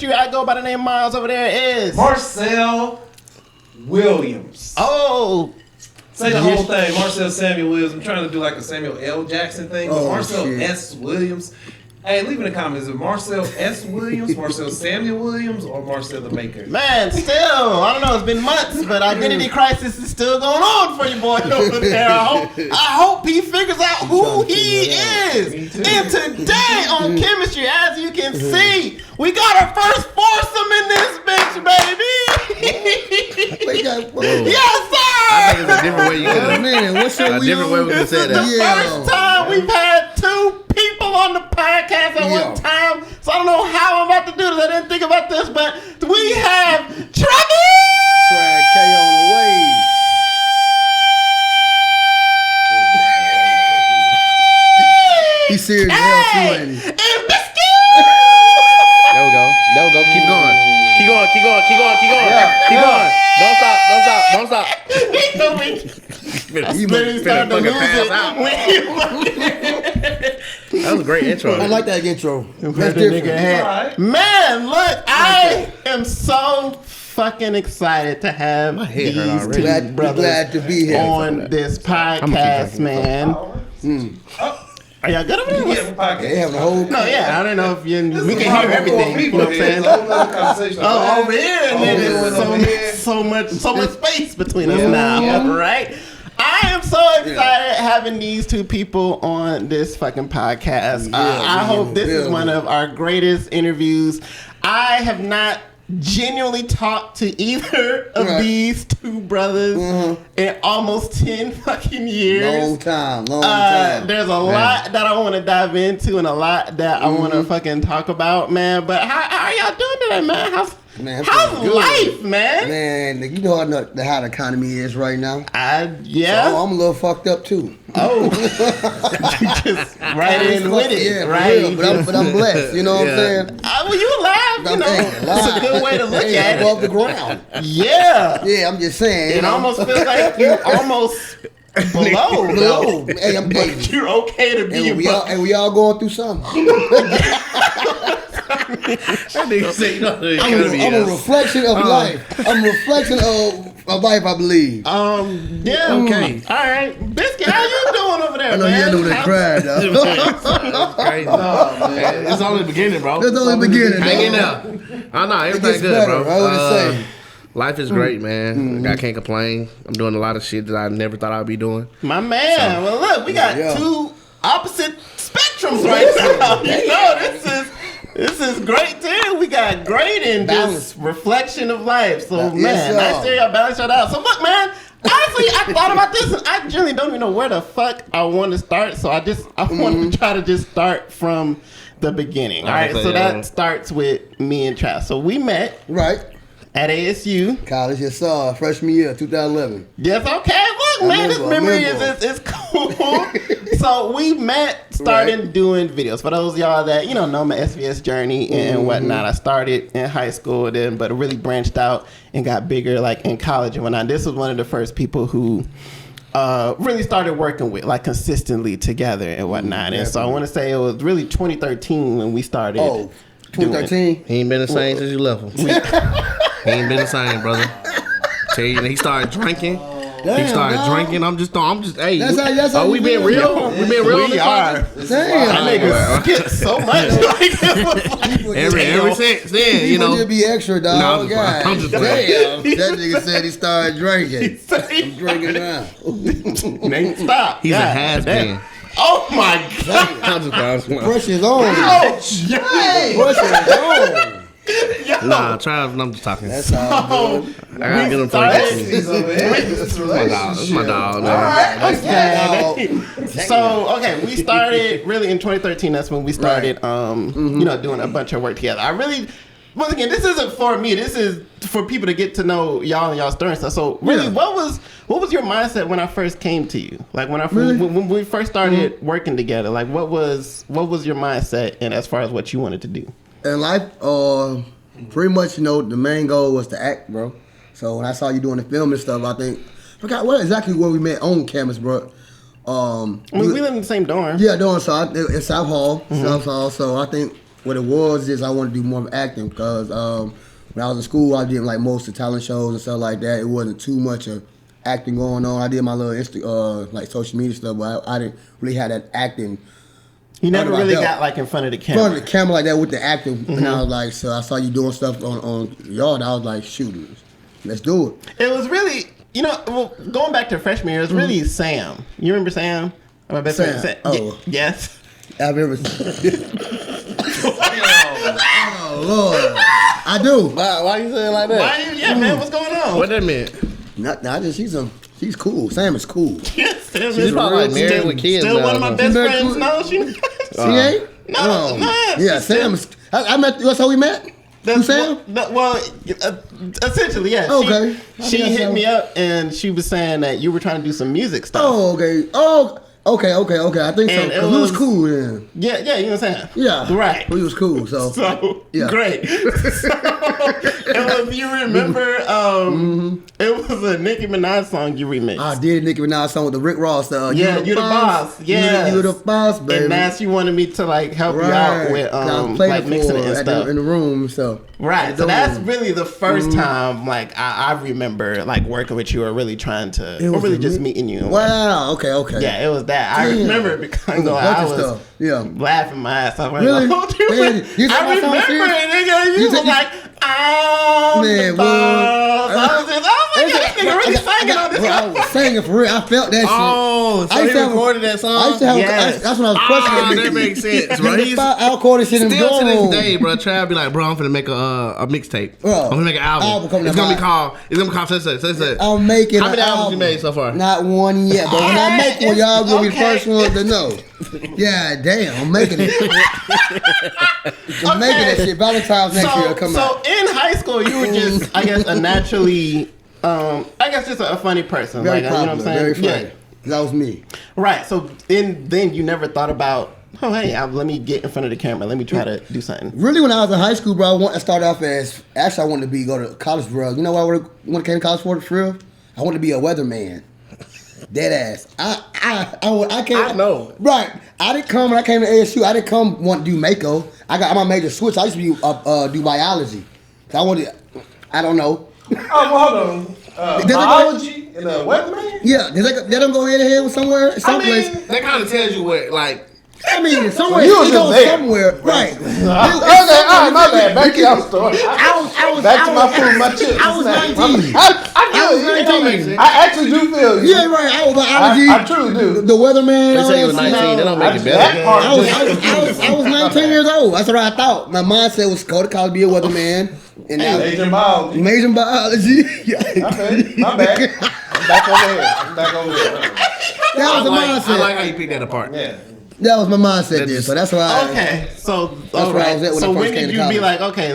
industry. I go by the name Miles. Over there is Marcel Williams. Oh. Say the whole thing. Marcel Samuel Williams. I'm trying to do like a Samuel L. Jackson thing, but Marcel S. Williams. Hey, leave in the comments. Is it Marcel S. Williams, Marcel Samuel Williams, or Marcel the Maker? Man, still, I don't know. It's been months, but identity crisis is still going on for your boy over there. I hope he figures out who he is. And today on Chemistry, as you can see, we got our first foursome in this bitch, baby. Yes, sir. I think it's a different way you could have. Man, what's up? A different way we could say that. This is the first time we've had two people on the podcast at one time, so I don't know how I'm about to do this. I didn't think about this, but we have Trav. Swag K on the way. He's serious as hell too, ain't he? And Biskit. There we go. Keep going. Keep going. Yeah. Keep going. Don't stop. He Finna fucking pass out. That was a great intro. I like that intro. That's different. Man, look, I am so fucking excited to have these two brothers Glad to be here. on this podcast, man. Are y'all good over there? They having a whole. No, yeah, I don't know if we can hear everything. You know what I'm saying? Oh, over here, and there's so much space between us now, right? I am so excited having these two people on this fucking podcast. I hope this is one of our greatest interviews. I have not genuinely talked to either of these two brothers in almost 10 fucking years. Long time. There's a lot that I want to dive into and a lot that I want to fucking talk about, man. But how are y'all doing today, man? How's life, man? Man, you know how the economy is right now. So I'm a little fucked up too. Oh, just right in with it, right? But I'm blessed. You know what I'm saying? Well, you laugh. You know, it's a good way to look at it. Above the ground. Yeah, I'm just saying. It almost feels like you almost below. Hey, I'm but you're okay to be above. And we all going through something. I'm a reflection of life. I'm a reflection of life, I believe. Okay. All right. Biskit, how you doing over there, I know man? you had to cry, dog. That's crazy. Man, it's only the beginning, bro. It's only the beginning, Hang in there. I know, everything's good, better, bro. I would say. Life is great, man. I can't complain. I'm doing a lot of shit that I never thought I'd be doing. My man. Well, look, we got two opposite spectrums right now. You know, this is great too. We got great and just reflection of life. So man, nice to y'all balance y'all out. So look, man. Honestly, I thought about this and I generally don't even know where the fuck I want to start. So I wanted to try to just start from the beginning. All right. So that starts with me and Trav. So we met at ASU. College, yes, sir. Freshman year, 2011. Yes, okay. Look, man, this memory is cool. So we met, started doing videos. For those of y'all that, know my SVS journey and whatnot, I started in high school then, but really branched out and got bigger like in college and whatnot. This was one of the first people who really started working with like consistently together and whatnot. And so I want to say it was really 2013 when we started. Oh, 2013? He ain't been the same since you left him. He ain't been the same, brother. Tell you, he started drinking. He started drinking. I'm just, hey. That's how we being real? We being real? We are. Damn. That nigga skipped so much. Ever since then, People just be extra, dog. No, I'm just Damn. That nigga said he started drinking. I'm drinking now. Man, stop. He's a has-been. Oh my God. I'm just Pressure's on. Ouch. Pressure's on. Nah, Trav, I'm just talking. That's all good. I gotta get him This is my dog. So, okay, we started really in 2013. That's when we started, doing a bunch of work together. I really, once again, this isn't for me. This is for people to get to know y'all and y'all story and stuff. So, really, what was your mindset when I first came to you? Like when we first started working together. Like, what was your mindset, and as far as what you wanted to do? In life, pretty much, the main goal was to act, bro. So when I saw you doing the film and stuff, I forgot exactly where we met on campus, bro. We live in the same dorm. Yeah, dorm. So it's South Hall, South Hall. So I think what it was is I wanted to do more of acting because when I was in school, I did like most of the talent shows and stuff like that. It wasn't too much of acting going on. I did my little like social media stuff, but I didn't really have that acting. You never really got like in front of the camera. In front of the camera like that with the acting. And I was like, so I saw you doing stuff on Yard. I was like, shoot, let's do it. It was really, going back to freshman year, it was really Sam. You remember Sam? My best friend Sam. Oh. Yes. I remember. Oh, Lord. I do. Why you saying like that? Man, what's going on? What that meant? She's cool. Sam is cool. Yes, Sam She's probably like married with kids. Still now, one of my best friends. No, she ain't? No. Yeah, Sam is. I met. That's how we met. You Sam? Well, essentially, yeah. Okay. She hit me up and she was saying that you were trying to do some music stuff. Oh, okay. Okay. I think so. Because we was cool then. Yeah, you know what I'm saying? Yeah. Right. We was cool, so yeah. Great. If you remember, it was a Nicki Minaj song you remixed. I did a Nicki Minaj song with the Rick Ross. You the boss. Yeah. You the boss, baby. And that's you wanted me to like help you out with like mixing it and stuff. In the room, so. Right. So that's really the first time like I remember like working with you or really trying to or really just meeting you. Wow. Okay. Yeah, it was that. I remember it because I was laughing my ass off. Really? I remember it, nigga. You was like, I'm the boss. I was like, this nigga really singing on this. I was singing for real. I felt that shit. Oh, so he recorded that song? That's when I was questioning. That makes sense, bro. I recorded shit in still to this day, bro. Trav be like, bro, I'm finna make a mixtape. I'm gonna make an album. It's gonna be called such. I'm making. How many albums you made so far? Not one yet, but when I make one, y'all gonna be the first one to know. Yeah, damn, I'm making it. I'm making that shit. Valentine's next year will come out. So in high school, you were just, I guess, just a funny person. Very like, you know what I'm saying? Very funny. That was me. Right. So then you never thought about, oh, hey, let me get in front of the camera. Let me try to do something. Really, when I was in high school, bro, I started off as, actually, I wanted to go to college, bro. You know what I came to college for real? I wanted to be a weatherman. Dead ass. I can't. I know. Right. I didn't come when I came to ASU. I didn't come want to do Mako. I got my major switch. I used to do biology. I wanted. I don't know. Oh, well, hold on. Biology and a weatherman? Yeah. They don't go head to head with somewhere. Someplace. That kind of tells you what like. I mean, somewhere. You was just there. Somewhere. Right. Okay, all right, my bad. Back to your story. I was Back to my food, my chips. I was 19. I was 19. I actually do feel you. Yeah, right. I was biology. I truly do. The weatherman. They say you was 19. That don't make it better. I was 19 years old. That's what I thought. My mindset was go to college, be a weatherman. And Major biology. Major biology. Okay, my bad. I'm back over here. That was the mindset. I like how you picked that apart. Yeah. That was my mindset there. So that's why. Okay. So that's where I was at when I first when came did to you be college. like, okay,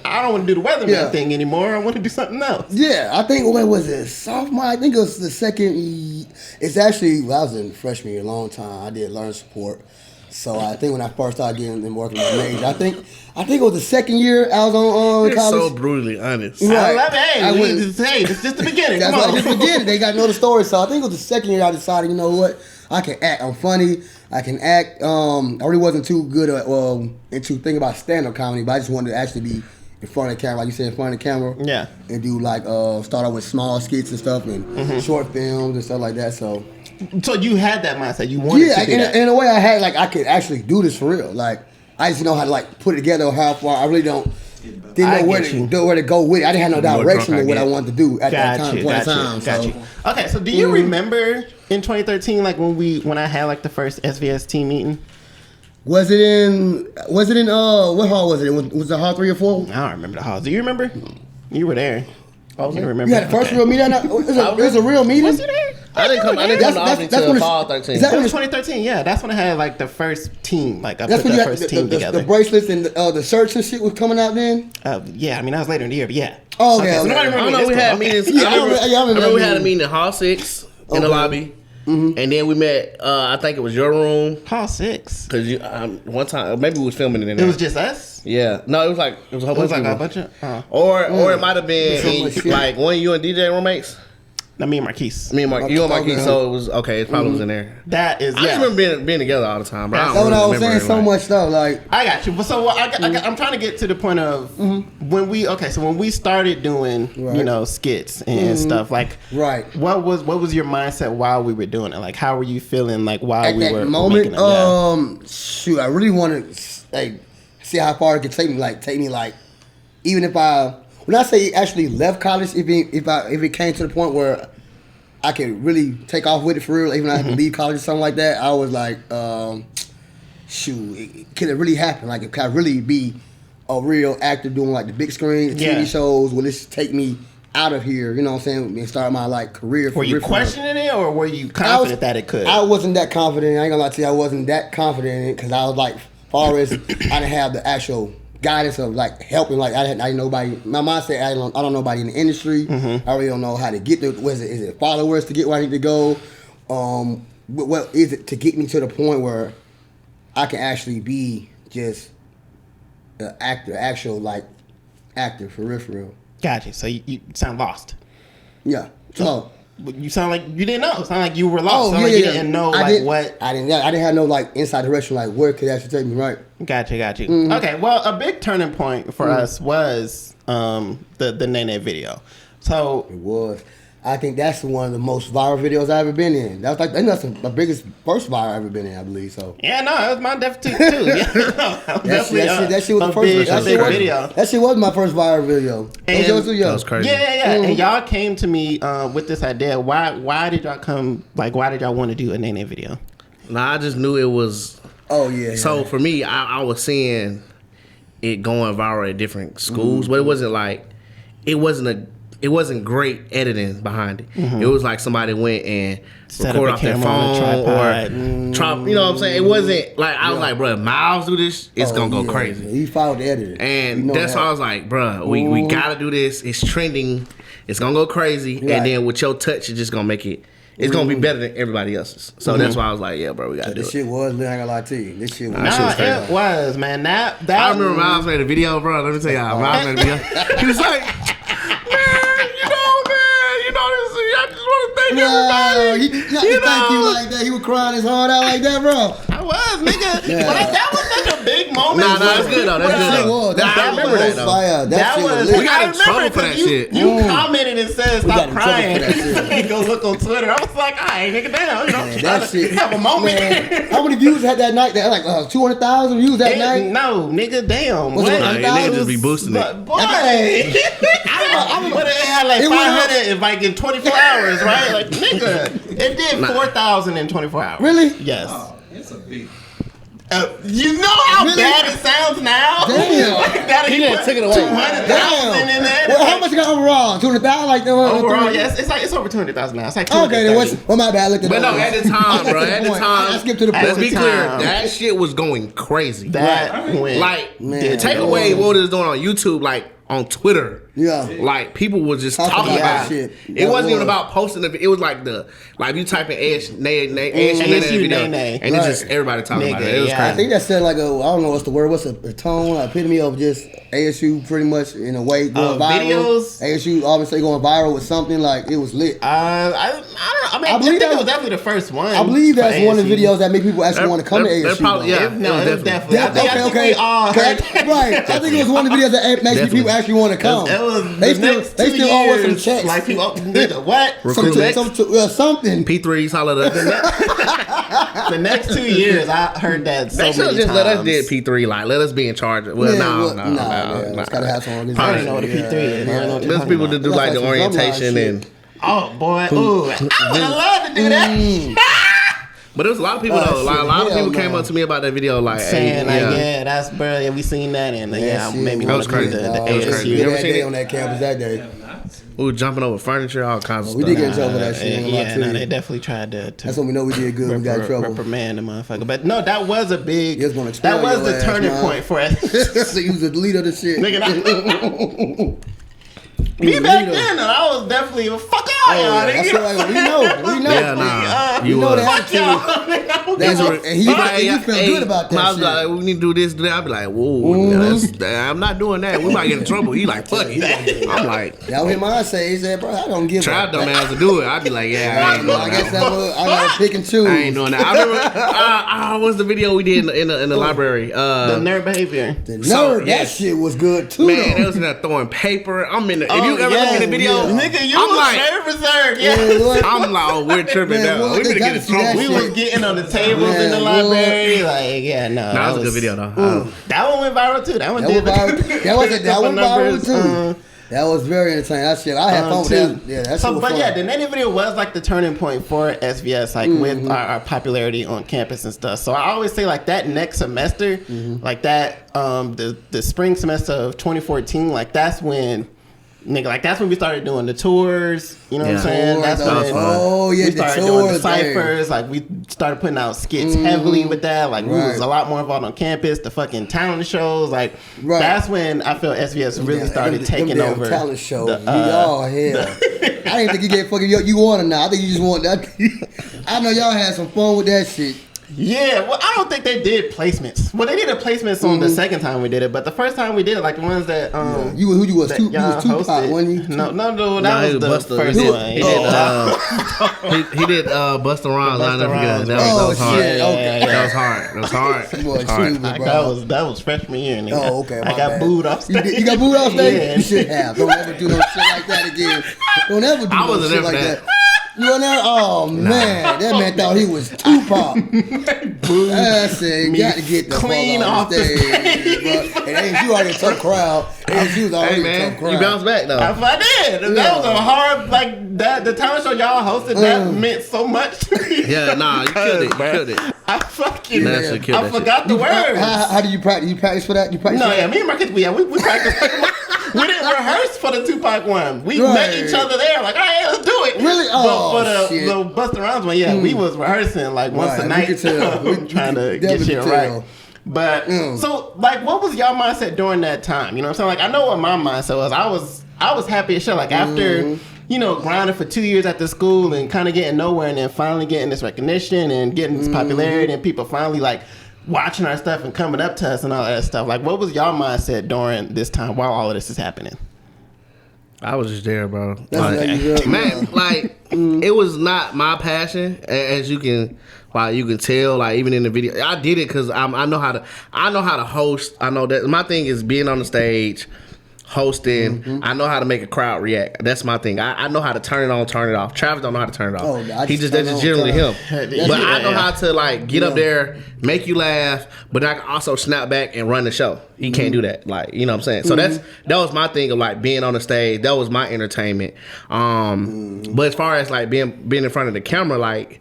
I don't want to do the weatherman thing anymore. I want to do something else. Yeah, I think when was it? Sophomore? I think it was the second. It's actually, I was in freshman year a long time. I did learn support. So I think when I first started getting and working with major, I think it was the second year I was on You're college. so brutally honest. Right. I love it. Hey, it's just the beginning. That's why just the beginning. They got to know the story. So I think it was the second year I decided, you know what? I can act. I'm funny. I can act. I really wasn't too good into thinking about stand-up comedy, but I just wanted to actually be in front of the camera, like you said, in front of the camera. Yeah. And do like start out with small skits and stuff and short films and stuff like that. So you had that mindset. You wanted to do that. In a way, I had I could actually do this for real. Like I just know how to put it together. How far I really didn't know where to go with it. I didn't have no direction of what I wanted to do at that time. Got you. Okay, so do you remember in 2013, like when I had the first SVS team meeting? Was it in what hall was it? Was it hall 3 or 4? I don't remember the halls. Do you remember? You were there. I was there. Remember? You had the first real meeting? It was a real meeting? Was you there? I didn't come to Albany until fall 13. That was 2013. Yeah, that's when I had the first team. I put the first team together. The bracelets and the shirts and shit was coming out then. Yeah, I mean that was later in the year, but yeah. Oh, okay. So nobody remember. I know we had meetings. I remember we had a meeting in Hall 6 in the lobby. Mm-hmm. And then we met, I think it was your room. Hall 6. Because one time, maybe we was filming it in there. It was just us? Yeah. No, it was a whole bunch of people. A bunch of... Or it might have been, one of you and DJ roommates. Me and Marquise. You and Marquise, so it was okay. It probably was in there. That is. I just remember being together all the time, bro. That's what I was saying. So much stuff, like I got you. So I'm trying to get to the point of when we started doing skits and stuff like What was your mindset while we were doing it? Like how were you feeling like while at we that were moment? making it? Shoot, I really wanted to see how far it could take me. Like even if when I say actually left college, if it came to the point where I could really take off with it for real, even if I had to leave college or something like that, I was like, shoot, could it really happen? Like, could I really be a real actor doing like the big screen, the TV shows? Will this take me out of here? You know what I'm saying? And start my like career. Were you questioning it, or were you confident that it could? I wasn't that confident. I ain't gonna lie to you, I wasn't that confident in it because I was like, far as I didn't have the actual guidance of like helping, like I didn't nobody. My mindset, I don't know nobody in the industry. I really don't know how to get there. Is it followers to get where I need to go? What is it to get me to the point where I can actually be just an actor, actual like actor for real. Gotcha. So you sound lost. Yeah. So you sound like you didn't know. It sounded like you were lost. You didn't know what. I didn't have no like inside direction, like where could actually take me, right? Gotcha. Okay, well, a big turning point for us was the Nene video. So it was. I think that's one of the most viral videos I've ever been in. That's the biggest first viral I've ever been in, I believe. So yeah, no, it was my too. Yeah, that shit was the first video. That shit was my first viral video. That was crazy. Yeah. And y'all came to me with this idea. Why did y'all come? Like, why did y'all want to do a Nene video? Nah, I just knew it was. Oh yeah. So for me, I was seeing it going viral at different schools, but it wasn't like it wasn't great editing behind it. It was like somebody went and recorded off their phone or you know what I'm saying? It wasn't like I was like, bro, if Miles do this, it's gonna go crazy. He followed the editor. And that's why I was like, bro, we gotta do this. It's trending. It's gonna go crazy. And then with your touch, it's just gonna make it. It's gonna be better than everybody else's. So that's why I was like, yeah, bro, we gotta do it. This shit was, I ain't gonna lie to you. This shit was. It was, man. That I remember Miles made a video, bro. Let me tell you how Miles made a video. He was like, I just want to thank everybody. He thank you like that. He was crying his heart out like that, bro. I was, nigga. Yeah. But that was such a big moment. Nah, that's good though. That's good though. I remember that though. That was. We got in trouble for that shit. You commented and said stop crying. Go look on Twitter. I was like, all right, nigga, down. You know, that shit. Have a moment. How many views had that night? That like 200,000 views that night. No, nigga, damn. Nigga just be boosting it. Boy, it had like 500 in like in 24 hours, right? Like, nigga, it did 4,000 in 24 hours. Really? Yes. Oh, it's a big. You know how bad it sounds now? Damn. He done took it away. 200,000 in there. Well, how much you got overall? 200,000? Like overall, yes. It's over 200,000 now. It's like 230. Okay, then my bad. But no, at the time, bro. At the time. Let's skip to the point. Let's be clear. That shit was going crazy. That went. Like, take away what it was doing on YouTube, like on Twitter. Yeah. Like, people was just talking about shit. It wasn't even about posting it. It was like if you type in ASU video, and it's just everybody talking about it. It was crazy. I think that said like I don't know what's the word. What's a tone, epitome of just ASU pretty much in a way going viral. Videos? ASU obviously going viral with something like it was lit. I don't know. I mean, I think it was definitely the first one. I believe that's one of the videos that made people actually want to come to ASU. Probably, it was definitely. Okay. Right. I think it was one of the videos that makes people actually want to come. They still owe us some checks. Like people, what? Something. P3's holler at The next 2 years, I heard that so many times. Just let us did P3, like let us be in charge. Well, no. It's gotta have some organization. I don't know what a P3 is. There's people that do like the orientation and. Oh boy, ooh, I would love to do that. But there was a lot of people though. Like, a lot of people came up to me about that video, like saying, that's bro. Yeah, we seen that, and maybe that was crazy. The ASU. You ever seen it on that campus that day? We were jumping over furniture, all kinds of stuff. We did get in trouble for that shit. They definitely tried to. That's when we know we did good. We got in trouble. Reprimand the motherfucker. But no, that was a big. That was the turning point for us. So you was the leader of the shit. Me back then, I was definitely fuck out, y'all. That's right. We know. Yeah, nah. You know that. That's what, and you feel good about that. I was like, we need to do this, do that. I'd be like, whoa, I'm not doing that. We might get in trouble. He like, fuck it. I'm like, that was my say. He said, bro, I don't give a Trav don't have to do it. I'd be like, yeah, I ain't doing I guess I gotta pick and choose. I ain't doing that. I remember, what's the video we did in the library? The nerd behavior. The nerd, that shit was good too. Man, they was in there throwing paper. I'm in the. If you ever look at the video, nigga, you was very berserk. I'm like, oh, we're tripping now. We gonna get in trouble. We was getting on the tables in the library. Like, that was a good video though. That one went viral too. That one did. That went viral too. That was very entertaining. That shit, I had fun with that. Yeah, that shit was fun. Yeah, the native video was like the turning point for SVS, like with our popularity on campus and stuff. So I always say like that next semester, like that, the spring semester of 2014, like that's when. Nigga, like that's when we started doing the tours. You know what I'm saying? That's when we started doing the ciphers. Like we started putting out skits heavily with that. Like we was a lot more involved on campus. The fucking talent shows. Like that's when I feel SVS really started taking over. Talent shows. Hell. I didn't think you get fucking you want it now. I think you just want that. I know y'all had some fun with that shit. Yeah, well, I don't think they did placements. Well, they did a placements on the second time we did it, but the first time we did it, like the ones that you was Tupac, wasn't you? No, that was the first one. He did Busta Rhymes. I never forget. That was hard. That was hard. That was freshman year. Nigga. Oh, okay. I got booed off stage. You got booed off stage? Yeah. You should have. Don't ever do no shit like that again. Don't ever do no shit like that. You know that? Oh man, that man thought he was Tupac. I said, got to get the clean off the stage. Bro. And you already a tough crowd. And you was already a tough crowd. You bounced back though. I did. That was a hard that. The talent show y'all hosted that meant so much to me. Yeah, nah, you killed it. You killed it. I fucking I forgot the words. How do you practice? You practice for that? You practice? No, yeah, me and Marcus, we practiced. We didn't rehearse for the Tupac one. We met each other there, like, all right, let's do it. Really? But for the Busta Rhymes one, we was rehearsing like once a night. We trying to get shit right. But so, like, what was y'all mindset during that time? You know what I'm saying? Like, I know what my mindset was. I was happy as shit. Like after. You know, grinding for 2 years at the school and kind of getting nowhere, and then finally getting this recognition and getting this popularity, and people finally like watching our stuff and coming up to us and all that stuff. Like, what was y'all mindset during this time while all of this is happening? I was just there, bro. It was not my passion, as you can tell. Like even in the video, I did it because I know how to host. I know that my thing is being on the stage. Hosting, I know how to make a crowd react. That's my thing. I know how to turn it on, turn it off. Travis don't know how to turn it off. That's just generally him. But I know how to like get up there, make you laugh, but I can also snap back and run the show. He can't do that. Like, you know what I'm saying? So that was my thing of like being on the stage. That was my entertainment. But as far as like being in front of the camera, like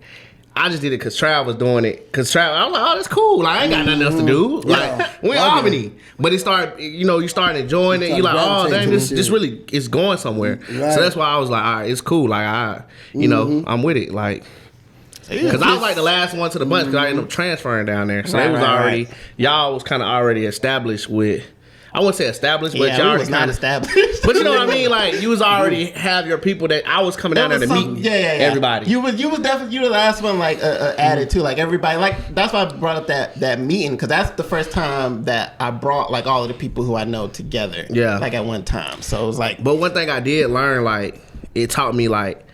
I just did it because Trav was doing it. Because Trav, I was like, oh, that's cool. Like, I ain't got nothing else to do. Like, we in Albany. But it started, you start enjoying it. You're like, oh, dang, this really is going somewhere. Right. So that's why I was like, all right, it's cool. Like, I'm with it. Like, because I was like the last one to the bunch because I ended up transferring down there. So it was already, y'all was kind of already established with. I wouldn't say established, but y'all was not established. But you know what I mean? Like you was already have your people that I was coming down there to meet everybody. You was definitely the last one like added to like everybody. Like that's why I brought up that meeting because that's the first time that I brought like all of the people who I know together. Yeah, like at one time. So it was like. But one thing I did learn, like it taught me like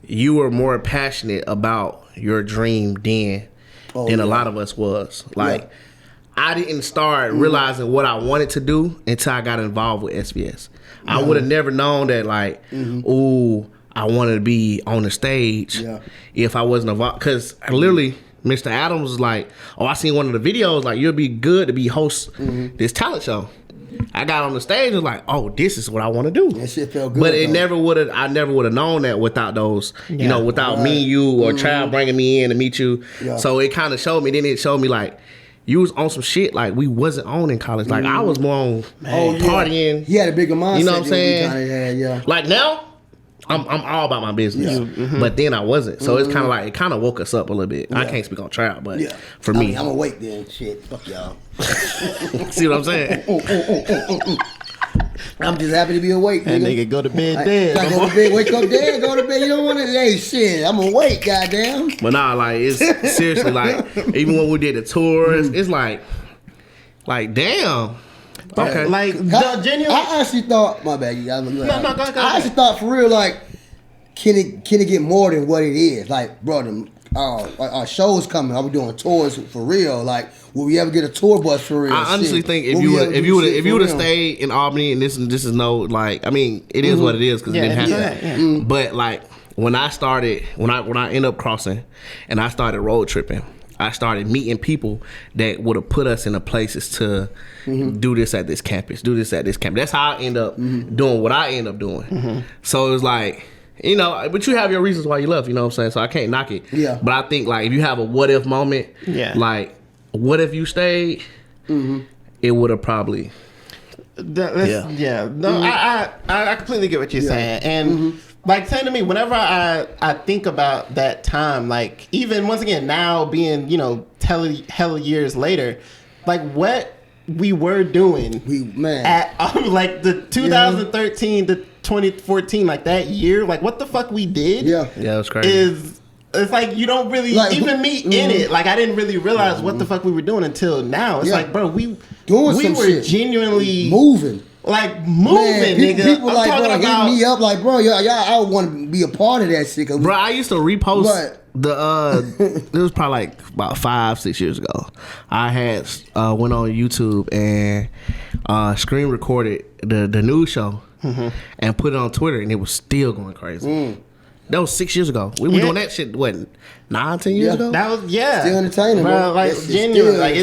you were more passionate about your dream then than a lot of us was. Like. Yeah. I didn't start realizing what I wanted to do until I got involved with SVS. I would have never known that, like, I wanted to be on the stage if I wasn't involved. Because literally, Mr. Adams was like, oh, I seen one of the videos, like, you'll be good to be host this talent show. I got on the stage and was like, oh, this is what I want to do. That shit felt good. But I never would have known that without those, without me, you, or Trav bringing me in to meet you. Yeah. So it kind of showed me, then it showed me, like, you was on some shit like we wasn't on in college. Like I was more on partying. He had a bigger mindset. You know what I'm saying? Like now, I'm all about my business. Yeah. But then I wasn't. So it's kind of like it kind of woke us up a little bit. I can't speak on Trav, but for me, I'm awake then. Shit, fuck y'all. See what I'm saying? I'm just happy to be awake. That nigga go to bed dead. I go to bed, wake up dead, go to bed. You don't want to. Hey, shit, I'm awake, goddamn. But nah, like it's seriously like even when we did the tours, it's like damn. Okay, like genuinely. I actually thought my bad. No, go ahead. I actually thought for real, like, can it get more than what it is? Like, bro, our shows coming. Are we doing tours for real? Like, will we ever get a tour bus for real? I honestly think if you would have stayed in Albany, and this is no, like, I mean, it is what it is because it didn't happen. Yeah. But like when I ended up crossing, and I started road tripping, I started meeting people that would have put us in the places to do this at this campus, do this at this campus. That's how I end up doing what I end up doing. So it was like, you know, but you have your reasons why you left, you know what I'm saying? So I can't knock it. Yeah. But I think, like, if you have a what if moment, like, what if you stayed, it would have probably. No, I completely get what you're saying. And like, saying to me, whenever I think about that time, like, even once again, now being, you know, hella years later, like, what we were doing at like the 2013 to 2014, like that year, like what the fuck we did, it was crazy. It's like you don't really, like, even me in it, like I didn't really realize what the fuck we were doing until now. It's like, bro, we were shit. Genuinely moving, nigga. People like, bro, hitting me up like, bro, I want to be a part of that shit. Bro, I used to repost it was probably like about 5-6 years ago. I had went on YouTube and screen recorded the news show and put it on Twitter, and it was still going crazy. That was 6 years ago. We were doing that shit, what, 9-10 years ago? That was, still entertaining, bro. Like, genuinely, like,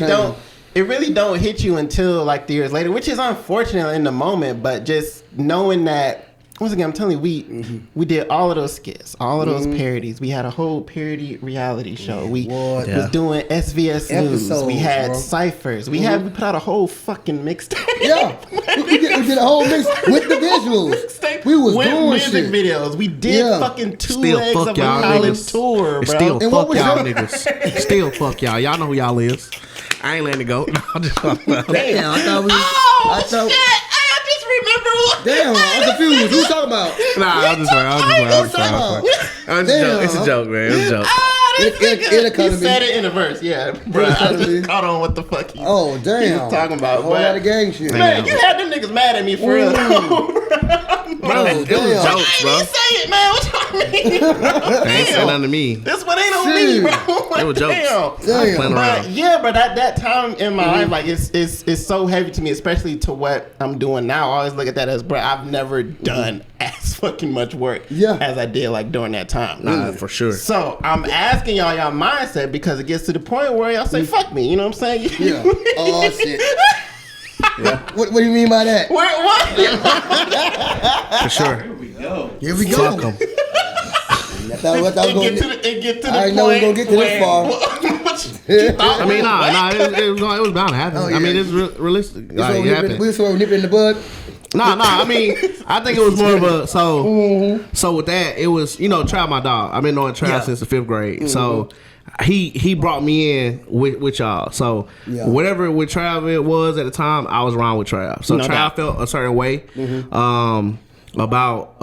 it really don't hit you until like the years later, which is unfortunate in the moment, but just knowing that, once again, I'm telling you, we did all of those skits, all of those parodies. We had a whole parody reality show. We was doing SVS News. We had ciphers. We put out a whole fucking mixtape. Yeah, we did a whole mix with the visuals. We was doing music videos. We did fucking 2 legs of a college tour, bro. Still fuck y'all niggas. Still fuck y'all. Y'all know who y'all is. I ain't letting it go. Damn, I thought we. Shit. Remember what? Damn, I'm confused. Who you talking about? Nah, I'm just playing. It's a joke, man. It's a joke. He said it in a verse, bro. I just caught on what the fuck he was talking about. A whole lot of gang shit. Man, you had them niggas mad at me for real. Bro, it was jokes, bro. I ain't say it, man. What y'all mean? They ain't saying nothing to me. This one ain't on me, bro. Like, it was jokes. Damn. But that time in my life, like, it's so heavy to me, especially to what I'm doing now. I always look at that as, bro, I've never done as fucking much work as I did, like, during that time. Nah, for sure. So I'm asking y'all mindset because it gets to the point where y'all say, fuck me. You know what I'm saying? Yeah. Oh, shit. Yeah. What do you mean by that? What? For sure. Here we go. Fuck 'em. It get to the point. I know we're gonna get to this far. I mean, it was bound to happen. I mean, it's realistic. Like, it happened. We sort of nip it in the bud. Nah. I mean, I think it was more of a so with that, it was, you know, Trav, my dog. I've been knowing Trav since the 5th grade. So he brought me in with y'all. So whatever with Trav it was at the time, I was around with Trav. So Trav felt a certain way about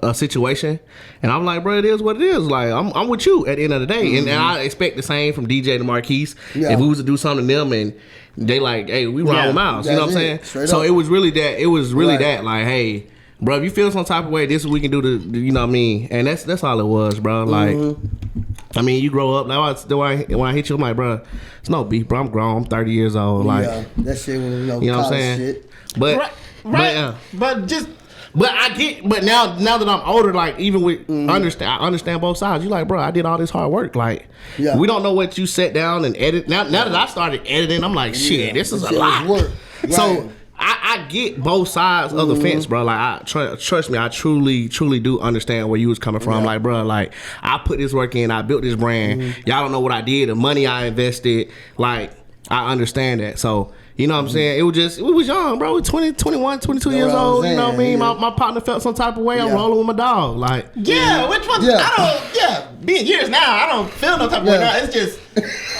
a situation, and I'm like, bro, it is what it is. Like, I'm with you at the end of the day, and I expect the same from DJ to Marquise. If we was to do something to them and they like, hey, we ride with Miles, you know what I'm saying? So it was really that. It was really that. Like, hey, bro, if you feel some type of way, this is what we can do to, you know what I mean? And that's all it was, bro. Like, I mean, you grow up. Now when I hit you, I'm like, bro, it's no beef, bro. I'm grown. I'm 30 years old. Like, that shit was, you know what I'm saying? Shit. But But I get, but now that I'm older, like, even with I understand both sides. You like, bro, I did all this hard work. Like, we don't know what you set down and edit. Now that I started editing, I'm like, shit, this is a lot. Right. So I get both sides of the fence, bro. Like, trust me, I truly do understand where you was coming from. Like, bro, like, I put this work in, I built this brand. Y'all don't know what I did, the money I invested. Like, I understand that. So, you know what I'm saying? We was young, bro. We 20, 21, 22 years old. You know what I mean? My partner felt some type of way. I'm rolling with my dog. Like, which one? I don't, being years now, I don't feel no type of way now. It's just,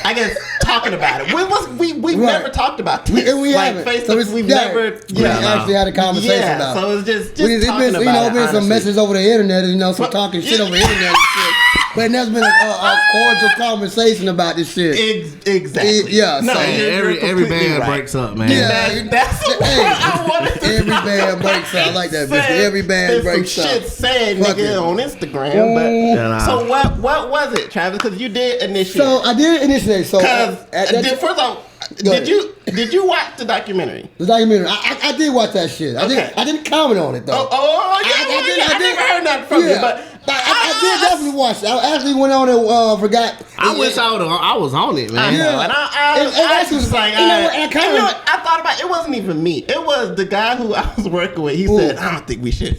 I guess, talking about it. We've never talked about this. We haven't. Face so we've never actually had a conversation about it. So it's just it's talking been, about it. Been some messages over the internet, some talking shit over the internet and shit. But there's been a cordial conversation about this shit. Exactly. No, every band breaks up, man. Yeah, that's what I wanted to every band breaks up. I like that, bitch. Every band breaks up. Shit said, nigga, on Instagram. But so what was it, Travis? Because you did initiate. So I did initiate. So first of all, did you watch the documentary? The documentary. I did watch that shit. I didn't comment on it though. I never heard nothing from you, but. I did definitely watch it. I actually went on and forgot. I wish I was on it, man. Yeah, and I was like, I thought about it. Wasn't even me. It was the guy who I was working with. He said, I don't think we should.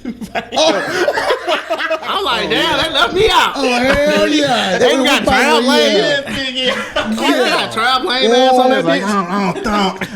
I'm like, damn, they left me out. Oh hell yeah! They got Trav lame. They got Trav lame ass on that bitch.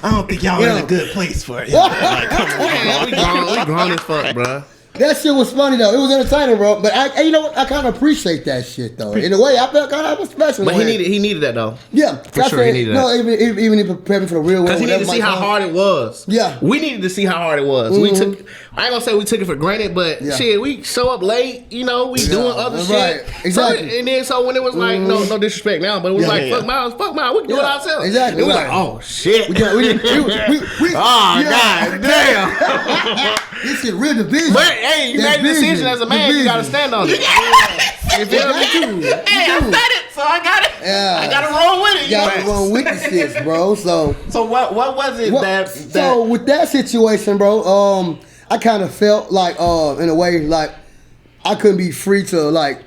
I don't think y'all in a good place for it. Like, come on, we grown as fuck, bro. That shit was funny though. It was entertaining, bro. But you know what? I kind of appreciate that shit though. In a way, I felt kind of special. But he needed that though. Yeah, for sure he needed that. No, even if prepared me for the real world. Because he needed to see how hard it was. Yeah, we needed to see how hard it was. Mm-hmm. I ain't gonna say we took it for granted, but shit, we show up late. We doing other shit. Exactly. So when it was like no disrespect now, but it was fuck Miles, we can do it ourselves. Exactly. It was like, oh shit. Oh god damn. This shit real division. But hey, you made a decision as a man. You gotta stand on it. You feel me? Hey, I said it, so I got it. Yeah. I gotta roll with it. You gotta roll with the shit, bro. So what was it that? So with that situation, bro, I kind of felt like, in a way, like I couldn't be free to like,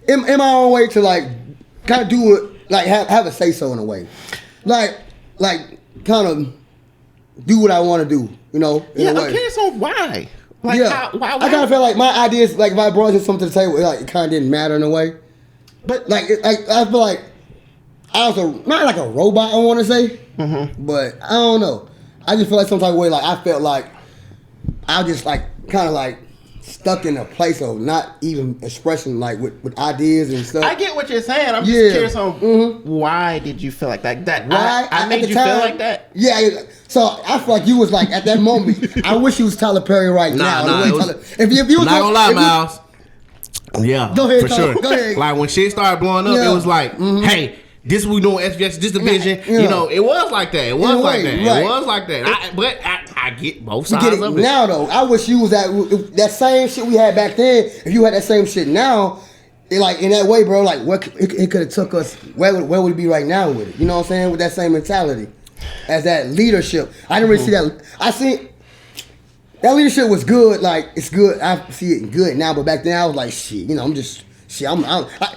in my own way to like, kind of do it, like have a say so in a way, like kind of do what I want to do, in a way. I'm curious on why. Like, why? I kind of felt like my ideas, like if I brought something to the table, like it kind of didn't matter in a way. But like I feel like I was not like a robot, I want to say, but I don't know. I just feel like some type of way, like I felt like I was just like kind of like stuck in a place of not even expressing like with ideas and stuff. I get what you're saying. I'm just curious on why did you feel like that? Why I made you feel like that? Yeah. So I feel like you was like at that moment. I wish you was Tyler Perry right now. If you was not gonna lie, Miles. Yeah, go ahead, for sure. Go ahead. Like when shit started blowing up, it was like, hey. This we doing SVS, this division. It was like that. It was like that. Right. It was like that. But I get both sides of it. Now though, I wish you was that same shit we had back then. If you had that same shit now, like in that way, bro, like what it could have took us. Where would it be right now with it? You know what I'm saying? With that same mentality, as that leadership. I didn't really see that. I see that leadership was good. Like it's good. I see it good now, but back then I was like, shit. I'm just. Shit,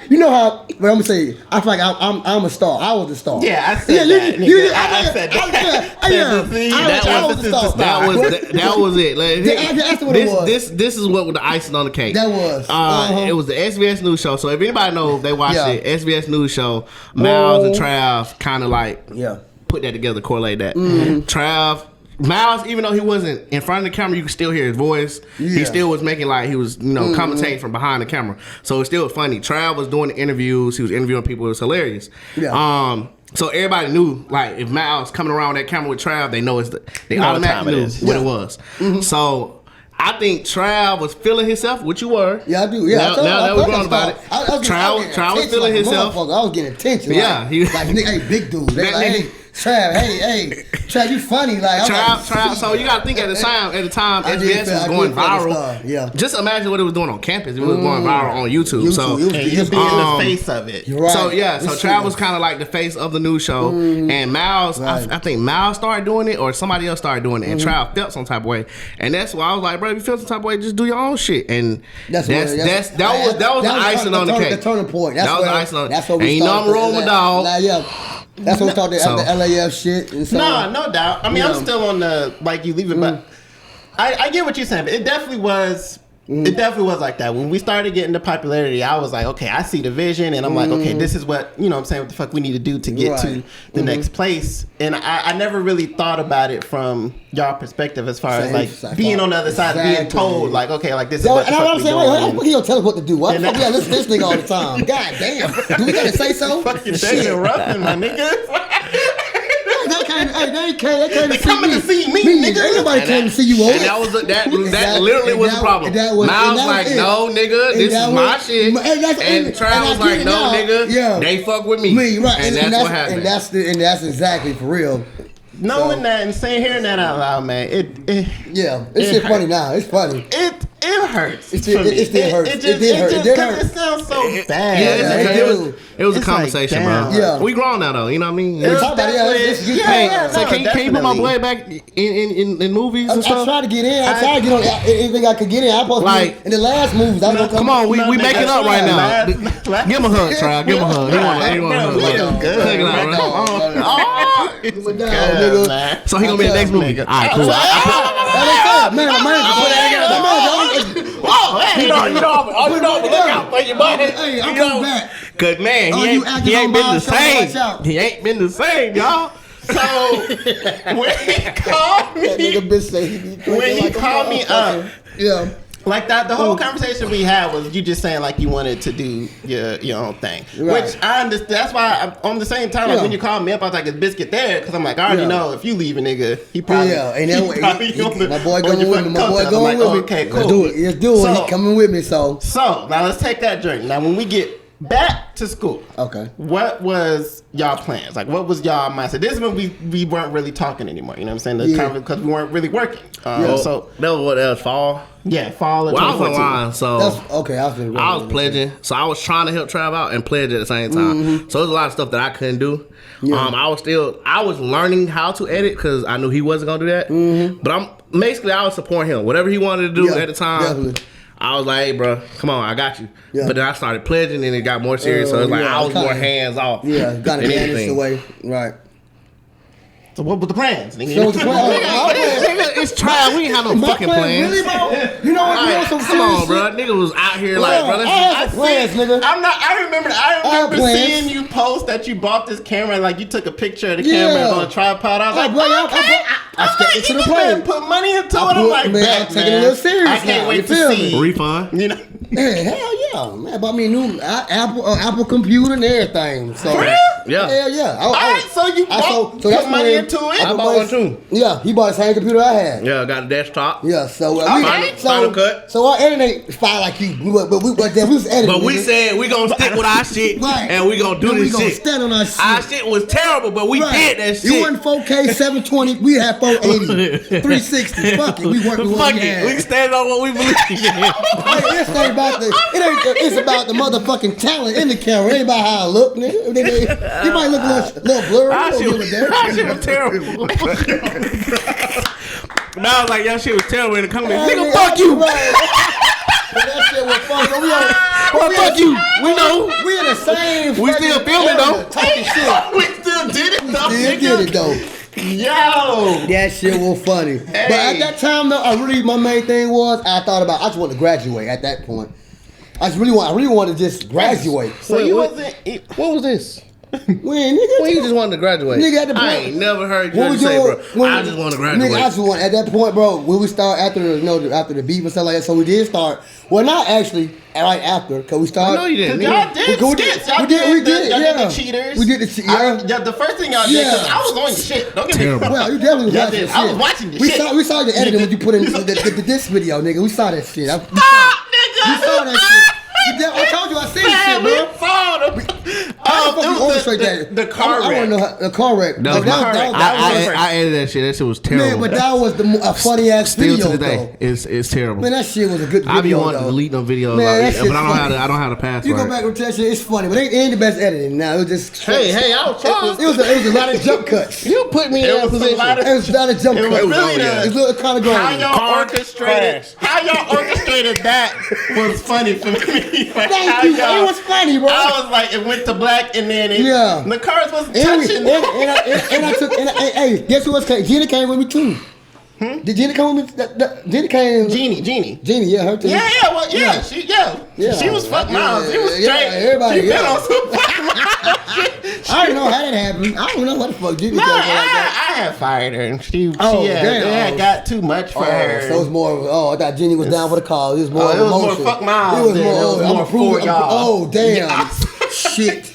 you know how? But I'm gonna say, I feel like I'm a star. I was a star. Yeah, I said that. I said that. That was it. Like, that's what it was. This is what was the icing on the cake. That was. It was the SVS News Show. So if anybody knows, they watched it. SVS News Show. Miles and Trav kind of like put that together, correlate that. Trav. Miles, even though he wasn't in front of the camera, you could still hear his voice. He still was making like he was, commentating from behind the camera. So it's still funny. Trav was doing the interviews. He was interviewing people. It was hilarious. Yeah. So everybody knew, like, if Miles coming around that camera with Trav, they know they automatically knew what it was. So I think Trav was feeling himself, which you were. Yeah, I do. Yeah. Now that we're going about it, Trav was feeling himself. I was getting attention. Yeah. Like, hey, big dude. They like, hey. Trav, Trav, you funny. Like Trav. So you gotta think at the time, SBS was going viral. Yeah. Just imagine what it was doing on campus. It was going viral on YouTube. So he was being the face of it. Right. So Trav was kind of like the face of the news show, and Miles, I think Miles started doing it, or somebody else started doing it, and Trav felt some type of way, and that's why I was like, bro, if you feel some type of way, just do your own shit, and that was the icing on the cake. The turning point. That was the icing on. That's what we started. Ain't nothing wrong with dog. That's what we started the LAF shit. And so, no doubt. I mean, I'm still on the, like, you leave it, but I get what you're saying, but it definitely was It definitely was like that. When we started getting the popularity, I was like, okay, I see the vision, and I'm like, okay, this is what, you know what I'm saying, what the fuck we need to do to get to the next place. And I never really thought about it from y'all perspective as far as like being on the other side, being told like, okay, like this is what the fuck we doing. Like, he don't tell us what to do. Why the fuck we gotta listen to this nigga all the time? God damn. Do we gotta say so? Fucking David Ruffin, my nigga. They coming to see me, nigga. Everybody came to see you. And that literally was the problem. Miles was like, no, nigga, this is my shit. And Trav was like, no, nigga, they fuck with me. Right. And that's what happened. And that's exactly for real. Knowing that and hearing that out loud, man, it's shit funny now. It's funny. It hurts. It still hurts. It did hurt. It sounds so bad. It was a conversation, bro. Yeah. We grown now, though. You know what I mean? So can you put my boy back in movies and stuff? I tried to get in. I tried to get on anything I could get in. I supposed to be in the last movies. Come on, we making up right now. Give him a hug, Trav. Give him a hug. He want a hug. Check it out, bro. So he gonna be in the next movie. All right, cool. You know, look out for your buddy. Hey, I'm coming back. Cause man, he ain't been the same. He ain't been the same, y'all. So when he called me up, like that, the whole conversation we had was you just saying like you wanted to do your own thing, which I understand. That's why on the same time, like when you called me up, I was like, "Is Biskit there?" Because I'm like, I already know if you leave a nigga, he probably my boy going with me. My boy going with me. Okay, cool. Let's do it. He coming with me. So now let's take that journey. Now when we get back to school, okay, what was y'all plans? Like, what was y'all mindset? This is when we weren't really talking anymore. You know what I'm saying? Because we weren't really working. So that was what else? Fall. Yeah, fall of 2014. I was online, so I was pledging. So I was trying to help Trav out and pledge at the same time. So there's a lot of stuff that I couldn't do. I was learning how to edit because I knew he wasn't gonna do that. But I was supporting him. Whatever he wanted to do at the time. Definitely. I was like, hey, bro, come on, I got you. Yeah. But then I started pledging and it got more serious. So it's like I was more hands off. Yeah, got to manage the way. Right. So what were the plans? It's Trav. We ain't have no fucking plans. Really, bro? You know what? Come on, bro. Nigga was out here like, bro. I plans, nigga. I remember seeing you post that you bought this camera. Like you took a picture of the camera on a tripod. I was like, I stepped into the plan. Put money into it. I'm like, I'm taking it a little serious. I can't wait to see refund. You know. Hey, hell yeah, man! Bought me a new Apple computer and everything. So yeah, hell yeah. All right, so you put money into it. I bought one too. Yeah, he bought the same computer I had. Yeah, I got a desktop. Yeah, so Final Cut. So our editing is fine like you, but we was editing. But we said we gonna stick with our shit, and we gonna do this shit. We gonna stand on our shit. Our shit was terrible, but we did that shit. You wasn't 4K 720. We had 480, 360. Fuck it, we worked with what we had. We stand on what we believe. It's about the motherfucking talent in the camera. It ain't about how I look, nigga. You might look a little blurry. Our shit was terrible. Now I was like, y'all shit was terrible in the comments. Nigga, fuck you. That shit was fun. Fuck you. We know. We in the same. We still filming though. Talking shit. We still did it though. Still did it though. Yo, that shit was funny. Hey. But at that time though, my main thing was I just wanted to graduate at that point. I really wanted to just graduate. So you wasn't. What was this? When you just wanted to graduate. Nigga, at the point, I ain't never heard you say, bro. I just want to graduate. Nigga, at that point, bro, when we start after the beef and stuff like that, so we did start. Well, not actually right after, because we started. No, you didn't. Y'all did skits. We did the cheaters. We did the cheaters. Yeah, the first thing y'all did, because I was on your shit. Don't get me wrong. Well, you definitely was watching shit. I was watching the shit. We saw the editing when you put in the disc video, nigga. We saw that shit. Stop, nigga. We saw that shit. I told you I seen shit, bro. The car wreck. I want to know the car wreck. I edited that shit. That shit was terrible. Man, but that was a funny ass video. Still to today, it's terrible. Man, that shit was a good video. I be wanting to delete them videos, but I don't have the password. You go back and that shit. It's funny, but it ain't the best editing. Now it was just hey, I was trying. It was a lot of jump cuts. You put me in that position. It was a lot of jump cuts. It was kind of how y'all orchestrated that was funny for me. Thank you. It was funny, bro. I was like, it went to black, and then the cars wasn't touching. And I took. Hey, guess who else came? Gina came with me too. Did Genie come with me? Genie came. Genie, yeah, her too. Yeah, well, yeah. She was fuck Miles. It was straight. Everybody, She been on some fuck Miles. I don't know how that happened. I don't know what the fuck Genie No, came like that. I had fired her, and she damn. had got too much for her. So it was more. I thought Genie was down for the cause. It was more. It was emotion. more fuck Miles. It was more for y'all. Oh damn! Shit.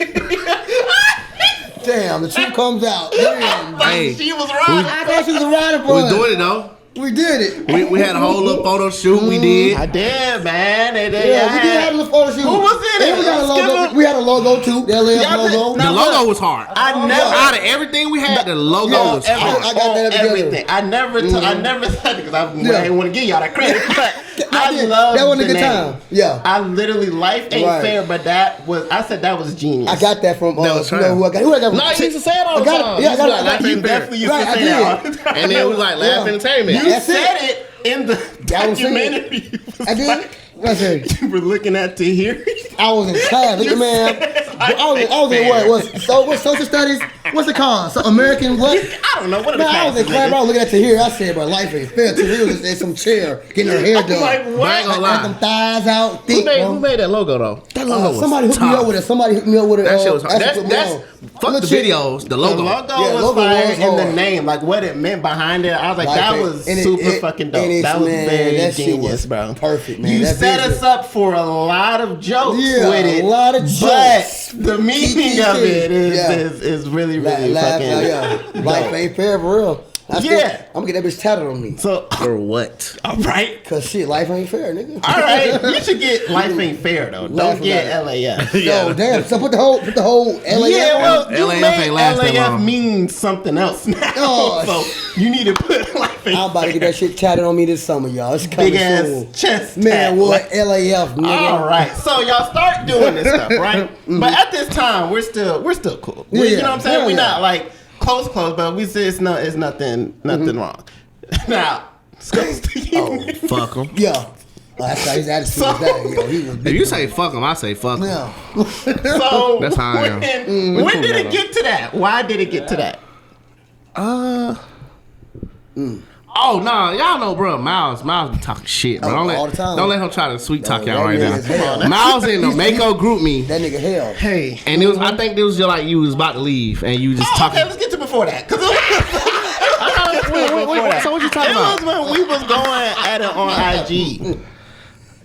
Damn, the truth comes out. Damn. Hey, she was riding. I thought she was a rider for we us. doing it though. We did it. We had a whole little photo shoot. We did. I did, man. We did have a little photo shoot. Who was in it? We had a logo. We had a logo too. The LAF logo. The logo was hard. I never. Out of everything we had, the logo was hard. I got that together. Everything. I never said it because I didn't want to give y'all that credit. But I love that was a the good name. time. Yeah. I literally life ain't fair, but I said that was genius. I got that from. That was you know who I got? Who I got? No, you used to say it all the time. Yeah, I got it. Life ain't fair. Definitely used to say that all the time. And then we like Laugh Entertainment. You said it in the documentary. I did. What's it? You were looking at to hear. I was in class. Look at man. I was in what? What social studies? What's it called? So American what? I don't know what. Man, I was in class. I was looking at to hear. I said, "Bro, life ain't fair." To me, was in some chair getting her hair done. Like what? I ain't gonna lie. Them thighs out thick. Who made that logo though? That logo was Somebody hooked tough. me up with it. Somebody hooked me up with it. That shit was hard. That's Fuck the videos. The The logo. logo Yeah, was logo fire, was and the hard. name, like what it meant behind it. I was like, Like that it- was and super it- fucking and dope. it's, That was man, very that shit genius, was bro. perfect, man. You That set vision. us up for a lot of jokes Yeah, with it. a lot of jokes. But the meaning of it is really, really Laugh, fucking yeah. Life ain't fair for real. I'm gonna get that bitch tatted on me. So, Or what? all right. Cause shit, life ain't fair, nigga. All right, you should get Life Ain't Fair though. Laugh Don't get about LAF. Yo, damn. So put the whole LAF. Yeah, well, you LAF made ain't last that LAF long. mean something else now. Oh, so you need to put Life Ain't I'm about to get that shit tatted on me this summer, y'all. It's coming big ass soon. chest. Man, tat. what LAF, nigga? All right, so y'all start doing this stuff, right? But at this time, we're still cool. Yeah, You know what I'm saying? yeah, We're yeah. not like close, but we say it's nothing wrong. Now, goes to you. Oh. Fuck them. Yeah. That's how his attitude was that. Yo, he was If big. you say fuck them, I say fuck them. Yeah. So That's how I am. when did it get to that? Why did it get to that? Oh no, y'all know, bro. Miles be talking shit, bro. Oh, all the time. Don't let him try to sweet talk y'all right that nigga's hell. now. Miles in the Mako group me, That nigga hell. Hey. and it was. I think it was just like you was about to leave, and you just Oh, talking. okay, let's get to before that. Wait, so what you talking It about? was when we was going at it on IG.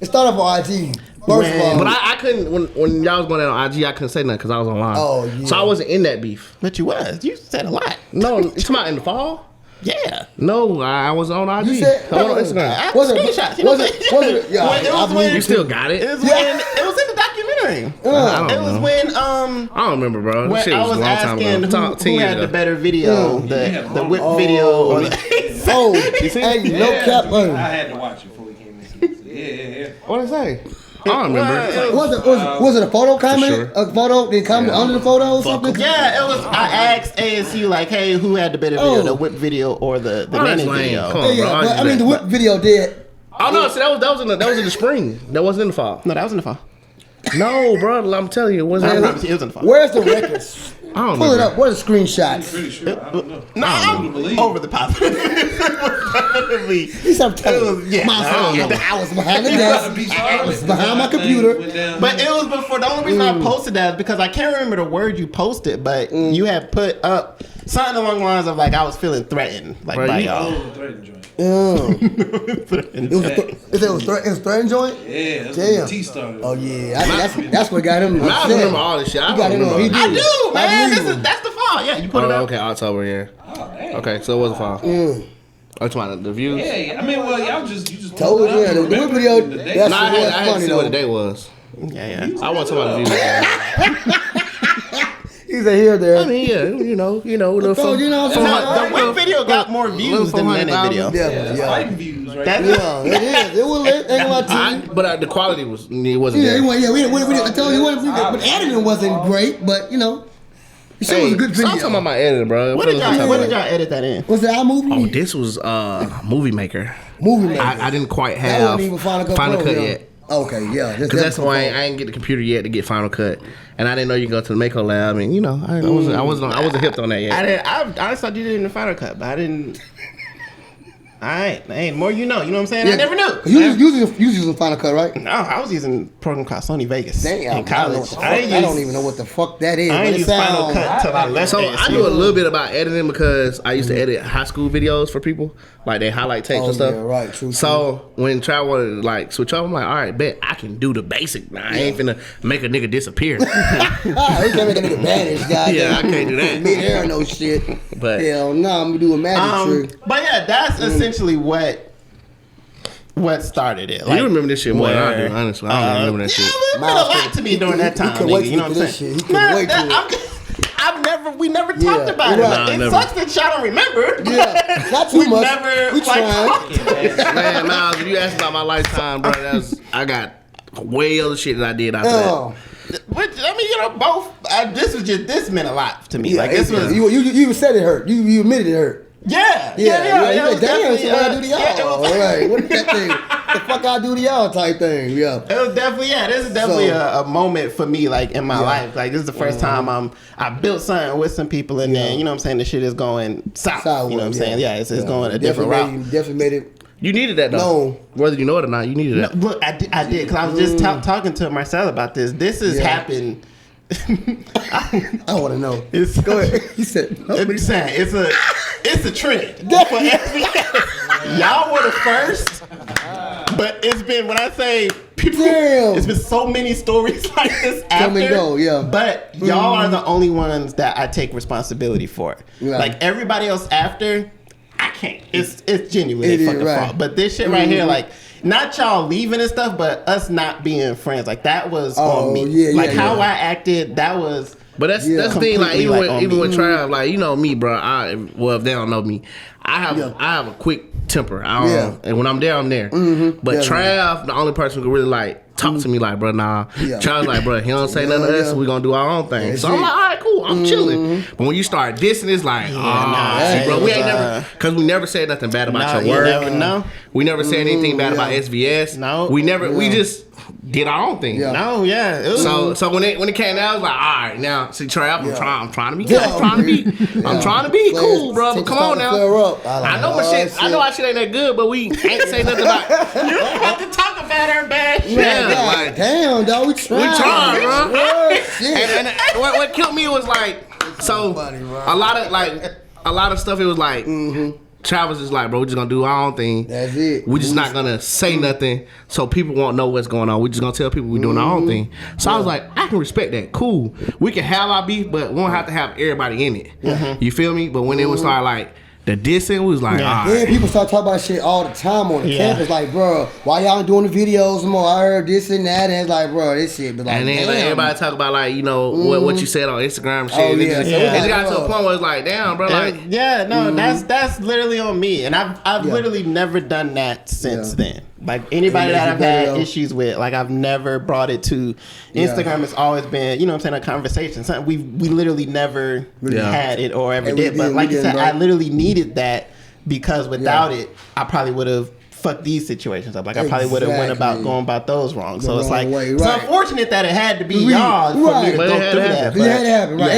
It started off on IG. First of all. But I couldn't when y'all was going on IG. I couldn't say nothing because I was online. Oh, yeah. So I wasn't in that beef. But you was. You said a lot. No, you talking about in the fall? Yeah. No, I wasn't on IG. You said- I went on Instagram. I Was it- screenshots. You know was what it- I'm was saying? it- yeah, When it I was believe when You still got it it? was when it was in the documentary. I don't It was know. when I don't remember, bro. This when shit I was was a long time asking ago. 10 who years had the ago. better video, the whip video or the Oh, You see? hey, no cap. I had to watch it before we came in. Yeah. What did I say? I don't remember. Was it a photo comment? sure. A photo? Did it comment under the photo or something? Yeah, it was. I asked ASU like, "Hey, who had the better video, the whip video or the Oh, that's nanny lame. video?" Come on, Yeah, bro. but I mean the whip video did. Oh no, see that was in the spring. That wasn't in the fall. No, that was in the fall. No, bro. I'm telling you, it I wasn't. promise you, it was in the fall. Where's the records? I don't Pull it remember. up. Where's the screenshots? Pretty sure. I don't know. No, I'm over the top. Definitely. He said, I'm telling It you. was- yeah, My I phone. don't know. I was behind the You gotta desk. be I was solid. behind my That thing computer. went down. But it was before. The only reason I posted that is because I can't remember the word you posted, but you had put up something along the lines of like I was feeling threatened, like Bro, by you- y'all. Oh, threatened joint. It was threatened joint? Yeah, that's Damn. when the T started. Oh yeah, I think that's what got him. I upset. remember all this shit. I He got don't him. remember. He all I this. did. do, man. believe That's the fall. Yeah, you put it Oh, up. okay, October, yeah. Oh, dang. Okay, so it was a fall. Oh, it's about the views. Yeah, I mean, well, y'all just Told you, yeah, the whip video. The day. That's No, I what was had to funny see what the though. day was. Yeah. I want to talk about the views. He's a here there. I mean, yeah, you know, the told you, what I'm saying? The whip video got more views than the nanny video. Yeah, yeah. Fighting views right That's now. Yeah, it is. It was lit. Ain't gonna lie to you. But the quality was it wasn't Yeah, there. I told you, but the editing wasn't great, but you know, it still was a good Stop talking video. about my editor, bro. What did y'all edit that in? Was it our movie? Oh, this was Movie Maker. Movie Maker. I didn't quite That have wasn't even Final Cut, Final Pro, Cut yeah. yet. Okay, yeah. Because that's why I ain't get the computer yet to get Final Cut, and I didn't know you go to the Mako lab. And you know, I wasn't hipped on that yet. I honestly thought you did it in the Final Cut, but I didn't Alright, hey, the more you know. You know what I'm saying? I never knew. You using Final Cut, right? No, I was using a program called Sony Vegas Damn, in college. I don't even know what the fuck that is. I ain't use Final Cut till I left. So I knew a little bit about editing because I used to edit high school videos for people, like they highlight tapes and stuff. Yeah, right, true. So when Trav wanted to like switch up, I'm like, all right, bet I can do the basic. Nah, I ain't finna make a nigga disappear. We can't make a nigga vanish, guy. Yeah, I can't do that. Mid-air no shit. But hell no, I'm gonna do a magic trick. But yeah, that's essentially what started it. you remember this shit more than I do, honestly. I don't remember that shit. It meant a lot to me during that time. He couldn't wait You know what I'm this saying? shit. He couldn't wait to it. We never talked about right. it. Nah, It never. sucks that y'all don't remember. Yeah, not too We much. never We like trying. talking. Man, Miles, if you ask about my lifetime, bro, I got way other shit that I did after Oh. Which, I mean, you know, both. This meant a lot to me. Yeah, like this was. you even said it hurt. You admitted it hurt. Yeah. You it was like, damn, definitely, so what I do to y'all? yeah, it was- All right, what is that thing? The fuck I do to y'all type thing? Yeah. It was definitely, this is definitely a moment for me, like, in my life. Like, this is the first time I built something with some people, and then, you know what I'm saying, the shit is going south. You know what I'm saying? Yeah, it's going a different route. Definitely made it. You needed that, though. No. Whether you know it or not, you needed that. Look, I did, because I was just talking to Marcel about this. This has happened. I want to know. Go ahead. He said, I'm just saying, it's a trend. For SVS. Y'all were the first, but it's been, when I say people, it's been so many stories like this after. Come and go, yeah. But y'all are the only ones that I take responsibility for. Right. Like everybody else after, I can't. It's genuinely It fucking is, right. fault. But this shit right here, like, not y'all leaving and stuff, but us not being friends. Like that was on me. Yeah, like how I acted, that was. But that's the thing. Like completely, even on with me. Trav, like you know me, bro. If they don't know me, I have a quick temper. And when I'm there, I'm there. But Trav, the only person who could really like talk to me, like, bro, nah. Trav's like, bro, he don't say nothing to us, so we gonna do our own thing. So I'm like, all right, cool, I'm chilling. But when you start dissing, it's like, see, bro, we ain't never, cause we never said nothing bad about your work. We never said anything bad about SVS. No. We never. We just did our own thing. No, it was, So when it came out, I was like, all right, now see Trav, I'm trying to be good. I'm trying to be cool, bro. But come on now. I know my shit. I know our shit ain't that good, but we ain't say nothing about. You don't have to talk about her bad shit. Yeah, like, damn, dog, we trying. we trying, bro. Shit. And what killed me was like, so a lot of stuff. It was like. Travis is like, bro, we're just gonna do our own thing. That's it. We're just not gonna say nothing so people won't know what's going on. We're just gonna tell people we're doing our own thing. So I was like, I can respect that. Cool. We can have our beef, but we don't have to have everybody in it. You feel me? But when it was like the dissing, we was like, all right. Yeah, people start talking about shit all the time on the campus. Like, bro, why y'all ain't doing the videos more? I heard this and that, and it's like, bro, this shit. But like, And then like, everybody talk about like, you know, what you said on Instagram and shit. Oh, And it yeah. just, So it just like, got to a point where it's like, damn, bro, like. That's literally on me, and I've literally never done that since then. Like anybody that I've had issues with, like I've never brought it to Instagram. It's always been, you know what I'm saying, a conversation. Something we literally never had it or ever did. But like you said, I literally needed that because without it, I probably would have fucked these situations up. Like I probably would have went about going about those wrong. So it's like it's unfortunate that it had to be y'all for me to go through that. It had to happen, right?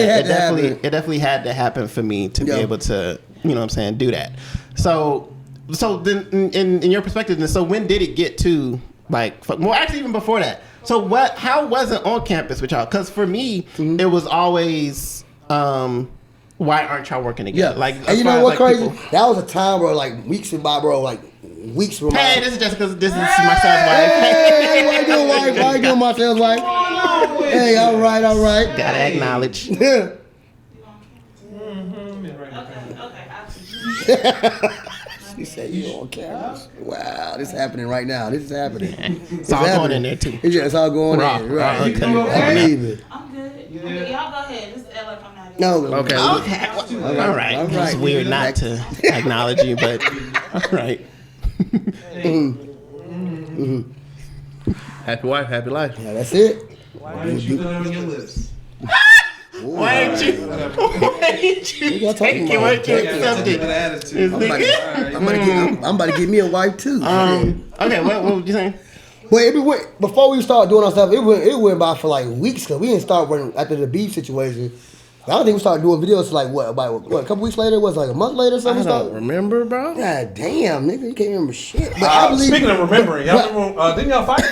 It definitely had to happen for me to be able to, you know what I'm saying, do that. So then, in your perspective, then, so when did it get to like? Well, actually, even before that. So how was it on campus with y'all? Because for me, it was always, why aren't y'all working together? Yeah, Like, and you know what crazy? People, that was a time where like weeks went by, bro. Like weeks went by. Hey, this is Jessica. This is my son's wife. Hey, why you doing, wife? Why you doing, my son's wife? Hey, all right. Gotta acknowledge. She said, "You on camera? Wow, this is happening right now. This is happening. It's all going in there too. It's all going in. Right? I believe it. I'm good. Y'all go ahead. Just act like I'm not. No. Okay. All right. It's weird not to acknowledge you, but all right. Happy wife, happy life. Yeah, that's it. Why didn't you put it on your list? Why ain't you take it? Why ain't you accept it? I'm about to get me a wife too. Okay, what were you saying? Well, before we started doing our stuff, it went by for like weeks because we didn't start running after the beef situation. I don't think we started doing videos like about a couple weeks later? Was it like a month later or something? I don't remember, bro. God damn, nigga, you can't remember shit. But I believe, speaking of remembering, y'all remember, didn't y'all fight?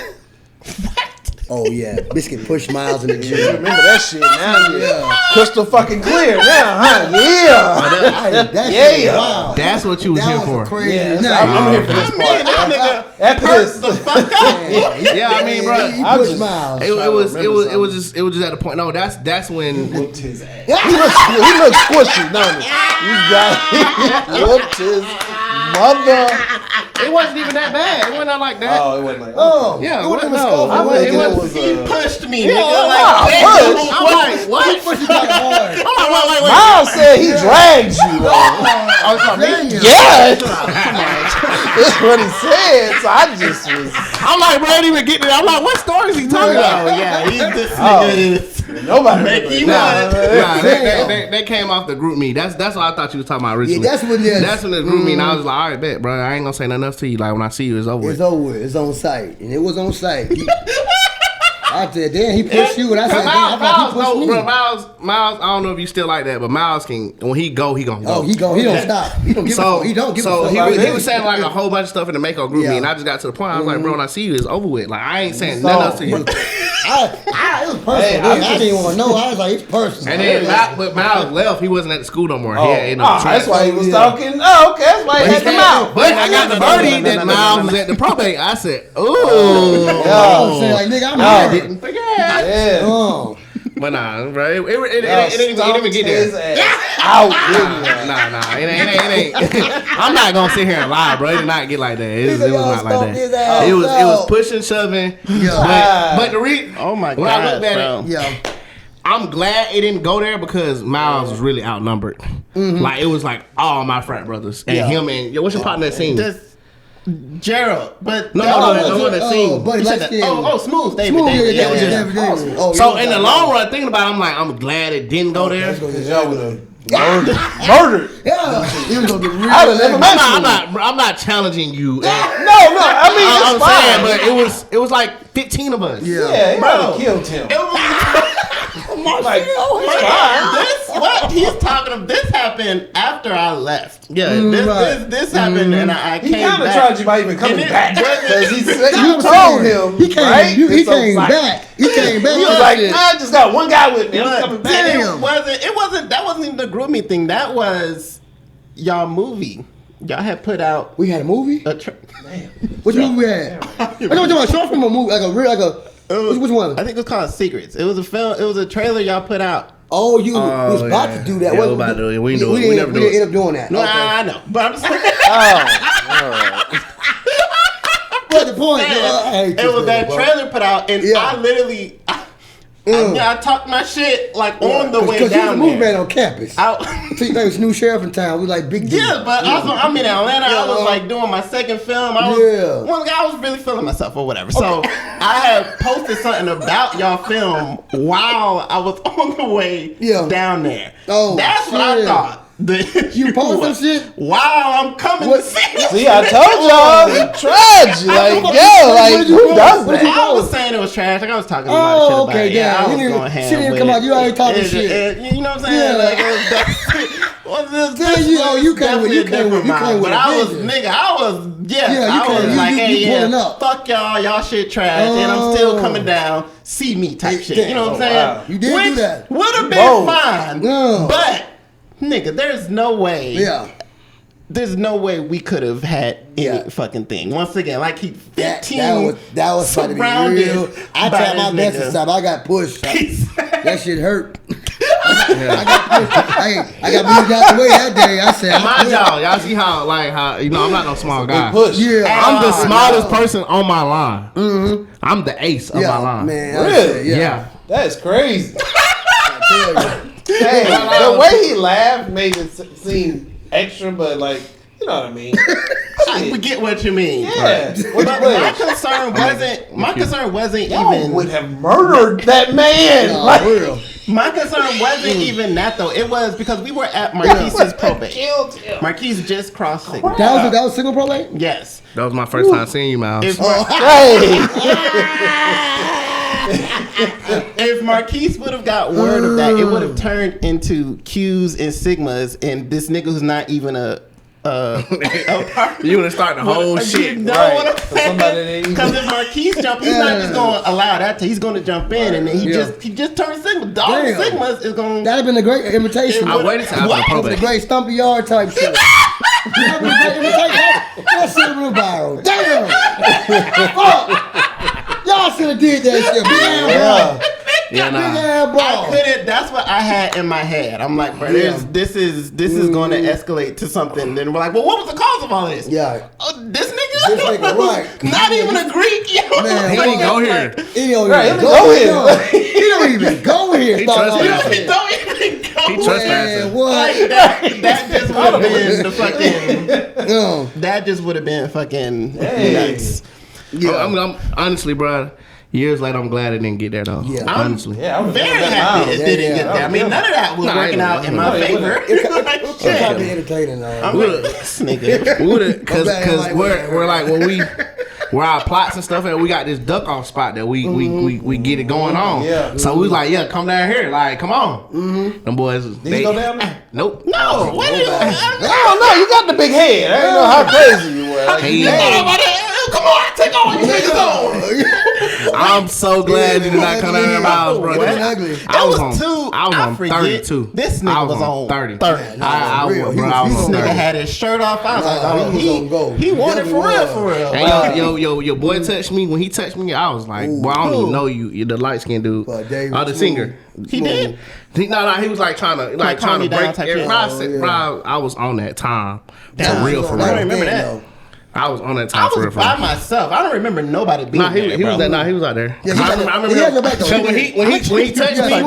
oh yeah, Biskit pushed Miles in the gym. Remember that shit now? Yeah. Crystal fucking clear now, huh? Yeah. Yeah. Wow. That's what you was here for. Crazy. Yeah, Nah, I'm here for this part. After this, Yeah, I mean, bro, he pushed Miles. it was just at the point. No, that's when whooped his ass. He looks squishy, don't he? You got whooped his mother. it wasn't even that bad. It wasn't like that. Oh, it wasn't like. Oh, Yeah, it wasn't no. even It was He pushed me, Yeah, nigga. wow, Like, push. I'm like, what? He pushed you kind of hard. Wait. Miles said he dragged you. Yeah, that's what he said. So I just was. I'm like, bro, I didn't even get there. I'm like, what story is he talking about? Oh, yeah, this nigga is. Nobody. Make you Nah, want. they came off the group me. That's what I thought you was talking about originally. Yeah, that's when the group me, and I was like, all right, bet, bro. I ain't gonna say nothing else to you. Like when I see you, it's over. It's over with. It's on site. And it was on site. I said, damn, he pushed you. And I said, damn, I thought he pushed me. Bro, Miles, I don't know if you still like that, but Miles can, when he gonna go. Oh, he don't stop. He don't give a fuck. He don't give a fuck. He was saying like a whole bunch of stuff in the makeup group me, and I just got to the point. I was like, bro, when I see you, it's over with. Like I ain't saying nothing else to you. It was personal. I didn't even want to know. I was like, it's personal. And then, but Miles left. He wasn't at the school no more. That's why he was talking. Oh, okay, that's why he had them out. But I got the birdie that Miles was at the probate. I said, ooh. I was saying, like, nigga, I'm married. Didn't forget. Yeah. Oh. But nah, bro, it didn't even get there. Out. Nah, it ain't. I'm not gonna sit here and lie, bro. It did not get like that. It was not like that. It was pushing, shoving. Yeah. But the reason, Oh my God, when I look at bro. it, Yeah. I'm glad it didn't go there because Miles was really outnumbered. Like it was like all my frat brothers and him and what's your partner that sing? Just Gerald, but No, that sing. Buddy, You said like that- Smooth, David. Smooth, David, yeah, yeah, David. Oh, So yeah, in the long run, thinking about it, I'm like, I'm glad it didn't go there. Because y'all would have murdered. Yeah. He was gonna get real. I'd have never met you. I'm not challenging you. No. I mean, I'm it's fine. saying, but it was like 15 of us. Yeah, he Bro. probably killed him. It was Like, it's fine. this what he's talking of. This happened after I left. Yeah, This happened, and I He came kind of back. tried you by even coming And it back. wasn't- Because he said, You you know what I'm told saying? him, He came, right? he So came it's like, back. He came back. He was like, I just got one guy with me. I'm coming back. It wasn't. That wasn't even the grooming thing. That was y'all movie. Y'all had put out We had a movie? Damn. Which movie we had? I know what you're talking about. Short film or movie? Like a real, like a. Which one? I think it was called Secrets. It was a film. It was a trailer y'all put out. Oh, we was about to do that. Yeah, we about to do it. We never didn't do it. end up doing that. No, Okay. I know, but I'm just saying. But the point, It was that trailer put out, and Yeah. I literally, I talked my shit like on the way Because he was a down movement there. on campus. Out. See, there was new sheriff in town. We like big deal. Yeah, but also I'm in Atlanta. I was like doing my second film. I was I was really feeling myself or whatever. So I had posted something about y'all film while I was on the way down there. Oh, that's what I thought. You posted shit while I'm coming to see. See, I told y'all, he tried you. Like, who does that? I was saying it was trash. Like I was talking about shit about it. Yeah, I was going ham. Shit didn't come out. You already talking shit. You know what I'm saying? Yeah. Like, you came with I was like, hey, fuck y'all shit trash, and I'm still coming down. See me type shit. You know what I'm saying? Wow. You did do that. Would have been fine, Yeah. but nigga, there's no way. Yeah. There's no way we could have had any fucking thing. Once again, like he 15. That was about to be real. I tried my best this time. I got pushed. That shit hurt. I got moved out the way that day. I said, y'all see how I'm not no small guy. Yeah, I'm the smallest person on my line. Mm-hmm. I'm the ace of my line. Man, Really? Yeah. That is crazy. I tell you. Hey, the way he laughed made it seem extra, but like, you know what I mean? We get what you mean. Yeah. But my concern wasn't Y'all even. would have murdered that man. Real. My concern wasn't even that though. It was because we were at Marquise's probate. Killed him. Marquise just crossed signal. That was single probate? Yes. That was my first time seeing you, Miles. If Hey. If Marquise would have got word of that, it would have turned into Q's and Sigmas, and this nigga who's not even a you would have started the whole shit. You know what I'm saying? Because if Marquise jump, he's not just going to allow that. He's going to jump in, and then he just turned Sigma. All the Sigmas is going. That'd have been a great invitation. I waited till after the probate. A great stump the yard type shit. That'd been a great invitation. That shit went viral. Damn. Fuck. Y'all should have did that shit. Big ass ball. Yeah, nah. Big ass ball. I couldn't. That's what I had in my head. I'm like, bro, this is going to escalate to something. Then we're like, well, what was the cause of all this? Yeah. This nigga. This nigga, right. Not even a Greek. Yo. Man, he didn't go here. He don't even go here. He don't even go here. He trusts me. He don't even go. He trusts me. What? That just would have been the fucking. That just would have been fucking nuts. Yeah. I'm honestly, bro. Years later, I'm glad it didn't get there though. Yeah, honestly. I'm very happy it didn't get there. I mean, none of that was working out in my favor. It's kind of entertaining though. I'm like, this nigga. We would have, because we're like where our plots and stuff, and we got this duck off spot that we get it going on. Yeah. So we was like, yeah, come down here, like, come on. Them boys. Did you go down there? Nope. No. What is I don't know. You got the big head. I didn't know how crazy you were. Come on, take all you niggas on. I'm so glad you did not come down here, Miles, bro. I was on 32. This nigga was on 30. This nigga 30. had his shirt off. I was like, oh, he wanted for real. And your boy touched me. When he touched me, I was like, boy, I don't even know you. You're the light skinned dude. The singer. He did. He was like trying to break it. I was on that time. For real. I don't remember that. I was on that time for real. By myself. I don't remember nobody being there. He was out there. Yeah, I remember when he touched me. I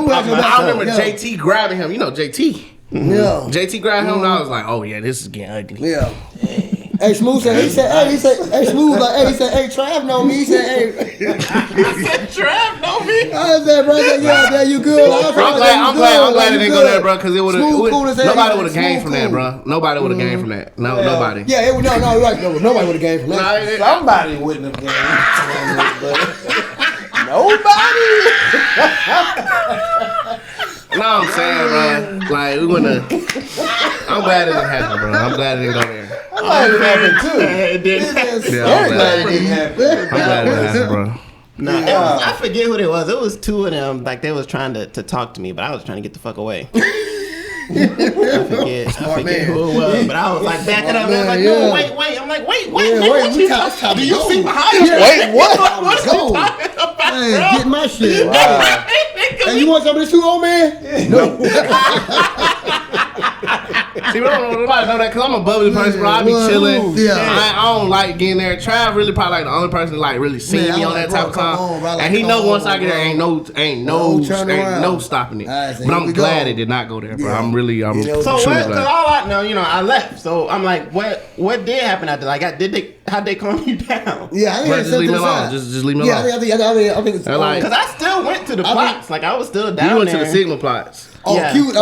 remember JT grabbing him. You know JT. Yeah. JT grabbed him, and I was like, "Oh yeah, this is getting ugly." Yeah. Hey, Smooth said, hey, Smooth, like, he said, hey, Trav know me. He said, hey. Trav know me? I said, bro, yeah, you good. I'm glad it didn't go there, bro, because nobody would have gained from that, bro. Nobody would have gained from that. No, nobody. Yeah, no, right. Nobody would have gained from that. Somebody wouldn't have gained from it, but nobody. No, I'm saying, bro. Like, I'm glad it didn't happen, bro. I'm glad it didn't go there. I'm glad it happened too. Yeah, I'm glad it didn't happen, bro. No, I forget who it was. It was two of them. Like they was trying to talk to me, but I was trying to get the fuck away. I forget who it was, but I was like backing up. I was like, no, wait. I'm like, wait. What you talking? Do you see behind you? Wait, what? What's he talking about? Hey, get my shit. Wow. Hey, you want some of this too, old man? No. See, nobody know that because I'm a bubbly person, bro. I be chilling. Yeah. I don't like getting there. Trav really probably like the only person that like really see me on that type of time. And he know once I get there, ain't no stopping it. But I'm glad it did not go there, bro. I'm truly glad. Because all I know, I left. So I'm like, what did happen after? Like, how'd they calm you down? Yeah, I think just leave me alone. Just leave me alone. Yeah, I think it's because I still went to the plots. Like I was still down there. You went to the Sigma plots. Q was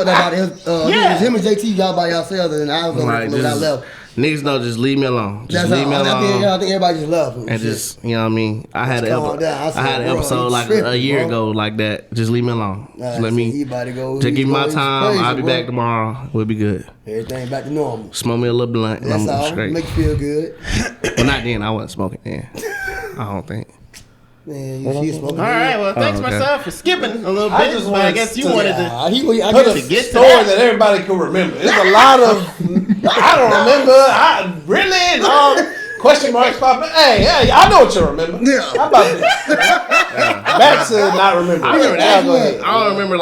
about his. Him and JT y'all by yourselves, and I was like, when I left. Niggas know, just leave me alone. Just leave me alone. I think everybody just left. And just, you know what I mean? I had an episode like a year ago like that. Just leave me alone. Just let me. Just give me my time. I'll be back tomorrow. We'll be good. Everything back to normal. Smoke me a little blunt. That's and I'm all. straight. Make you feel good. But not then. I wasn't smoking then. I don't think. Man, you smoking. All right, well, thanks myself for skipping a little bit. I guess you wanted to put a story that everybody can remember. It's a lot of I don't remember. Question marks popping. Hey, I know what you remember. Yeah. How about this? Back to not remember. I remember that. I don't remember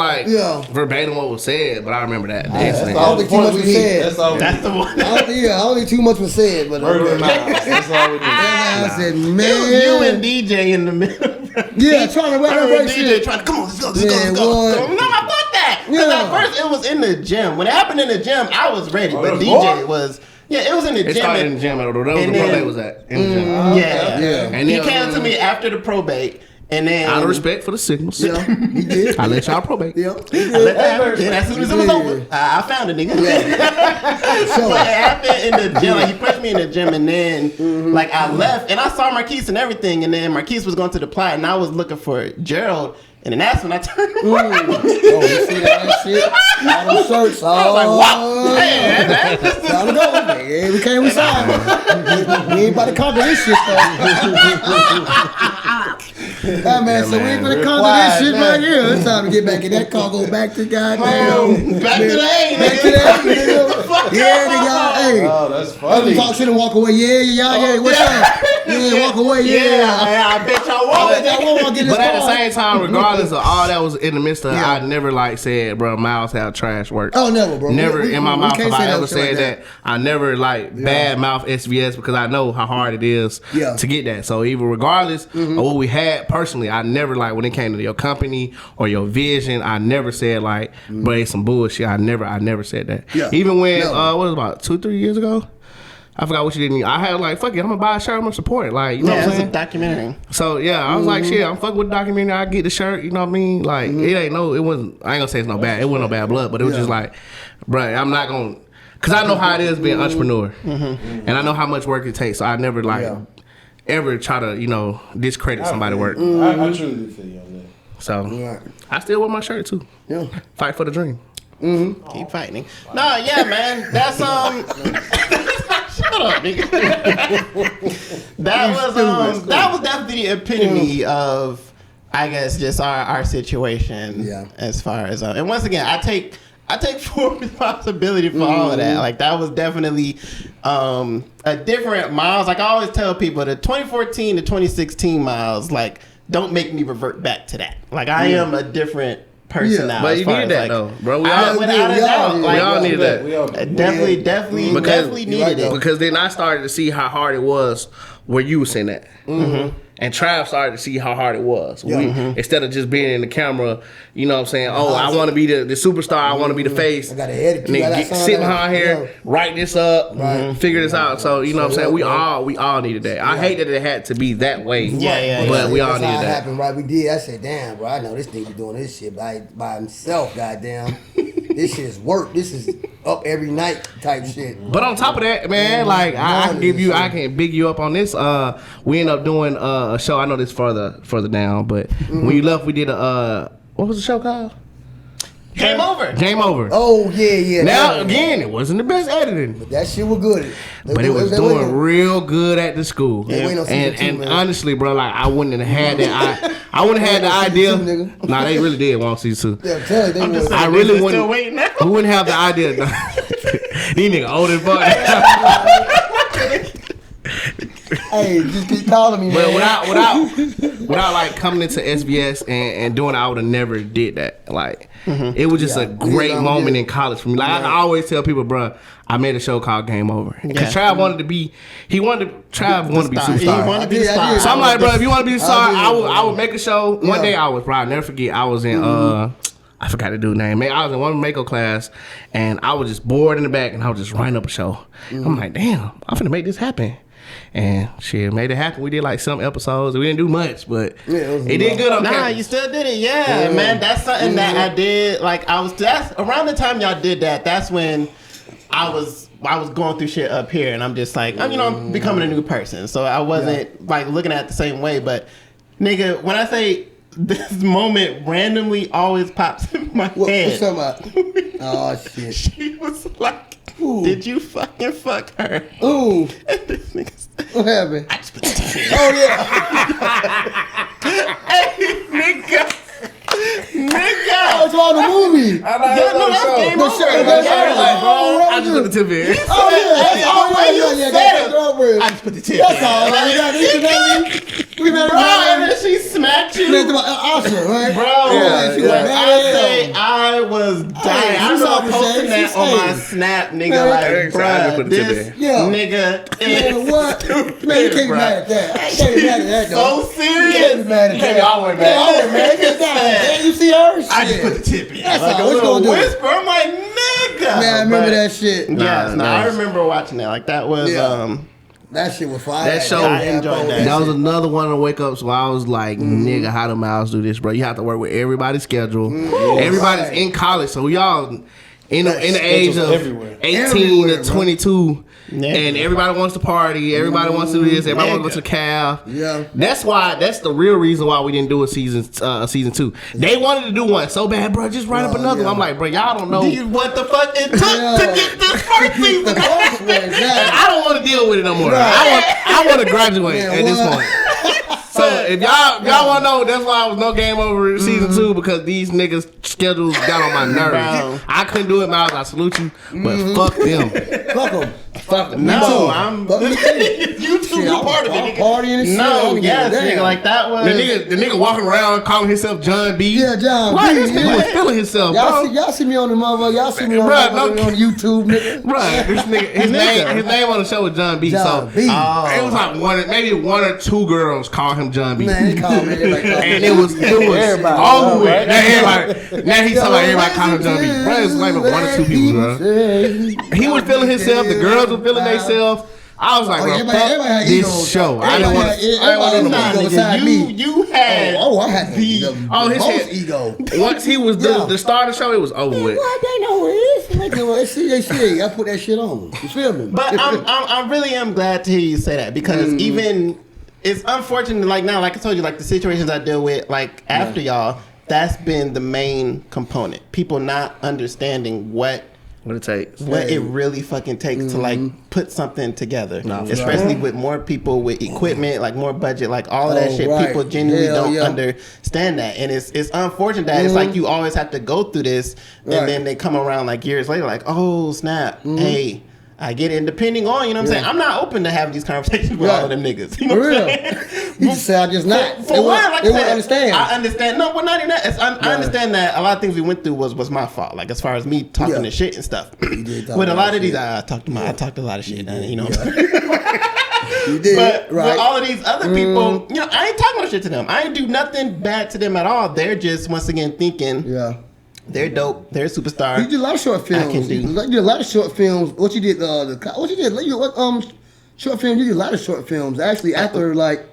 verbatim what was said, but I remember that. That's all too much was said. That's the one. I don't think too much was said, but that's all we did. I said, man, it was you and DJ in the middle. Yeah, trying to rap that shit. Trying to come on, let's go. No, I fuck that. Because at first it was in the gym. When it happened in the gym, I was ready, but DJ was. Yeah, it was in the gym. It started in the gym. That was where the probate was at. In the gym. Yeah. And he came to me after the probate, And then out of respect for the signals, Yeah, he did. I let y'all probate. Yeah, he I let did. that happen. Then as soon as it was over, I found a nigga. So, But it happened in the gym. Like, he pushed me in the gym, and then like I left, and I saw Marquise and everything, and then Marquise was going to the plot, and I was looking for Gerald. And then that's when I turned around. oh, you see that shit? All them shirts. I was like, wow. Man, Time to go. Yeah, we came inside. We ain't about to conquer this shit, though. Man, so we ain't gonna conquer this shit right here. It's time to get back in that car, go back to goddamn. back to the A, Back to that, nigga. Yeah, nigga. Hey. Oh, that's Let funny. them talk shit and walk away. Yeah. What's up? Yeah, walk away. Yeah. I bet y'all won't. But at the same time, regardless of all that was in the midst of, I never like said, bro, mouths have trash work. Oh, never, bro. Never in my mouth can't have say I no ever shit like said that. I never like bad mouth SVS because I know how hard it is to get that. So even regardless of what we had personally, I never like when it came to your company or your vision, I never said like, bro, it's some bullshit. I never said that. Yeah. Even when what was it, about 2-3 years ago? I forgot what you did. I had like, fuck it, I'm gonna buy a shirt, I'm gonna support it. Like, you know what I'm it's saying? a documentary. So yeah, I was like, shit, I'm fucking with the documentary. I get the shirt, you know what I mean? Like, it wasn't. I ain't gonna say it's no bad. It wasn't no bad blood, but it was just like, bruh, I'm not gonna, cause I know how it is being an entrepreneur, and I know how much work it takes. So I never like ever try to discredit somebody's work. I truly feel you on that. So I still wear my shirt too. Yeah. Fight for the dream. Keep fighting. No, yeah, man. That's Shut up, nigga. That was definitely the epitome of, I guess, just our situation. Yeah. As far as and once again, I take full responsibility for all of that. Like, that was definitely a different Miles. Like, I always tell people, the 2014 to 2016 Miles, like, don't make me revert back to that. Like, I am a different person now. But you needed that though, bro. We all needed that. Definitely needed it. Because then I started to see how hard it was where you was in that. And Trav started to see how hard it was. Instead of just being in the camera, you know what I'm saying? Oh, I want to be the superstar. I want to be the face. I got a head. And sit behind here, write this up, figure this out. So, you know what I'm saying? We all needed that. I hate that it had to be that way. But we all needed that. Happened, right? We did. I said, damn, bro, I know this nigga doing this shit by himself, goddamn. This shit is work. This is up every night type shit. But on top of that, man, like I can big you up on this. We ended up doing a show. I know this further down, but when you left, we did what was the show called? Game Over. Oh yeah. Now again, it wasn't the best editing, but that shit was good. But it was doing real good at the school. Yeah. And honestly, bro, like I wouldn't have had that. I wouldn't have had the idea. Nah, they really did want season 2. Yeah, tell you, they was. I really wouldn't. We wouldn't have the idea. These niggas old as fuck. Hey, just keep calling me, but man. without like coming into SVS and doing it, I would have never did that. Like it was just a great moment in college for me. Like I always tell people, bro, I made a show called Game Over because Trav wanted to be superstar. He wanted to be the star. So I'm like, bro, if you want to be the star, I would make a show. One day I was, bro, I'll never forget. I was in I forgot the dude's name. Man, I was in one Mako class, and I was just bored in the back, and I was just writing up a show. I'm like, damn, I'm finna make this happen. And shit, made it happen. We did like some episodes. We didn't do much, but it did good on camera. Nah, you still did it. Yeah, man. That's something that I did. Like, that's around the time y'all did that. That's when I was going through shit up here, and I'm just like, I'm becoming a new person. So I wasn't like looking at it the same way. But nigga, when I say this moment randomly always pops in my head. What's up? Oh shit. She was like, did you fucking fuck her? Ooh. And this nigga said, what happened? I just put the TV. Oh yeah. Hey, nigga. Oh, it's on the movie. The show. I just put the tip in. I just put the tip in. That's all. And then she smacked you. Usher, right? Bro, I was dying. I remember posting that on my Snap, nigga. Like, bro, this nigga is what? Man, you can't be mad at that. I can't be mad at that, though. So serious. You can't be mad at that. I went mad. You see her? I just put the tip in. That's like all. a What's little gonna do? whisper. I'm like, nigga. Man, I remember that shit. Yeah, I remember watching that. Like, that was That shit was fire. That show, I enjoyed that. That was another one of the wake ups where I was like, nigga, how do mouths do this, bro? You have to work with everybody's schedule. Everybody's in college, so y'all in the age of everywhere. 18 to 22. Yeah. And everybody wants to party. Everybody wants to do this. Everybody wants to go to Cal. Yeah. That's the real reason why we didn't do a season 2. They wanted to do one so bad, bro. Just write up another one. I'm like, bro, y'all don't know what the fuck it took to get this first season. I don't want to deal with it no more. I want to graduate at this point. So if y'all want to know, that's why I was no game over season 2 because these niggas schedules got on my nerves. I couldn't do it, Miles. I salute you, but fuck them. Fuck them. Fuck them. No, I'm. Fuck me too. You two be part of it. I'm partying and shit. No, I'm yes, getting nigga, down. like that was. The nigga walking around calling himself John B. Yeah, John Like, B. this nigga was feeling himself, bro. Y'all see me on the motherfucker. Y'all see me on, Bruh, on YouTube, nigga. Right, this nigga, his name on the show was John B. John so B. it was like maybe one or two girls call him John B. Man, they call me. Everybody call me. And it was Everybody, all with. right? Now he's talking about everybody calling him John B. Bro, it's like one or two people, bro. He was feeling himself. The girls were feeling themselves. I was like, bro, fuck this show. I didn't want to. You had. I had the his most head. ego. Once he was the star of the show, it was over with. What they know who it is? They see. I put that shit on. You feel me? But I really am glad to hear you say that because even it's unfortunate. Like now, like I told you, like the situations I deal with, like after y'all, that's been the main component. People not understanding what it takes. What it really fucking takes to like put something together, especially with more people with equipment, like more budget, like all of that shit. Right. People genuinely don't understand that, and it's unfortunate that it's like you always have to go through this, and then they come around like years later, like, oh snap, hey. I get it. And depending on, you know what I'm saying? I'm not open to having these conversations with all of them niggas. You know what I'm saying? You just say, I just not. For one, like I said, understand. I understand. No, well, not even that. I understand that a lot of things we went through was my fault. Like, as far as me talking to shit and stuff. With a lot of these, I talked a lot of shit. You know what I'm saying? You did, but with all of these other people, you know, I ain't talking no shit to them. I ain't do nothing bad to them at all. They're just, once again, thinking... They're dope. They're a superstar. You did a lot of short films. You did a lot of short films. What you did? Short films. You did a lot of short films. Actually, after like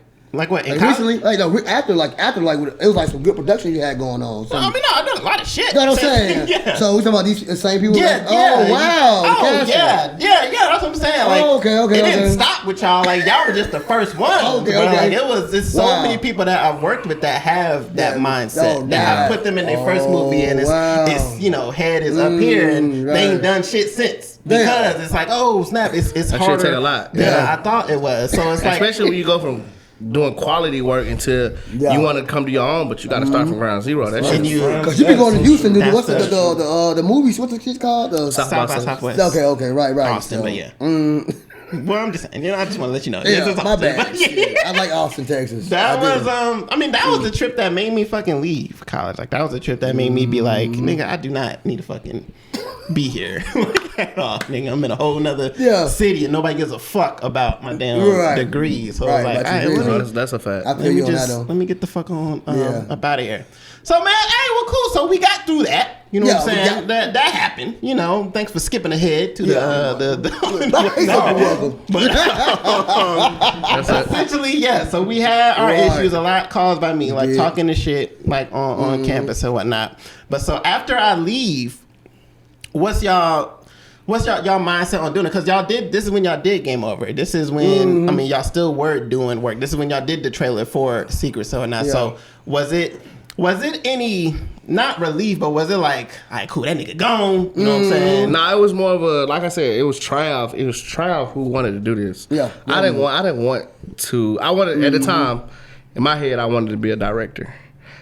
what? Like recently, after it was like some good production you had going on. Well, I mean, no, I done a lot of shit. You know what I'm saying? Yeah. So we talking about these same people? Yeah, Oh wow. Oh yeah. That's what I'm saying. Like, okay. It didn't stop with y'all. Like y'all were just the first one. Okay. Like it's so many people that I've worked with that have that mindset. That I put them in their first movie and it's you know, head is up here and they ain't done shit since. Because it's like, oh snap, it's harder. That take a lot. than I thought it was. So it's like, especially when you go from doing quality work until you want to come to your own, but you got to start from ground zero. That shit. Because you be going to Houston, dude. What's the movies? What's the shit called? The South by Southwest. Okay, right. Austin, so, but yeah. Well, I'm just saying, you know, I just want to let you know. Yeah, my bad. I like Austin, Texas. That was the trip that made me fucking leave college. Like, that was the trip that made me be like, nigga, I do not need to fucking be here. At all. Nigga, I'm in a whole nother city and nobody gives a fuck about my damn degrees. So I was like, all right, that's a fact. let me get the fuck on up out of here. So man, hey, well, cool. So we got through that. You know what I'm saying? That happened. You know, thanks for skipping ahead to essentially, yeah. So we had our issues a lot caused by me, like talking the shit, like on campus and whatnot. But so after I leave, what's y'all mindset on doing it? Because this is when y'all did Game Over. This is when, I mean, y'all still were doing work. This is when y'all did the trailer for Secret So and not. So was it any, not relief, but was it like, all right, cool, that nigga gone? You know what I'm saying? Nah, it was more of a, like I said, it was Trav. It was Trav who wanted to do this. Yeah. I didn't want to. I wanted, at the time, in my head, I wanted to be a director.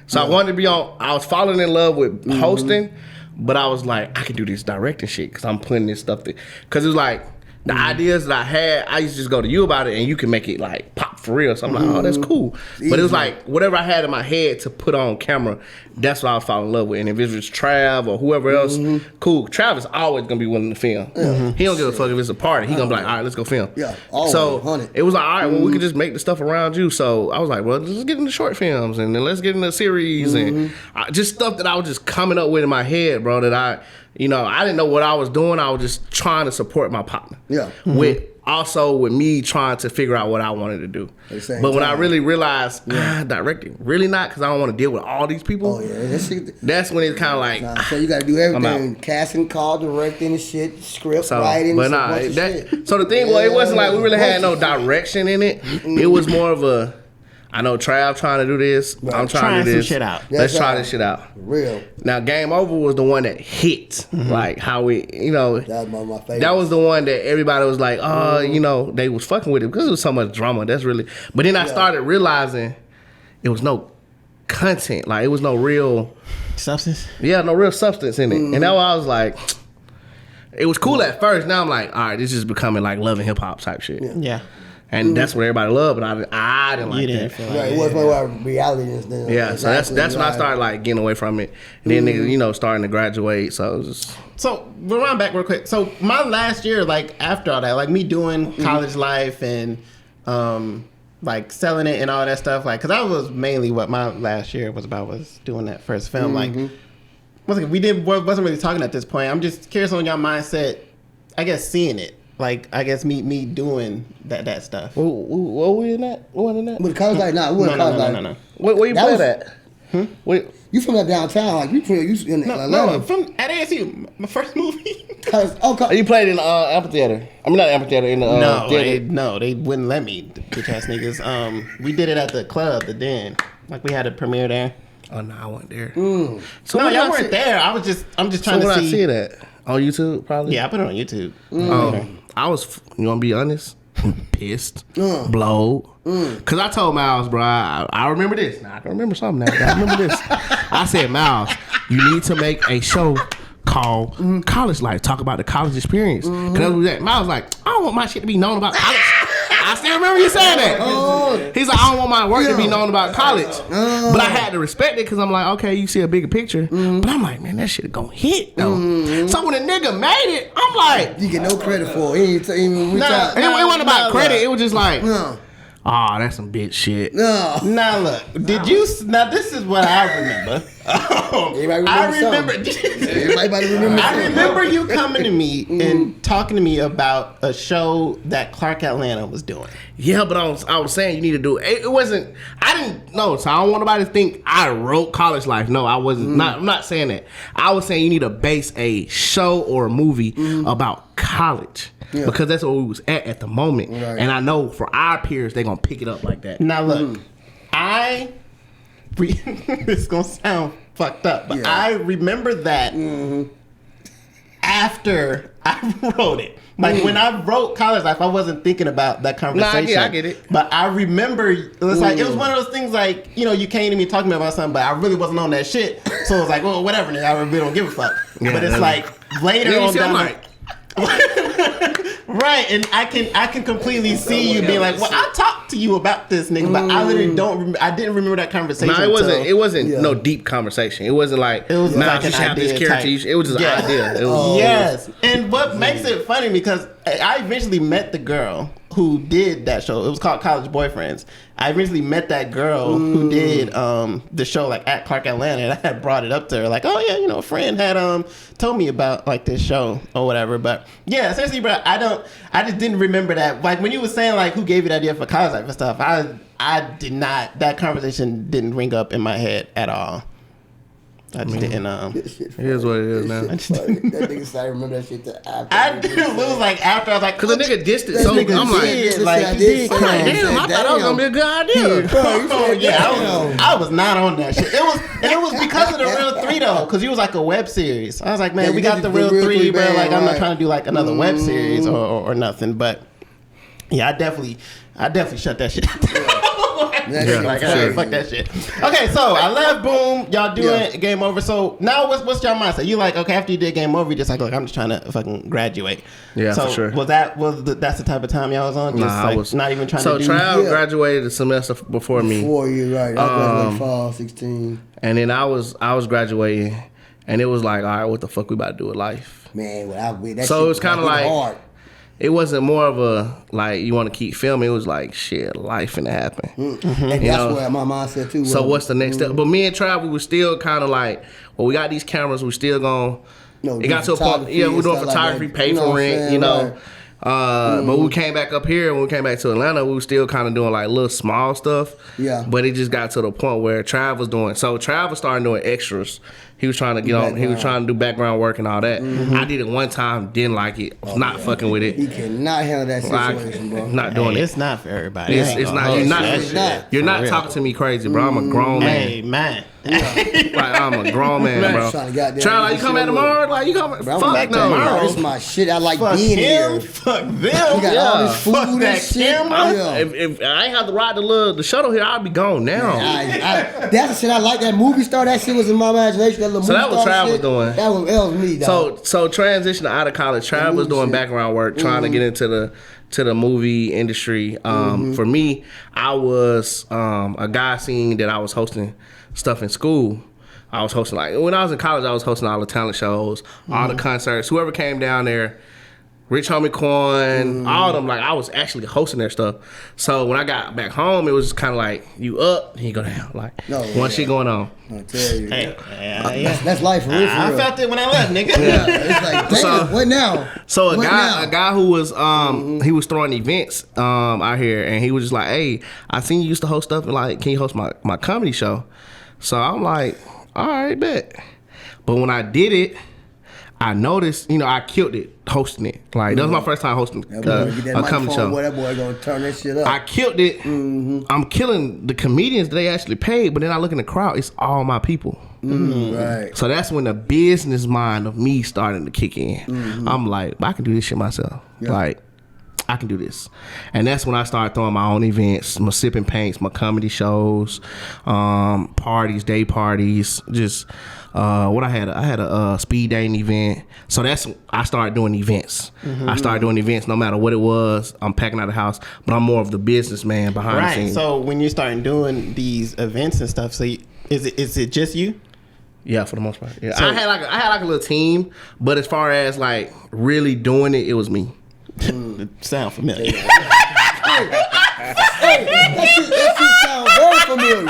So I wanted to be I was falling in love with hosting, but I was like, I can do this directing shit because I'm putting this stuff there. Because it was like, the ideas that I had, I used to just go to you about it and you can make it like pop for real. So I'm like, oh, that's cool. But it was like, whatever I had in my head to put on camera, that's what I was falling in love with. And if it was Trav or whoever else, cool. Trav is always going to be willing to film. He don't give a fuck if it's a party. He going to be like, all right, let's go film. Yeah. So 100. it was like, all right, well, we could just make the stuff around you. So I was like, well, let's get into short films and then let's get into series and just stuff that I was just coming up with in my head, bro, that I didn't know what I was doing. I was just trying to support my partner. Yeah. With also with me trying to figure out what I wanted to do. But when I really realized, directing, really not, because I don't want to deal with all these people. Oh, yeah. That's when it's kind of like, so you got to do everything. Casting, call, directing and shit, script, writing. But nah, so the thing was, it wasn't like we really had no direction in it. It was more of a, I know Trav trying to do this. Right. I'm trying to do this. Some shit out. Let's try this shit out. Real. Now, Game Over was the one that hit. Like how we, that was my favorite. That was the one that everybody was like, oh, they was fucking with it because it was so much drama. That's really. But then I started realizing it was no content. Like it was no real substance. Yeah, no real substance in it. And now I was like, it was cool at first. Now I'm like, all right, this is becoming like Love and Hip Hop type shit. Yeah. And that's what everybody loved, but I didn't like that. It wasn't like reality and stuff. Yeah, so that's when I started like getting away from it. And then niggas, starting to graduate. So it was just. So we'll run back real quick. So my last year, like after all that, like me doing college life and like selling it and all that stuff, like because that was mainly what my last year was about, was doing that first film. Like wasn't really talking at this point. I'm just curious on your mindset. I guess seeing it. Like I guess me doing that stuff. What were you in that? What in that? With college life, we were college life. No. Where you play that? You from that downtown? Like you in Atlanta? No, from at ASU. My first movie. You played in the amphitheater. I mean not amphitheater in the theater. They wouldn't let me. Bitch ass niggas. We did it at the club, the Den. Like we had a premiere there. Oh no, I wasn't there. So no, y'all weren't there. I'm just trying to see. So when I see that on YouTube, probably. Yeah, I put it on YouTube. I was, you gonna be honest, pissed, blowed. Cause I told Miles, bro, I remember this. Now I can remember something now. I remember this. I said, Miles, you need to make a show called College Life. Talk about the college experience. Cause that was that. Miles was like, I don't want my shit to be known about college. I still remember you saying that. He's like, I don't want my work to be known about college. But I had to respect it because I'm like, okay, you see a bigger picture. But I'm like, man, that shit gonna hit though. So when a nigga made it, I'm like, you get no credit for it. It wasn't about credit. It was just like, that's some bitch shit. No. Now look, this is what I remember. I remember you coming to me and talking to me about a show that Clark Atlanta was doing. Yeah, but I was saying you need to do it. It wasn't. I didn't know. So I don't want nobody to think I wrote College Life. No, I wasn't. I'm not saying that. I was saying you need to base a show or a movie about college. Yeah. Because that's what we was at the moment. Right. And I know for our peers, they're going to pick it up like that. Now look, it's going to sound fucked up, but I remember that after I wrote it. Like when I wrote College Life, I wasn't thinking about that conversation. I get it. But I remember it was like, it was one of those things like, you came to me talking about something, but I really wasn't on that shit. So it was like, well, whatever, I really don't give a fuck. Yeah, but it's like later on down right, and I can completely see you being like, well, I talked to you about this, nigga, but I literally I didn't remember that conversation. No, it wasn't no deep conversation. It wasn't like, it was like an have this character. It was just an idea. It was, yes, and what makes it funny because I eventually met the girl who did that show. It was called College Boyfriends. I eventually met that girl who did the show like at Clark Atlanta, and I had brought it up to her like, oh yeah, a friend had told me about like this show or whatever. But yeah, essentially, bro, I just didn't remember that. Like when you were saying like who gave you the idea for College Life and stuff, I did not. That conversation didn't ring up in my head at all. I just didn't. It is what it is now. That nigga said I remember that shit after. I do. It was like after I was like, because the nigga dissed it. So I'm like, damn, I thought that was gonna be a good idea. I was not on that shit. It was because of the Real 3 though, because he was like a web series. I was like, man, we got the Real 3, bro. Like I'm not trying to do like another web series or nothing. But yeah, I definitely shut that shit. Fuck that shit. Okay, so I left. Boom, y'all doing Game Over. So now, what's your mindset? You like, okay, after you did Game Over, you just like, look, I'm just trying to fucking graduate. Yeah, so for sure. That's the type of time y'all was on? Just I was not even trying to do. So Trav graduated a semester before me. Before you, right? I graduated fall 16. And then I was graduating, and it was like, all right, what the fuck we about to do with life? Man, that so it was kind of like hard. It wasn't more of a, like, you want to keep filming. It was like, shit, life finna happen. And that's where my mindset, too. So what's the next step? But me and Trav, we were still kind of like, well, we got these cameras. We still going to... It got to a point, we're doing photography, pay for rent, But when we came back up here, when we came back to Atlanta, we were still kind of doing like little small stuff. Yeah. But it just got to the point where Trav was doing. So Trav was starting doing extras. He was trying to get on. He was trying to do background work and all that. I did it one time, didn't like it. Was not fucking with it. He cannot handle that situation, bro. Not doing it. It's not for everybody. It's not. You're not talking to me crazy, bro. I'm a grown man. Hey, man. Like I'm a grown man, bro. Try like you come back tomorrow. Like you come. Bro, Fuck no. This is my shit. I like Fuck being him. here. Fuck them. We got all this food Fuck and that shit. camera. Yeah. If I ain't have to ride the shuttle here, I'd be gone now. That's the shit I like. That movie star. That shit was in my imagination. That little So movie that was star Trav was shit. doing. That was me, dog. So transition out of college, Trav was doing background work, trying to get into the movie industry. For me, I was a guy seeing that I was hosting stuff in school. I was hosting, like, when I was in college, I was hosting all the talent shows, all the concerts, whoever came down there, Rich Homie Coin, all of them, like, I was actually hosting their stuff. So when I got back home, it was kind of like, you up, then you go down. Like, one shit going on. I tell you. Hey, That's life for real. I felt it when I left, nigga. Yeah. It's like, damn, what now? So What now? a guy who was he was throwing events out here, and he was just like, hey, I seen you used to host stuff, and like, can you host my comedy show? So I'm like, all right, bet. But when I did it, I noticed, I killed it hosting it. Like, that was my first time hosting a comedy show. Boy, that boy gonna turn that shit up. I killed it. I'm killing the comedians that they actually paid, but then I look in the crowd, it's all my people. Right. So that's when the business mind of me starting to kick in. I'm like, I can do this shit myself. Yeah. Like, I can do this. And that's when I started throwing my own events, my sipping paints, my comedy shows, parties, day parties, just what I had a speed dating event. So I started doing events. I started doing events no matter what it was. I'm packing out the house, but I'm more of the businessman behind the right. scenes. So when you started doing these events and stuff, so is it just you? Yeah, for the most part. Yeah. So- I had like a little team, but as far as like really doing it was me. It sound familiar. Hey, that shit sound very familiar.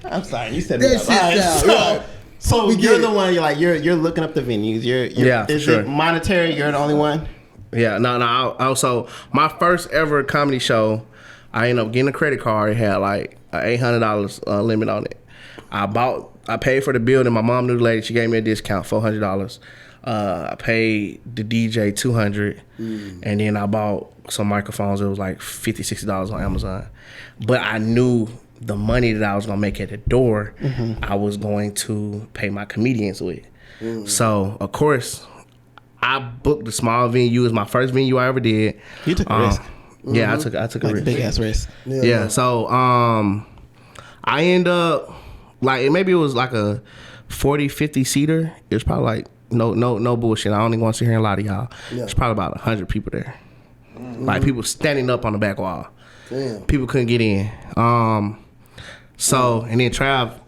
Hey, I'm sorry, you said that it. shit sound. So We you're get the one. You're looking up the venues. Yeah, Is sure. it monetary? You're the only one. Yeah, no. Also, my first ever comedy show, I ended up getting a credit card. It had like an $800 limit on it. I paid for the building. My mom knew the lady. She gave me a discount, $400. I paid the DJ $200, and then I bought some microphones. It was like $50, $60 on Amazon. But I knew the money that I was gonna make at the door, I was going to pay my comedians with. So of course, I booked the small venue. It was my first venue I ever did. You took a risk. Yeah, I took a risk. Big ass risk. Yeah. So I end up maybe it was like a 40, 50 seater. It was probably like no bullshit. I don't even want to sit here and lie to y'all. Yeah. It's probably about 100 people there. Like people standing up on the back wall. Damn. People couldn't get in. So and then Trav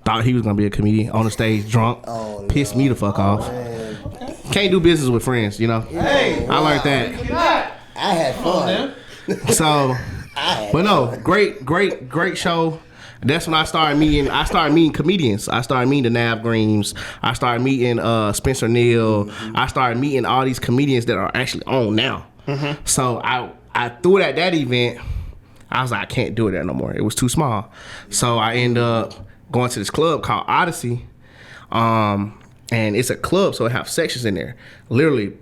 thought he was gonna be a comedian on the stage drunk. Pissed me the fuck off. Can't do business with friends, Hey, I learned that. I had fun. So, but no, great show. That's when I started meeting comedians. I started meeting the Nav Greens. I started meeting Spencer Neal. I started meeting all these comedians that are actually on now. So I threw it at that event. I was like, I can't do it there no more. It was too small. So I ended up going to this club called Odyssey. And it's a club, so it have sections in there. Literally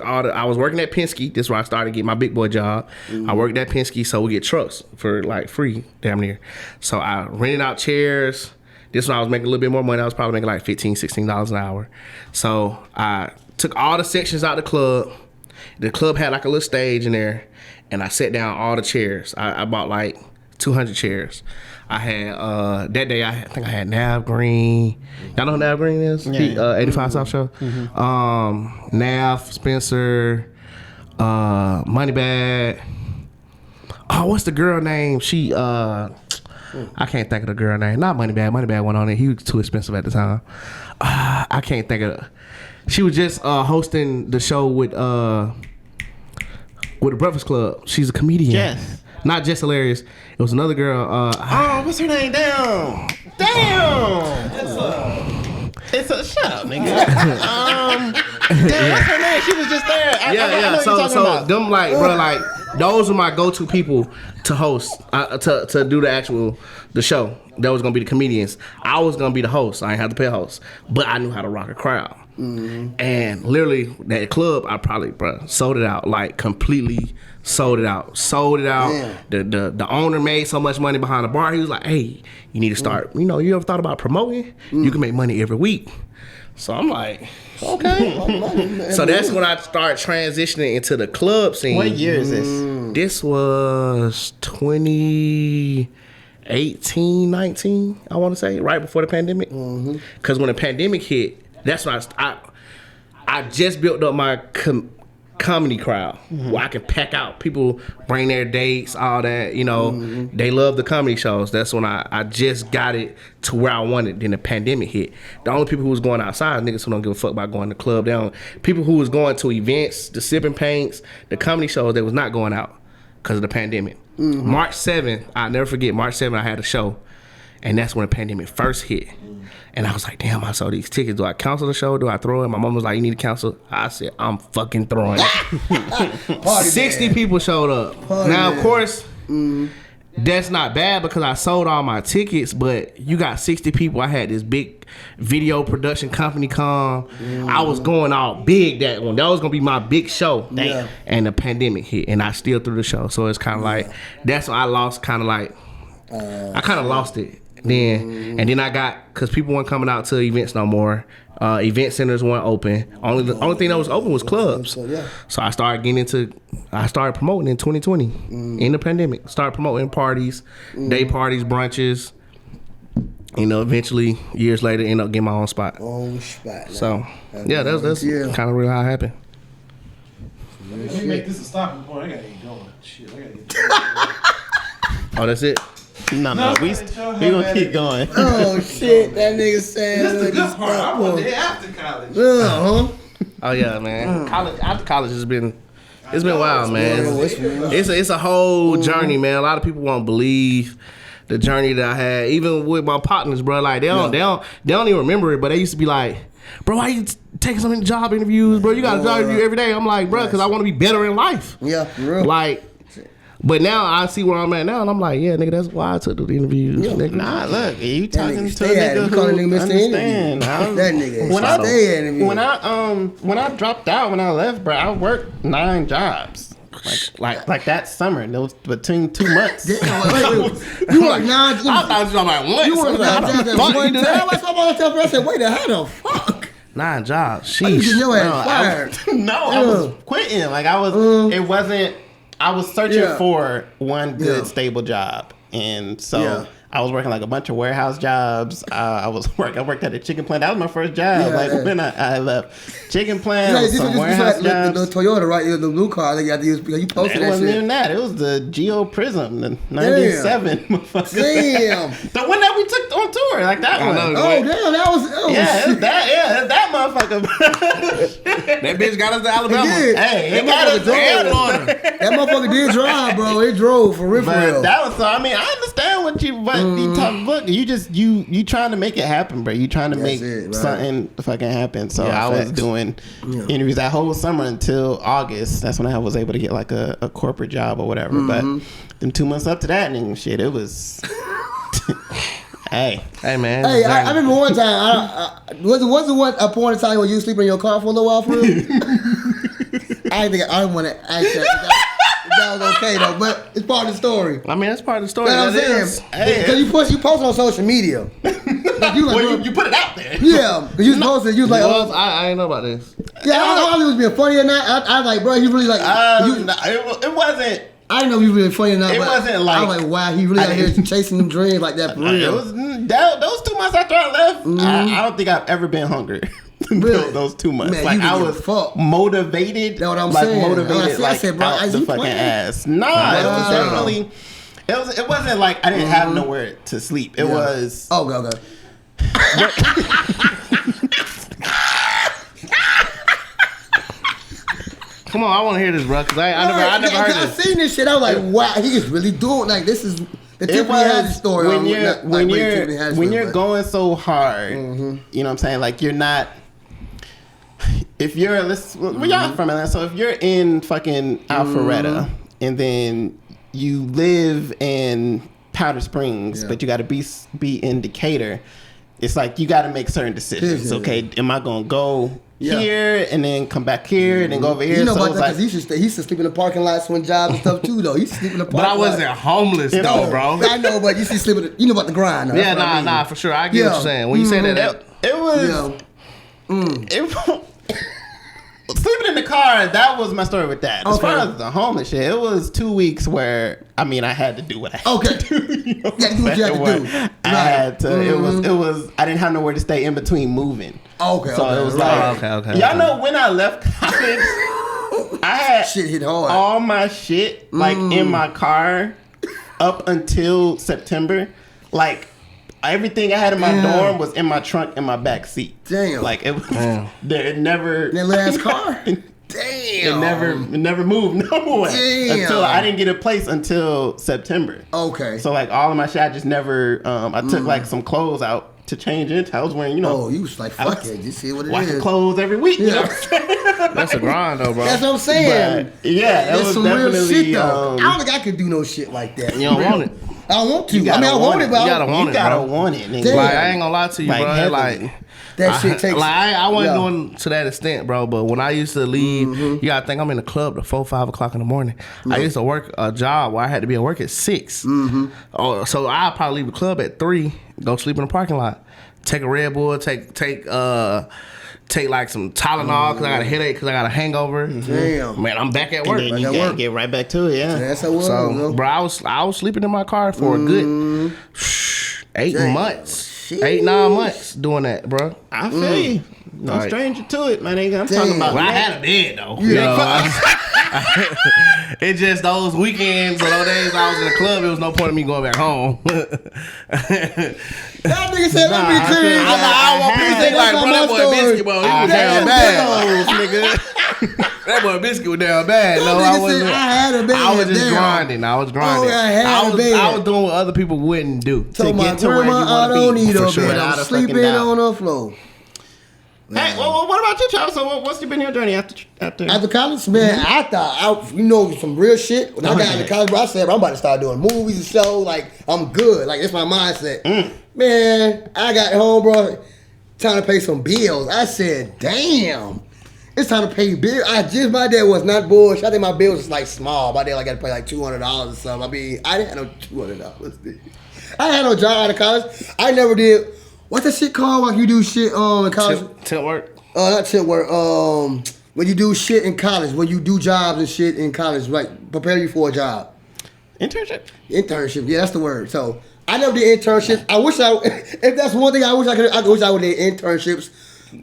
I was working at Penske. This is where I started getting my big boy job. I worked at Penske, so we get trucks for like free, damn near. So I rented out chairs. This one I was making a little bit more money. I was probably making like $15, $16 an hour. So I took all the sections out of the club. The club had like a little stage in there, and I set down all the chairs. I bought like 200 chairs. I had that day. I think I had Nav Green. Y'all know who Nav Green is? Yeah. 85 South Show. Nav, Spencer, Moneybag. Oh, what's the girl name? She I can't think of the girl name. Not Moneybag. Moneybag went on it. He was too expensive at the time. I can't think of. She was just hosting the show with the Breakfast Club. She's a comedian. Yes. Not just hilarious. It was another girl. What's her name? Damn. It's a shut up, nigga. Damn, what's her name? She was just there. I know So what you're talking about. them like, bro, like those were my go-to people to host, to do the show. That was gonna be the comedians. I was gonna be the host. I ain't have to pay a host, but I knew how to rock a crowd. And literally that club, I probably, bro, sold it out, like completely sold it out. The owner made so much money behind the bar. He was like, hey, you need to start. You ever thought about promoting? You can make money every week. So I'm like, okay. So that's when I started transitioning into the club scene. What year is this? This was 2018, 19, I want to say, right before the pandemic. Because when the pandemic hit, that's when I just built up my comedy crowd where I can pack out. People bring their dates, all that, they love the comedy shows. That's when I just got it to where I wanted. Then the pandemic hit. The only people who was going outside, niggas who don't give a fuck about going to the club, people who was going to events, the sipping paints, the comedy shows, they was not going out because of the pandemic. March 7th, I'll never forget, March 7th I had a show, and that's when the pandemic first hit. And I was like, damn, I sold these tickets. Do I cancel the show? Do I throw it? My mom was like, you need to cancel. I said, I'm fucking throwing it. 60 people showed up. Now, of course, that's not bad because I sold all my tickets, but you got 60 people. I had this big video production company come. I was going all big that one. That was going to be my big show. Yeah. And the pandemic hit, and I still threw the show. So it's kind of like, that's when I lost I kind of lost it. And then I got, because people weren't coming out to events no more. Event centers weren't open. The only thing that was open was clubs. So I started promoting in 2020 in the pandemic. Started promoting parties, day parties, brunches. Eventually years later, end up getting my own spot. So yeah, that's kind of really how it happened. Let me make this a stopping point. I gotta get going. Shit, I gotta get Oh, that's it. No, we gonna keep going. Oh shit, that nigga saying. That's the good part. I went there after college. Oh yeah, man. After college has been wild, man. It's a whole journey, man. A lot of people won't believe the journey that I had, even with my partners, bro. Like they don't even remember it, but they used to be like, bro, why you taking so many job interviews, bro? You got a job interview every day. I'm like, bro, because I want to be better in life. Yeah, for real. Like. But now I see where I'm at now, and I'm like, yeah, nigga, that's why I took the interviews. Nigga. Nah, look, you talking nigga to a nigga who understand. That nigga. When I dropped out, when I left, bro, I worked 9 jobs. Like that summer, there was between 2 months. Wait. You worked 9 jobs. I thought you were like once. You worked 9 jobs at one time. I said, wait, how the fuck? 9 jobs. You Sheesh. your ass fired. I was quitting. Like I was. It wasn't. I was searching for one good stable job, and so I was working like a bunch of warehouse jobs. I worked at a chicken plant. That was my first job. When I left chicken plant, some warehouse jobs. The Toyota, right? The blue car that you had to use because you posted that shit. It wasn't even that. It was the Geo Prism, the 97. Damn. The one that we took on tour, like that one. Damn, that was. It's that motherfucker. That bitch got us to Alabama. Hey, it got us there. That motherfucker did drive, bro. It drove for real. That was so. I mean, I understand what you. Look, you trying to make it happen, bro. You trying to make something fucking happen. So I was doing interviews that whole summer until August. That's when I was able to get like a corporate job or whatever. But then 2 months up to that, and shit, it was. Hey man. Hey, I remember one time. Was it a point in time when you sleep in your car for a little while for real? I didn't want to ask that. That was okay though, but it's part of the story. I mean, that's part of the story. That's what I'm saying. Because you post on social media. Like you put it out there. Yeah, because you posted. You was like, I ain't know about this. Yeah, I don't know if he was being funny or not. I was like, bro, he really like. It wasn't. I didn't know if he was really funny or not. It wasn't like. I was like, wow, he really out here chasing them dreams like that for real. It was those 2 months after I left. I don't think I've ever been hungry. Really? Those 2 months. Man, like I was motivated. That's what I'm saying. Motivated like out the fucking ass. Nah, it was definitely. It wasn't like I didn't have nowhere to sleep. It was. Oh, go. Come on, I want to hear this, bro. Cause I never heard this. I seen this shit. I was like, wow, he is really doing like this is. The Tiffany has the story when you're going so hard, you know what I'm saying? Like you're not. if you're where y'all from Atlanta, so if you're in fucking Alpharetta and then you live in Powder Springs, but you got to be in Decatur, it's like you got to make certain decisions. Okay, am I gonna go here and then come back here and then go over here? You know about that because he used to sleep in the parking lots when jobs and stuff too, though. He used to sleep in the parking But I wasn't homeless though, bro. I know, but you used to sleep in the, you know about the grind. Though. Yeah, nah, for sure. I get what you're saying. When you say that, it was. Sleeping in the car, that was my story with that. As far as the homeless shit, it was 2 weeks where I had to do what I had to do. You know do what you had to do. I had to. It was. I didn't have nowhere to stay in between moving. Okay. So it was okay. Y'all know when I left college, I had shit hit hard. All my shit like in my car up until September, like. Everything I had in my dorm was in my trunk in my back seat. Damn. Like it was. It never. That last car. Damn. It never moved nowhere. Damn. Until I didn't get a place until September. Okay. So like all of my shit, I just never. I took like some clothes out to change into. I was wearing, you know. Oh, you was like, fuck it. Just see what it washing is. clothes every week. You know what I'm saying? That's a grind though, bro. That's what I'm saying. But, yeah, that was some definitely. real shit though. I don't think I could do no shit like that. You don't want it. I don't want to. I want it, but you gotta want it. You gotta want it. Nigga. Like I ain't gonna lie to you, bro. Like that shit takes. Like I wasn't doing to that extent, bro. But when I used to leave, you gotta think I'm in the club at 4, 5 o'clock in the morning. I used to work a job where I had to be at work at 6. So I'd probably leave the club at 3, go sleep in the parking lot, take a Red Bull, take like some Tylenol because I got a headache because I got a hangover. Damn, man, I'm back at work. And then you gotta get right back to it. Yeah, that's how it was. So, bro, I was sleeping in my car for a good 8 months. 8, 9 months doing that, bro. I feel you. No stranger to it, man. I'm talking about. Well, I had a bed though. You know, it's just those weekends or those days I was in the club. It was no point in me going back home. That nigga said, let me tell you. I want people to think like, bro, that boy Biskit, bro, he was down bad. Nigga. That boy Biskit was down bad. No, I wasn't. I was just grinding. I was grinding. I was doing what other people wouldn't do to get to where you want to be. For sure. I'm sleeping on the floor. Hey, well, what about you, Trav? So, what's been your journey after college? Man, I thought some real shit. When I got into college, bro, I said, bro, I'm about to start doing movies and shows. Like, I'm good. Like, that's my mindset. Man, I got home, bro. Time to pay some bills. I said, damn, it's time to pay bills. My dad was not bullshit. I think my bills was like small. My dad like got to pay like $200 or something. I mean, I didn't have no $200. I had no job out of college. I never did. What's that shit called when you do shit in college? Tent work? Not tent work. When you do shit in college, when you do jobs and shit in college, like prepare you for a job. Internship, yeah, that's the word. So I never did internships. I wish if that's one thing I wish I could. I wish I would have did internships,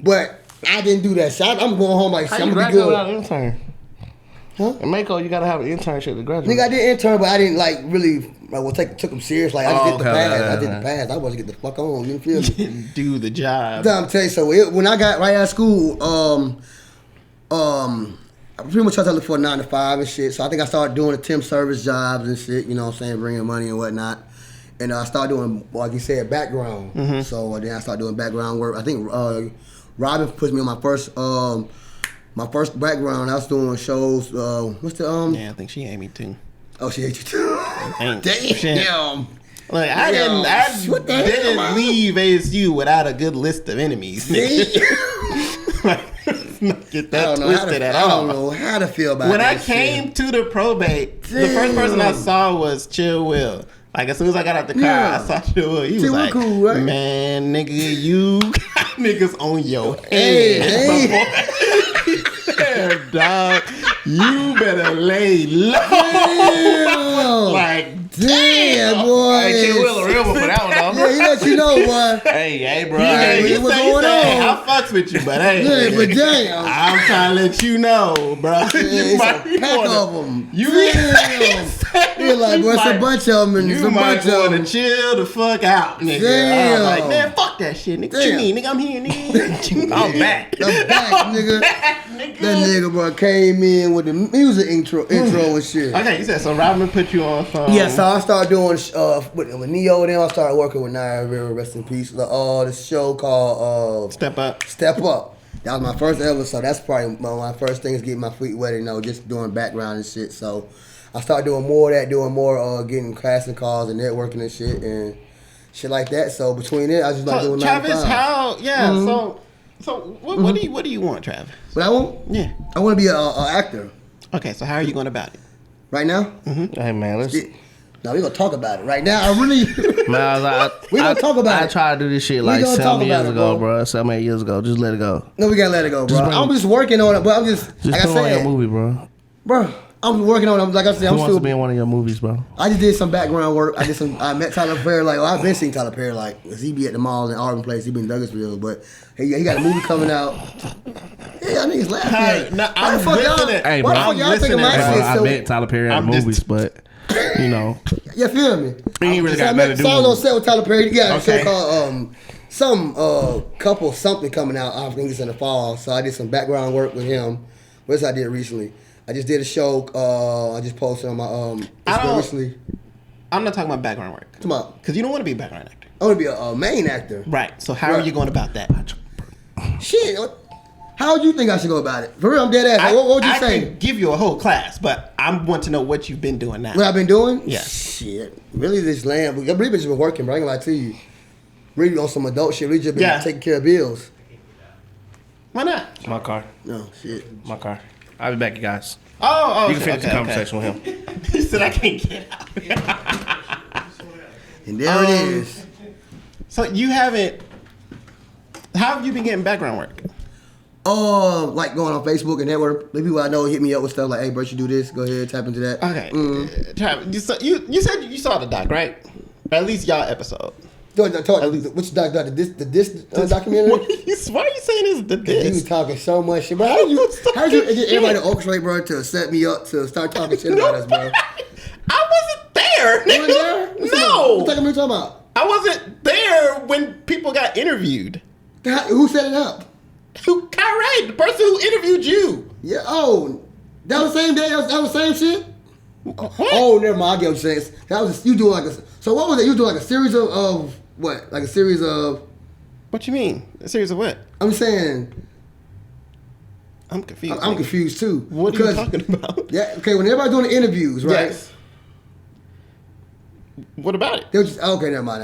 but I didn't do that. So I'm going home like I'm gonna be good. Without an intern? Huh? In Mako, you gotta have an internship to graduate. Nigga, I did intern, but I didn't like really. Took them serious. Like I just did the pass. I did the pass. I wasn't get the fuck on. You feel me? Didn't do the job. I'm telling you. So when I got right out of school, I pretty much tried to look for a 9 to 5 and shit. So I think I started doing the temp service jobs and shit. You know what I'm saying, bringing money and whatnot. And I started doing, like you said, background. So then I started doing background work. I think Robin put me on my first background. I was doing shows. What's the Yeah, I think she ate me too. Oh, she ate you too. Damn. Like I didn't leave ASU without a good list of enemies. Not get that twisted at all. I don't know how to feel about when that I came to the probate, the first person I saw was Chill Will. Like as soon as I got out the car, I saw Chill Will. He was like, cool, right? Man, nigga, you got niggas on your head. Damn, dog. You better lay low. Like, damn, boy. Hey, Chill Will a real one for that one, though. Yeah, he let you know, boy. Hey, bro. He what's say, going on? I fucks with you, but hey. Yeah, but damn. I'm trying to let you know, bro. Yeah, it's a pack of them. You You're like, boy, it's a bunch of them. And you might want to chill the fuck out, nigga. Damn. I was like, man, fuck that shit, nigga. What you mean, nigga? I'm here, nigga. I'm back. I'm back, nigga. That nigga, bro, came in with the music intro and shit. Okay, you said so. Robin put you on. Yeah, so I started doing with Neo. Then I started working with Naya Rivera, rest in peace. The show called Step Up. Step Up. That was my first ever, so that's probably my first thing is getting my feet wet, just doing background and shit. So I started doing more of that, getting casting calls and networking and shit like that. So between it, I just like doing Travis, So what do you want, Trav? What I want? Yeah. I want to be an actor. Okay, so how are you going about it? Right now? Mm-hmm. Hey man, let's. No, we're gonna talk about it. Right now, I really. Man, we gonna talk about it. I tried to do this shit like 7 years ago, bro. 7, 8 years ago. Just let it go. No, we gotta let it go, bro. I'm just working on it, but I'm just like I put on your said, movie, bro. Bro. I'm working on it. Like I said, Who wants to be in one of your movies, bro? I just did some background work. I met Tyler Perry. I've been seeing Tyler Perry. Cause he be at the malls in Auburn Place. He be in Douglasville, but he got a movie coming out. Yeah, niggas laughing. Hey, no, I'm listening. Hey, bro, why the fuck y'all thinking my shit? I met Tyler Perry at movies, but you feel me? He ain't really got nothing to do. So I was on set with Tyler Perry. He got a show Okay. called couple something coming out. I think it's in the fall. So I did some background work with him. What else I did recently? I just did a show. I just posted on my recently. I'm not talking about background work. Come on, because you don't want to be a background actor. I want to be a main actor. Right. So how are you going about that? Shit. How would you think I should go about it? For real, I'm dead ass. What would you say? I can give you a whole class, but I want to know what you've been doing now. What I've been doing? Yeah. Shit. Really, this land. I've really just been working, bro. I ain't gonna lie to you. Really on some adult shit. Really just been taking care of bills. Why not? My car. No, shit. My car. I'll be back, you guys. Oh, you can finish the conversation with him. He said I can't get out. And there it is. So you haven't. How have you been getting background work? Like going on Facebook and network. Maybe people I know hit me up with stuff like, "Hey, bro, you do this. Go ahead, tap into that." Okay. Trav, you said you saw the doc, right? Or at least y'all episode. Which doc? The documentary? Why are you saying it's the He diss? was talking so much shit, bro. How did you get everybody to orchestrate, bro, to set me up to start talking shit about us, bro? I wasn't there, nigga. You wasn't there? No. What talking about? I wasn't there when people got interviewed. Who set it up? Kyrie, the person who interviewed you. Yeah. Oh, that was the same day. That was the same shit. What? Oh, never mind. I get what you're saying. That was you doing So what was it? You doing like a series of what? Like a series of. What you mean? A series of what? I'm saying. I'm confused. I'm confused too. What are you talking about? Yeah. Okay. When everybody's doing the interviews, right? Yes. What about it? They'll just okay. Never mind.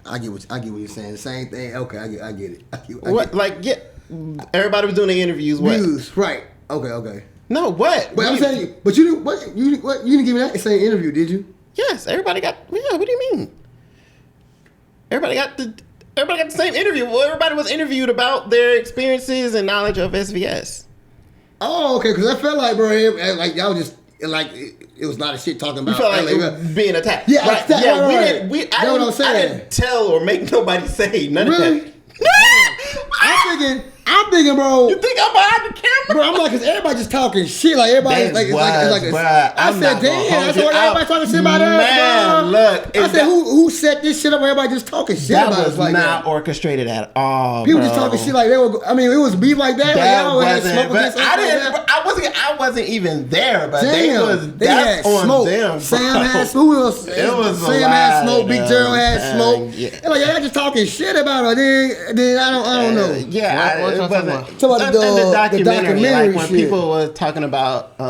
I get what you're saying. The same thing. Okay. I get it. Everybody was doing the interviews. What? Views. Right. Okay. No. What? But I'm saying, but you didn't. What you didn't give me that same interview, did you? Yes. Everybody got. Yeah. What do you mean? Everybody got the same interview. Well, everybody was interviewed about their experiences and knowledge of SVS. Oh, okay. Because I felt like, bro, like y'all just like it was a lot of shit talking about. You felt like it was being attacked. Yeah, right. attacked, Yeah, right. I didn't tell or make nobody say none of that. I'm thinking, bro. You think I'm behind the camera? Bro, I'm like, cause everybody just talking shit. Like everybody, I said, damn, that's what everybody talking shit about us, bro. Look, I said, who set this shit up? Everybody just talking shit about us like that. That was not orchestrated at all. People just talking shit like they were. I mean, it was beef like that. I wasn't even there, but they had smoke. Them, Sam had who else? Sam had smoke. Big Gerald had smoke. And like y'all just talking shit about her. Then I don't know. Yeah. Talking about the documentary, like when shit. people were talking about,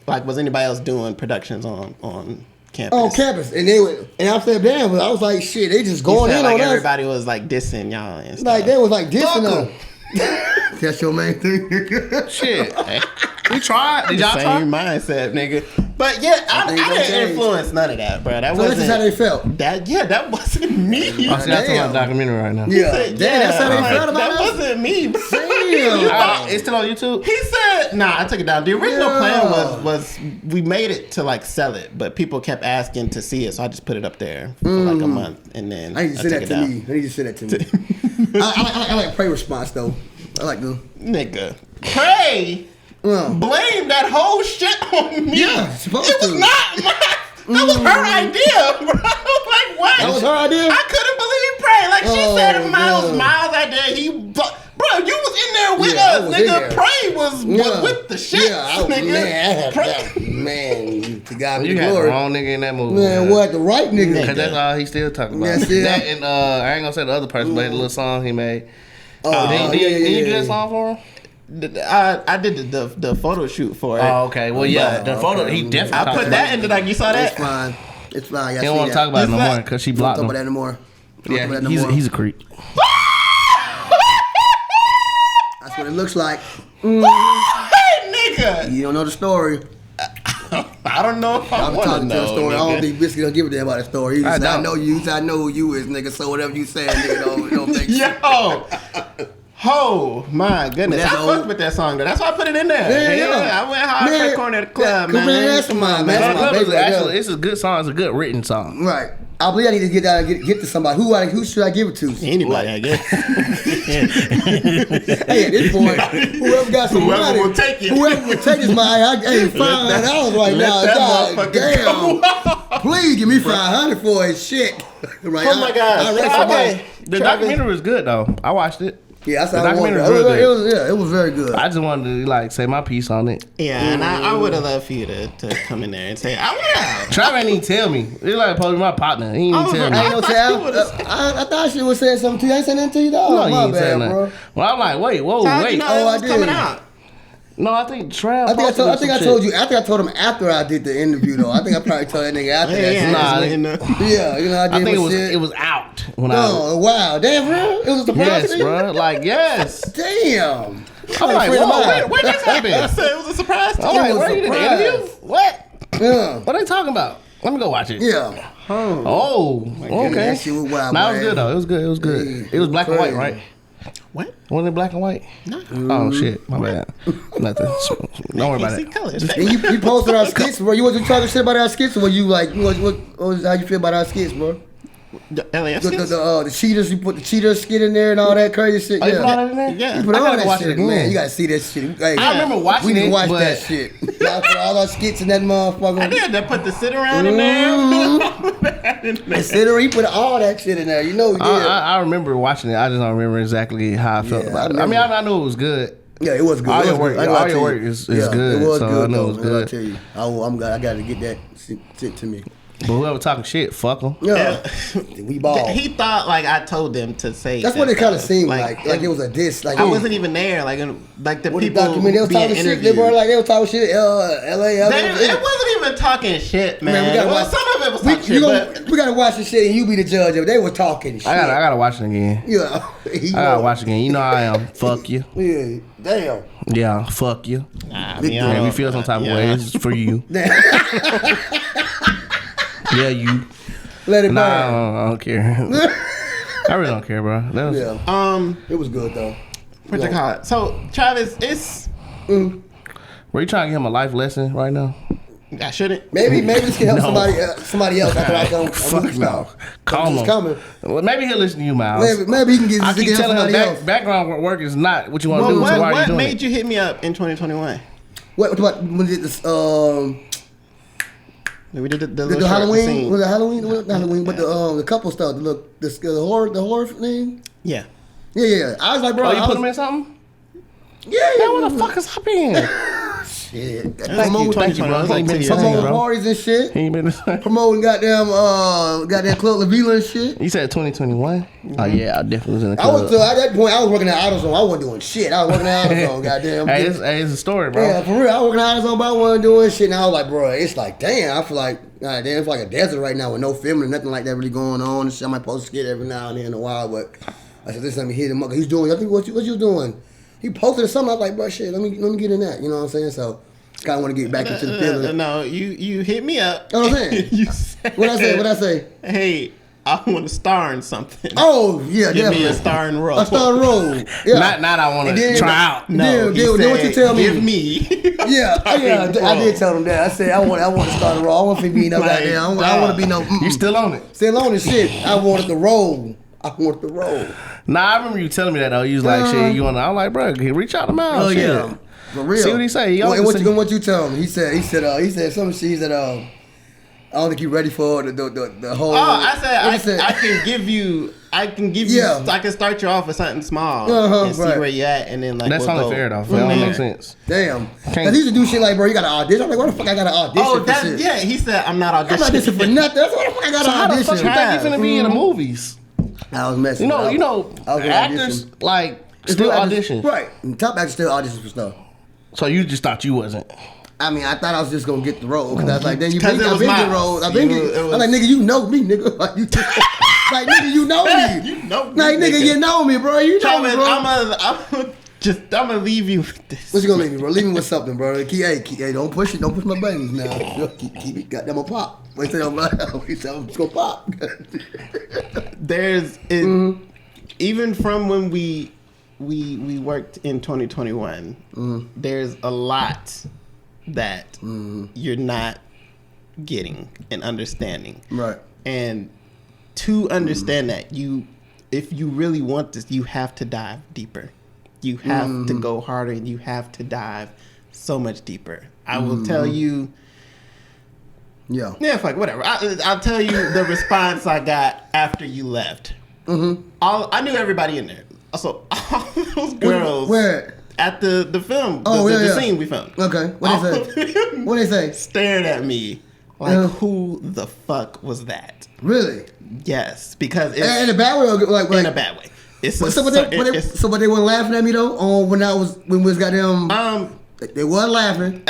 like, was anybody else doing productions on campus? On campus, and I said, damn, but I was like, shit, they just going in like on everybody us. was like dissing y'all and stuff. Like they was like dissing them. That's your main thing. Shit. We tried. Did y'all try? Same mindset, nigga. But yeah, I didn't influence none of that, bro. That wasn't. That's how they felt. That wasn't me. I'm talking about documentary right now. Yeah, that's how they felt about that us. Wasn't me, bro. It's still on YouTube. He said, "Nah, I took it down." The original plan was we made it to like sell it, but people kept asking to see it, so I just put it up there for like a month, and then I need to say that to me. I need to say that to me. I like pray response though. I like the nigga pray. Blame that whole shit on me. Yeah, supposed it was to. not my. That was her idea, bro. Like what? That was her idea. I couldn't believe Pray. Like she said, Miles idea. Bro, you was in there with us, nigga. Pray was with the shit, nigga. Man, to God be you the had glory. the wrong nigga in that movie. Man, what the right nigga? Because that's all he still talking about. That's it. That and I ain't gonna say the other person, but the little song he made. Did you do that song for him? I did the photo shoot for it. Oh, okay. Well, yeah, the photo. He definitely. I put that into like you saw that. It's fine. It's fine. He don't want to talk about it no more because she blocked him. Don't talk about that anymore. Yeah, he's a creep. That's what it looks like. Hey, nigga. You don't know the story. I don't know if I I'm want to talking to the know. story. Nigga. I don't think Biskit don't give a damn about the story. He just said, I know you. He said, I know who you is, nigga. So whatever you saying, nigga, don't make sense. Yo. Oh my goodness! That's I fucked with that song though. That's why I put it in there. Yeah. I went hard for corner at the club, man. That's mine, man. That's That's my actually, it's a good song. It's a good written song. Right. I believe I need to get that get to somebody. Who should I give it to? Anybody, I guess. Hey, at this point, whoever got some Whoever money, will take it. Whoever will take this money, hey, $500 right now. God damn. Please give me $500 for it. Shit. Right. Oh my God. Okay. The documentary was good though. I watched it. Yeah, that's the how I wanted documentary it. was real good. It was very good. I just wanted to like say my piece on it. Yeah, and I would have loved for you to come in there and say, I would. Trav ain't even tell me. It's like supposed to be my partner. He ain't even tell me. I ain't no tell. I thought she was saying something to you. I ain't saying nothing to you, dog. No, you My ain't bad, saying bro. nothing. Well, I'm like, wait. You know, Oh, it was I did. coming out. No, I think Trav. I think I told you. I think I told him after I did the interview, though. I think I probably told that nigga after that. Yeah, you know, I did. I think shit. it was out when Oh, wow. Damn, bro. It was a surprise Yes, to you? bro. Like, yes. Damn. I'm like, whoa, where this I happened? said it was a surprise to I'm you. like, was where you did the surprised. interview? What? Yeah. What are they talking about? Let me go watch it. Yeah. Oh, okay. That shit was wild, Nah, it man. was good though. It was good. It was good. Yeah, It was black and white, crazy. right? What? Wasn't it black and white? No. Oh shit, my bad. Nothing. Don't worry about See it. colors. And you posted our skits, bro. You wasn't talking shit about our skits, or were you like, how you feel about our skits, bro? The LAF skits? The cheaters, you put the cheaters skit in there and all that crazy shit. Oh, you put all Yeah. that in there? Yeah. You put I all gotta that watch shit it in, again. man. You gotta see that shit. Hey, I remember watching we need it, to watch but- that shit. Y'all put all our skits in that motherfucker. I did. They put the sit around in there. Consider he put all that shit in there. You know he did. I remember watching it. I just don't remember exactly how I felt Yeah, about it. I I mean, remember. I knew it was good. Yeah, it was good. All It your was work- good. I ain't gonna all your tell work you. is good, It was so I good. know it though. was I gotta good. tell you, I gotta get that shit to me. But whoever talking shit, fuck them. Yeah, we ball. He thought like I told them to say. That's what it kind of seemed like it was a diss. Like I wasn't even there. Like the What the people document, they was being talking shit. interviewed. They were like they were talking shit. LA. It wasn't even talking shit, man. we gotta Well, watch. some of it was talking shit, but We gotta watch the shit and you be the judge of it. They were talking shit. I gotta watch it again. Yeah. I gotta watch it again. You know how I am. Fuck you. Yeah. Damn. Yeah, fuck you. nah, Yeah, we feel some type of way. It's for you. Yeah, you. Let it burn. Nah, I don't care. I really don't care, bro. That was, Yeah. It was good though. what you call it? So Travis, it's Were you trying to give him a life lesson right now? I shouldn't. Maybe this can help No. somebody else after I come. Fuck no. Call It's him. coming. Well, maybe he'll listen to you, Miles. Maybe he can get I this keep to telling him somebody else. background work is not what you want to Well, do. So why are you what doing made it? you hit me up in 2021? What when did this We did the the little short Halloween? scene. Was it Halloween? Not Halloween, but the couple stuff. The horror thing. Yeah. Yeah. I was like, bro. Oh, you I put was, him in something? Yeah. Man, what the fuck is happening? Shit. Thank you, 2021. It was like 2 years Promote ago. Promoting parties and shit. He ain't been. Promoting goddamn Club La Vila and shit. You said 2021? Oh yeah, I definitely was in the I was club. at that point. I was working at AutoZone. I wasn't doing shit. I was working at AutoZone. Goddamn. Hey, it's a story, bro. Yeah, for real. I was working at AutoZone, but I wasn't doing shit. And I was like, bro, it's like, damn. I feel like, damn, it's like a desert right now with no filming, nothing like that really going on. And shit. I might post a skit every now and then in a while, but I said, this let me hit him up. He's doing. I think what you doing? He posted something. I was like, bro, shit. Let me get in that. You know what I'm saying? So. Kind of want to get back into the feeling. No, you hit me up. You know what I'm saying? You said, What I say? Hey, I want to star in something. Oh yeah, Give definitely. me a starring role. A starring role. Yeah. Not I want And to then- try out. No, Then he what you said, tell me? Give me. Yeah, I did tell him that. I said I want to start a role. I want to be no Like, goddamn. I want to be no. You still on it? Still on the shit. I wanted the role. Nah, I remember you telling me that though. You was like, shit, you want to? I'm like, bro, reach out to Miles. Oh shit. yeah, for real. See what he say. He Well, always say- what you tell him? He said some shit. He said I don't think you ready for the whole. Oh, I said What he I can give you. I can start you off with something small and see right. where you at, and then like That's we'll only go fair though. from That don't there. make sense. Damn. Can't- Cause he used to do shit like, bro, you got to audition. I'm like, what the fuck I got to audition Oh, for that's shit? yeah. He said I'm not I'm not auditioning auditioning for nothing. That's what the fuck I got to So how the fuck audition. you think you finna be in the movies? I was messing. You know, I was gonna actors audition. like Still auditions. Right. And top actors still auditions for stuff. So you just thought you wasn't. I mean, I thought I was just gonna get the role because I was like, then I've been the role. I'm like, nigga, you know me, nigga. Like, nigga, you know me. You know me. Like, nigga, you know me, bro. You know me, bro. I'm gonna leave you with this. What you gonna leave me, bro? Leave me with something, bro. Hey, don't push it. Don't push my buttons now. Keep it. Goddamn, I'll pop. Wait till I'm just gonna pop. Even from when we worked in 2021, there's a lot that you're not getting and understanding. Right. And to understand that, if you really want this, you have to dive deeper. You have to go harder, and you have to dive so much deeper. I will tell you. Yeah, fuck, whatever. I'll tell you the response I got after you left. I knew everybody in there. So all those girls. Where? At the film. The scene we filmed. Okay. What they say? What they say? Stared at me like, who the fuck was that? Really? Yes, because it's in a bad way, or like in a bad way. But they weren't laughing at me though. When we was goddamn. They weren't laughing.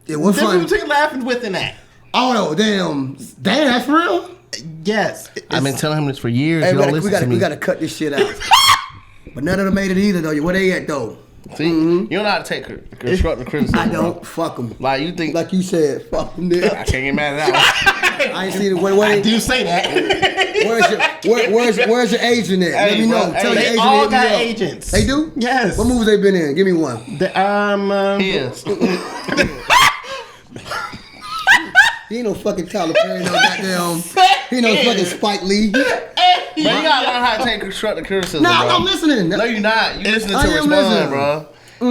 It was funny. Between laughing with and that. Oh no, damn, that's for real. Yes, I've been telling him this for years. Hey, we gotta cut this shit out. But none of them made it either though. Where they at though? See, you don't know how to take constructive criticism. I don't. Fuck them. Like you think, like you said, fuck them. Nigga. I can't get mad at that one. I ain't seen it. I do say that. Where's your agent at? Let me know. Tell your they agent. All got agents. They do? Yes. What movies they been in? Give me one. Yes. He ain't no fucking Tyler Perry, no goddamn. He ain't no fucking Spike Lee. But you gotta learn how to take constructive criticism. Nah, bro. I'm listening. No, you're not. You listening to respond, bro.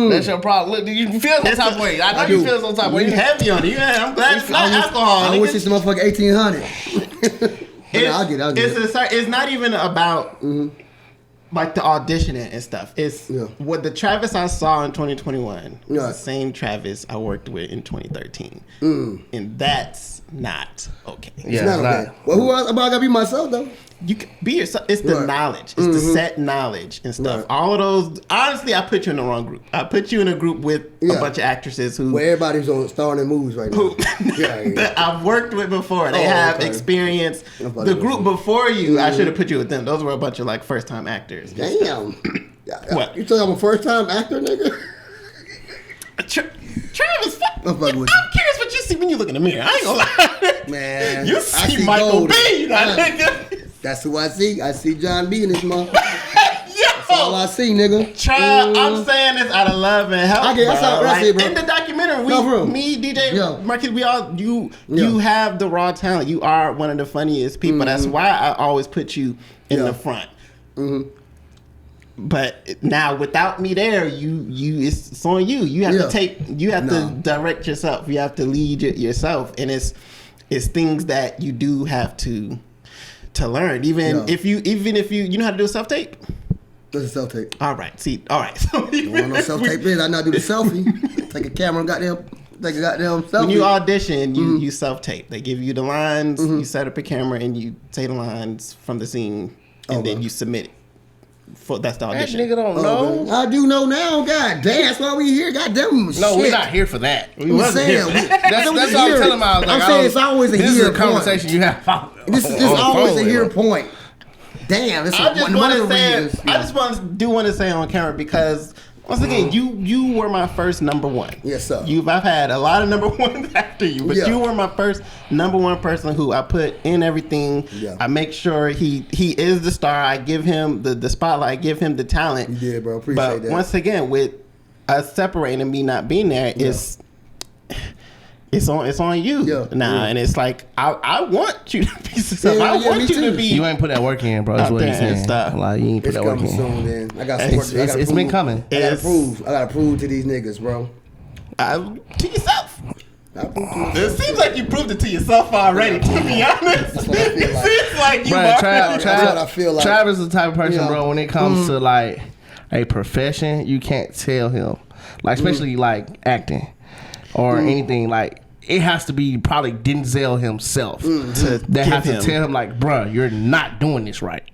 That's your problem. Look, you feel some type of way. I know you feel some type of way. You heavy on it. I'm glad it's not alcohol. I wish it's motherfucking 1800. I'll get it. It's not even about like the auditioning and stuff. It's what the Travis I saw in 2021 is the same Travis I worked with in 2013. And that's not okay. It's not okay. Well, who else? I gotta be myself though. You can be yourself. It's the knowledge. It's the set knowledge and stuff. Right. All of those. Honestly, I put you in the wrong group. I put you in a group with a bunch of actresses who. Where everybody's starring in movies right now. That I've worked with before. They have experience. The group before you, I should have put you with them. Those were a bunch of like first time actors. Damn. What? You think I'm a first time actor, nigga? Travis, I'm curious what you see when you look in the mirror. I ain't gonna lie. Man. You see Michael B. Nigga. That's who I see. I see John B in this motherfucker. That's all I see, nigga. Trav, I'm saying this out of love and help. I get that's all I see, bro. In the documentary, me, DJ, Marcus, we all you have the raw talent. You are one of the funniest people. That's why I always put you in the front. But now without me there, it's on you. You have to direct yourself. You have to lead yourself, and it's things that you do have to learn. Even if you know how to do a self tape. What's a self tape? All right. So you want no self tape is I not do the selfie. Take a camera, take a goddamn selfie. When you audition, you self tape. They give you the lines. You set up a camera and you say the lines from the scene, and then you submit it. That's the audition. That nigga don't know. I do know now. God damn, that's why we here. Goddamn. No, we're not here for that. I'm saying that's what I'm telling him. I'm saying it's always a this here is a conversation point. You have. This is always a here point. Damn, this is one of the reasons. I just want to say on camera because once again, you were my first number one. Yes, sir. I've had a lot of number ones after you, but you were my first number one person who I put in everything. Yeah. I make sure he is the star. I give him the spotlight. I give him the talent. You did, bro. Appreciate that. But once again, with us separating and me not being there, it's on you now, and it's like I want you to be successful. I want you to be. You ain't put that work in, bro. That's what he's saying. Like you ain't put that work in. Soon, man. I got it's been coming. I gotta prove to these niggas, bro. To yourself. It seems like you proved it to yourself already. To be honest, it seems like you are. That's what I feel like. Travis is the type of person, bro. When it comes to like a profession, you can't tell him, like especially like acting or anything like. It has to be probably Denzel himself that has to tell him like, bruh, you're not doing this right.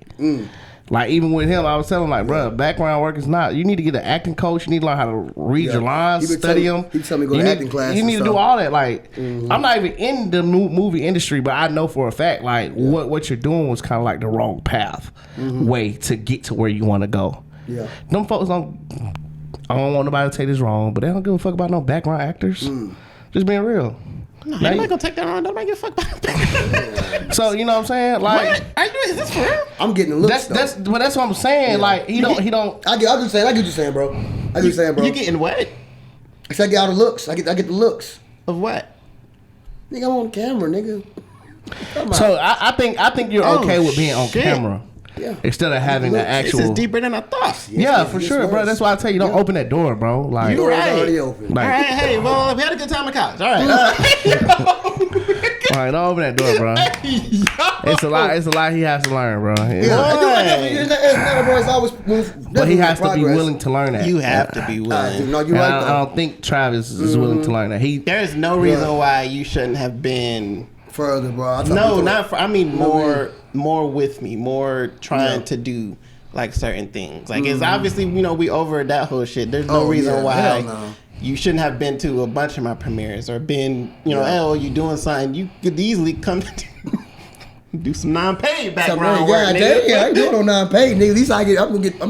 Like even with him, I was telling him like, bro, background work is not. You need to get an acting coach. You need to learn how to read your lines, study them. He told me to go to acting class. You need to do all that. Like I'm not even in the movie industry, but I know for a fact like what you're doing was kind of like the wrong path, way to get to where you want to go. Yeah, them folks don't. I don't want nobody to take this wrong, but they don't give a fuck about no background actors. Just being real. No, nobody gonna take that wrong. Nobody give a fuck about that. So you know what I'm saying? Like, is this for real? I'm getting the looks. That's what I'm saying. Yeah. Like he don't. I get what you're saying, bro. You getting what? I said I get all the looks. I get the looks of what? Nigga, I'm on camera, nigga. So I think you're okay with being on camera. Yeah. Instead of having an actual. This is deeper than I thought. Yeah, for sure, bro. That's why I tell you, don't open that door, bro. Like, you're right. Already open. Like, all right, hey, well, we had a good time at college. All right. All right, don't open that door, bro. It's a lot he has to learn, bro. But he has to be willing to learn that. You have to be willing. No, you're right. I don't think Travis is willing to learn that. There's no reason why you shouldn't have been further, bro. No, not for. I mean, more with me, more trying to do like certain things. Like it's obviously, we over that whole shit. There's no reason why you shouldn't have been to a bunch of my premieres or been, oh, you doing something. You could easily come do some non-paid background work. Yeah, I ain't doing no non-paid, nigga. At least I'm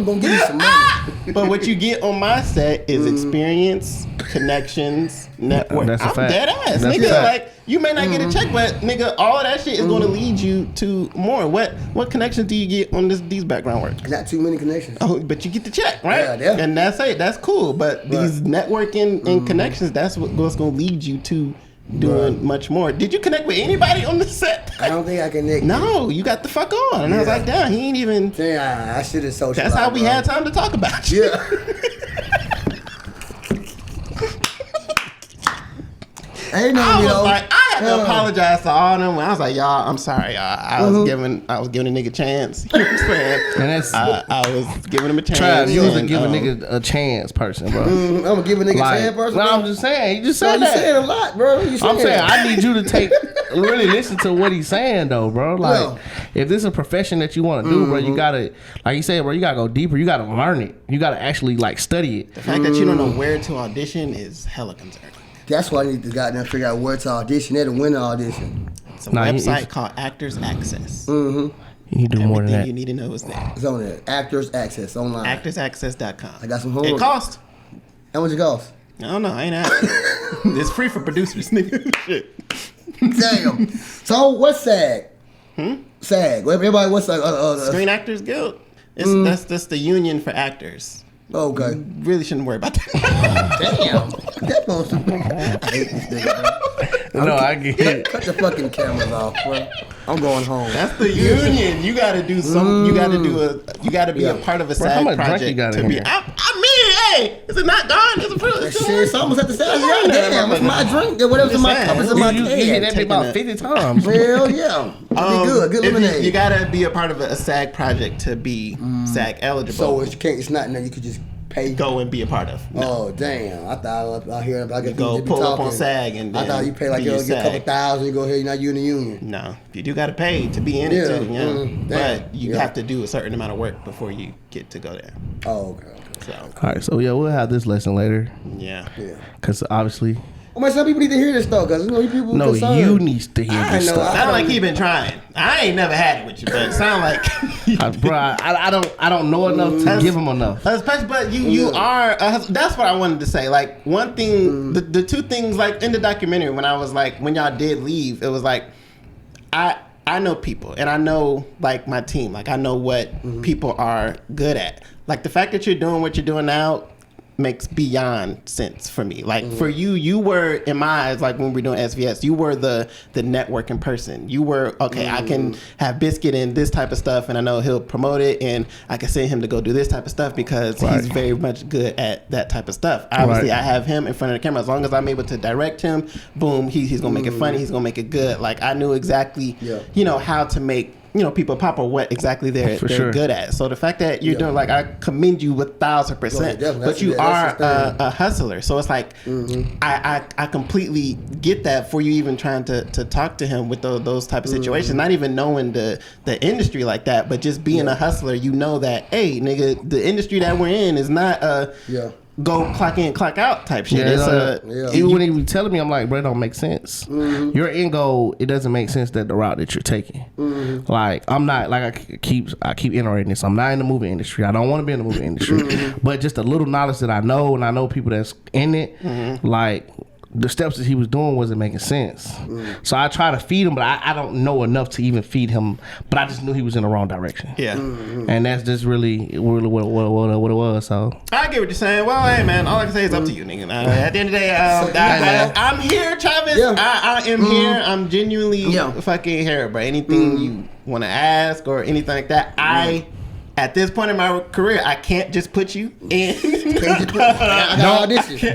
gonna give you some money. But what you get on my set is experience, connections, network. That's a fact. Dead ass, That's nigga. Like you may not get a check, but nigga, all of that shit is going to lead you to more. What connections do you get on these background work? Not too many connections. Oh, but you get the check, right? Yeah. And that's it. That's cool. But these networking and connections, that's what's going to lead you to doing much more. Did you connect with anybody on the set? I don't think I connected. No, you got the fuck on. And I was like, damn, he ain't even. Yeah, I should have socialized. That's how we had time to talk about you. Yeah. I had to apologize to all of them. I was like, y'all, I'm sorry, y'all. I was giving a nigga a chance. You know what I'm saying? And that's I was giving him a chance. Trav, you was a give a nigga a chance person, bro. I'm gonna give a nigga a chance person. No, I'm just saying. You just said that. You saying a lot, bro. I'm saying I need you to really listen to what he's saying, though, bro. Like, if this is a profession that you want to do, bro, you gotta, like you said, bro, you gotta go deeper. You gotta learn it. You gotta actually study it. The fact that you don't know where to audition is hella concerning. That's why I need to goddamn figure out where to audition at and when to audition. It's a website called Actors Access. You need to do more than that. You need to know is there. It's on there. Actors Access online. ActorsAccess.com. I got some homework. It cost. How much it cost? I don't know. I ain't asking. It's free for producers, nigga. Shit. Damn. So what's SAG? SAG. Everybody, what's Screen Actors Guild? That's the union for actors. Okay. You really shouldn't worry about that. Damn. That most I hate this nigga, bro. No, I get it. Cut the fucking cameras off, bro. I'm going home. That's the union. You gotta do some. You gotta be a part of a SAG project to be. Hey, is it not gone? It's almost at the SAG. Damn, it's my drink. Whatever's in my cup is in my You hit that about 50 times. Hell yeah. Be good lemonade. You gotta be a part of a SAG project to be SAG eligible. So it's not nothing you could just pay. Go and be a part of. No. Oh damn! I thought I hear I get go pull up on SAG and then I thought you pay like get a couple thousand. You go here, now you in the union. No, you do gotta pay to be in it too. But you have to do a certain amount of work before you get to go there. Oh okay. So. All right, so we'll have this lesson later. Yeah. Because obviously. Well, some people need to hear this though, because people. No, concerned. you need to hear this stuff. Sound like he been trying. I ain't never had it with you, but it sound like. Bro, I don't know enough to give him enough. But you are. That's what I wanted to say. Like one thing, the two things, like in the documentary, when I was like, when y'all did leave, it was like, I know people and I know like my team. Like I know what people are good at. Like the fact that you're doing what you're doing now makes beyond sense for me. Like for you were in my eyes, like when we were doing SVS, you were the networking person. You were I can have Biskit in this type of stuff and I know he'll promote it and I can send him to go do this type of stuff because he's very much good at that type of stuff. Obviously I have him in front of the camera. As long as I'm able to direct him, boom, he's gonna make it funny, he's gonna make it good. Like I knew exactly how to make people pop or what exactly they're sure. good at. So the fact that you're doing, like, I commend you 1,000%, but you are a hustler. So it's like, I completely get that for you even trying to talk to him with those type of situations, not even knowing the industry like that, but just being a hustler, you know that, hey, nigga, the industry that we're in is not go clock in, clock out type shit. Even when he was telling me, I'm like, bro, it don't make sense. Your end goal, it doesn't make sense that the route that you're taking. Like, I'm not, like, I keep iterating this. I'm not in the movie industry. I don't want to be in the movie industry. But just a little knowledge that I know, and I know people that's in it, like, the steps that he was doing wasn't making sense. So I try to feed him, but I don't know enough to even feed him. But I just knew he was in the wrong direction. Yeah. And that's just really what it was. So I get what you're saying. Well, hey, man, all I can say is up to you, nigga. At the end of the day, I'm here, Travis. I am here. I'm genuinely fucking here, bro. Anything you want to ask or anything like that, at this point in my career, I can't just put you in.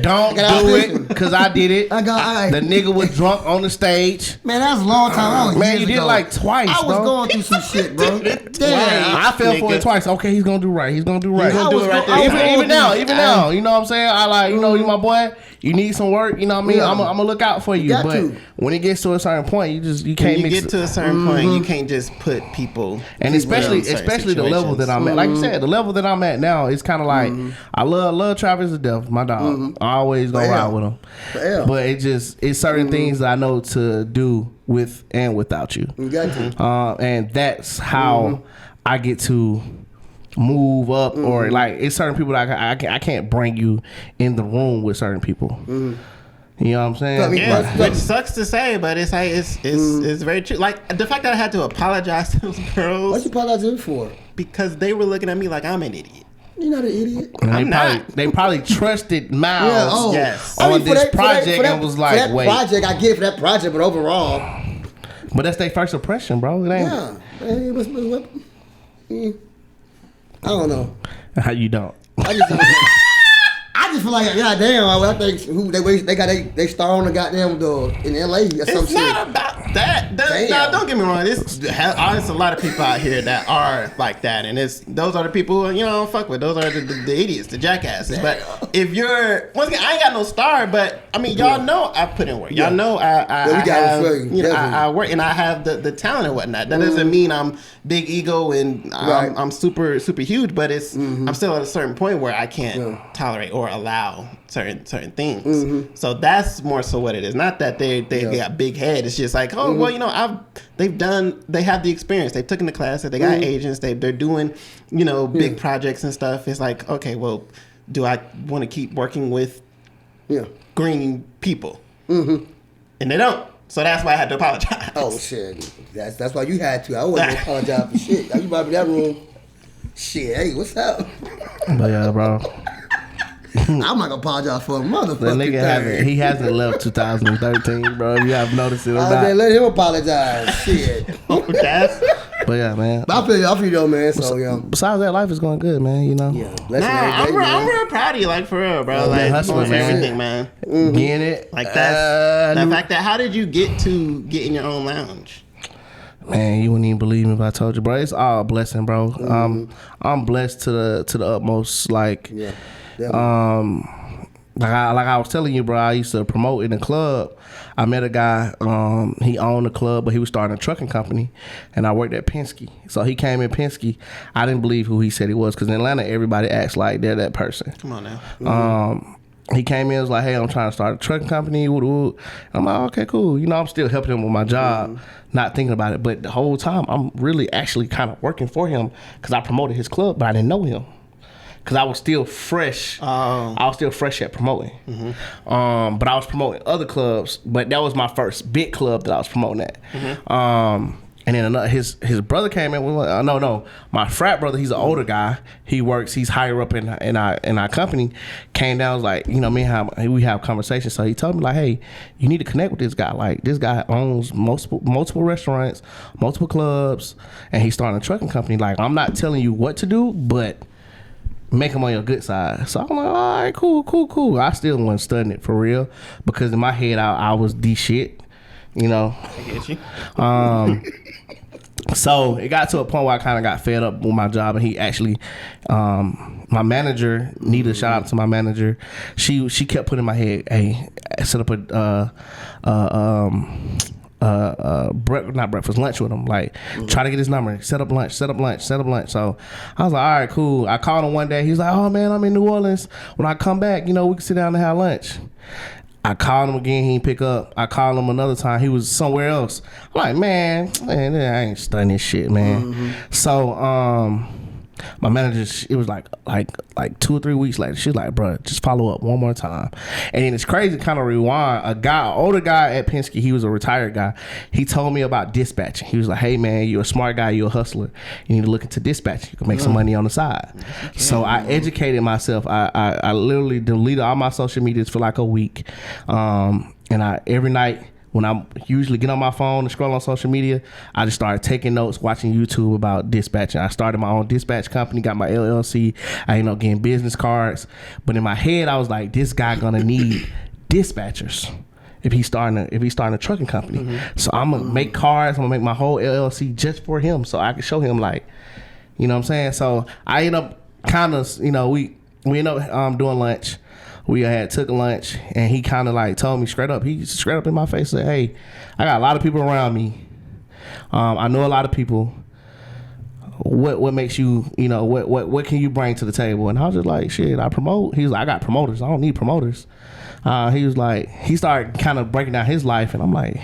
Don't do it, because I did it. The nigga was drunk on the stage. Man, that was a long time. Man, you did it like twice, I was going through some shit, bro. Damn. I fell for it twice. Okay, he's gonna do right. He's gonna do right. He's gonna do it right there. Even now. You know what I'm saying? I like, you my boy. You need some work, you know what I mean? I'm gonna look out for you. But when it gets to a certain point, you can't mix it. Get to a certain point, you can't just put people. And especially the level that I'm at. Like you said, the level that I'm at now is kind of like, I love Travis to death, my dog. I always gonna ride with him. But it's certain things that I know to do with and without you. You got to. And that's how I get to move up, or like, it's certain people that I can't bring you in the room with certain people. You know what I'm saying? Yeah, which sucks to say, but it's like it's very true. Like, the fact that I had to apologize to those girls. What you apologizing for? Because they were looking at me like I'm an idiot. You're not an idiot. They probably trusted Miles on this project and was like, for that wait. Project, I get it for that project, but overall. But that's their first impression, bro. It ain't. I don't know. How you don't? I just feel like, goddamn, I think they star on the goddamn in LA or some shit. It's not about that. No, don't get me wrong. There's a lot of people out here that are like that, and those are the people fuck with. Those are the idiots, the jackasses. But if you're, once again, I ain't got no star, but I mean, y'all know I put in work. Y'all know I work, and I have the talent and whatnot. That doesn't mean I'm big ego and I'm super huge, but I'm still at a certain point where I can't tolerate or allow certain things. So that's more so what it is. Not that they got big head. It's just like, they have the experience. They've taken the classes. They got agents. They're doing big projects and stuff. It's like, okay, well, do I want to keep working with green people? And they don't. So that's why I had to apologize. Oh shit, that's why you had to. I wasn't gonna apologize for shit. You brought me that room. Shit, hey, what's up? But yeah, bro. I'm not gonna apologize for a motherfucker. That nigga hasn't left 2013, bro. You have noticed it or not. Let him apologize. Shit. But yeah, man. But I feel you though, man. So besides that, life is going good, man. You know. Yeah. I'm real proud of you, like, for real, bro. Like, hustling for everything, man. Getting it. Like, that's the fact that, how did you get in your own lounge? Man, you wouldn't even believe me if I told you, bro. It's all a blessing, bro. I'm blessed to the utmost. Like, like I was telling you, bro. I used to promote in the club. I met a guy. He owned a club, but he was starting a trucking company, and I worked at Penske. So he came in Penske. I didn't believe who he said he was, because in Atlanta, everybody acts like they're that person. Come on now. He came in and was like, hey, I'm trying to start a trucking company. And I'm like, okay, cool. I'm still helping him with my job, not thinking about it. But the whole time, I'm really actually kind of working for him, because I promoted his club, but I didn't know him. Because I was still fresh. I was still fresh at promoting. But I was promoting other clubs, but that was my first big club that I was promoting at. And then his brother came in. No, my frat brother. He's an older guy. He's higher up in our company. Came down, was like, me and we have conversations. So he told me, like, hey, you need to connect with this guy. Like, this guy owns multiple restaurants, multiple clubs, and he's starting a trucking company. Like, I'm not telling you what to do, but make him on your good side. So I'm like, all right, cool. I still wasn't studying it for real, because in my head I was the shit. I get you. So it got to a point where I kind of got fed up with my job, and he actually, my manager, Nita, shout out to my manager. She kept putting in my head, hey, set up not breakfast, lunch with him. Like, try to get his number, set up lunch. So I was like, all right, cool. I called him one day. He's like, oh man, I'm in New Orleans. When I come back, we can sit down and have lunch. I called him again, he didn't pick up. I called him another time, he was somewhere else. I'm like, man, I ain't studying this shit, man. So my manager, it was like 2 or 3 weeks later, she's like, bro, just follow up one more time. And then it's crazy, kind of rewind. An older guy at Penske, he was a retired guy. He told me about dispatching. He was like, hey man, you're a smart guy, you're a hustler. You need to look into dispatching. You can make some money on the side. So I educated myself. I literally deleted all my social medias for like a week. And every night, when I usually get on my phone and scroll on social media, I just started taking notes, watching YouTube about dispatching. I started my own dispatch company, got my LLC. I ended up getting business cards. But in my head, I was like, this guy gonna need dispatchers if he's starting a trucking company. So I'm gonna make cards. I'm gonna make my whole LLC just for him, so I can show him, like, you know what I'm saying. So I end up kind of, we end up doing lunch. We had took lunch, and he kind of like told me straight up. He straight up in my face said, "Hey, I got a lot of people around me. I know a lot of people. What makes you, what can you bring to the table?" And I was just like, "Shit, I promote." He was like, "I got promoters. I don't need promoters." He was like, he started kind of breaking down his life, and I'm like,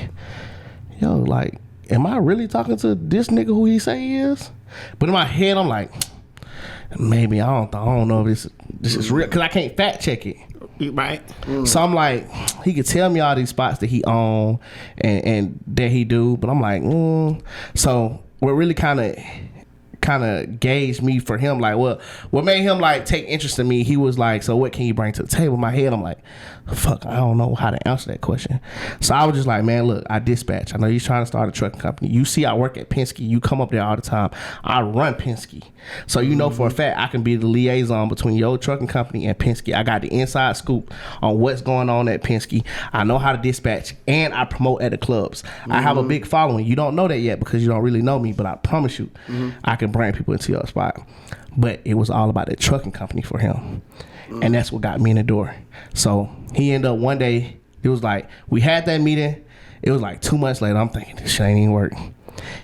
"Yo, like, am I really talking to this nigga who he say he is?" But in my head, I'm like, maybe I don't know if this is real, because I can't fact check it. Right. So I'm like, he could tell me all these spots that he own and that he do, but I'm like, So what really kind of gauged me for him, like, what made him like take interest in me, he was like, so what can you bring to the table? In my head, I'm like, fuck, I don't know how to answer that question. So I was just like, man, look, I dispatch. I know you're trying to start a trucking company. You see I work at Penske. You come up there all the time. I run Penske. So you know for a fact I can be the liaison between your trucking company and Penske. I got the inside scoop on what's going on at Penske. I know how to dispatch, and I promote at the clubs. I have a big following. You don't know that yet because you don't really know me, but I promise you, I can bring people into your spot. But it was all about the trucking company for him. And that's what got me in the door. So he ended up one day, it was like, we had that meeting. It was like 2 months later. I'm thinking, this shit ain't even work.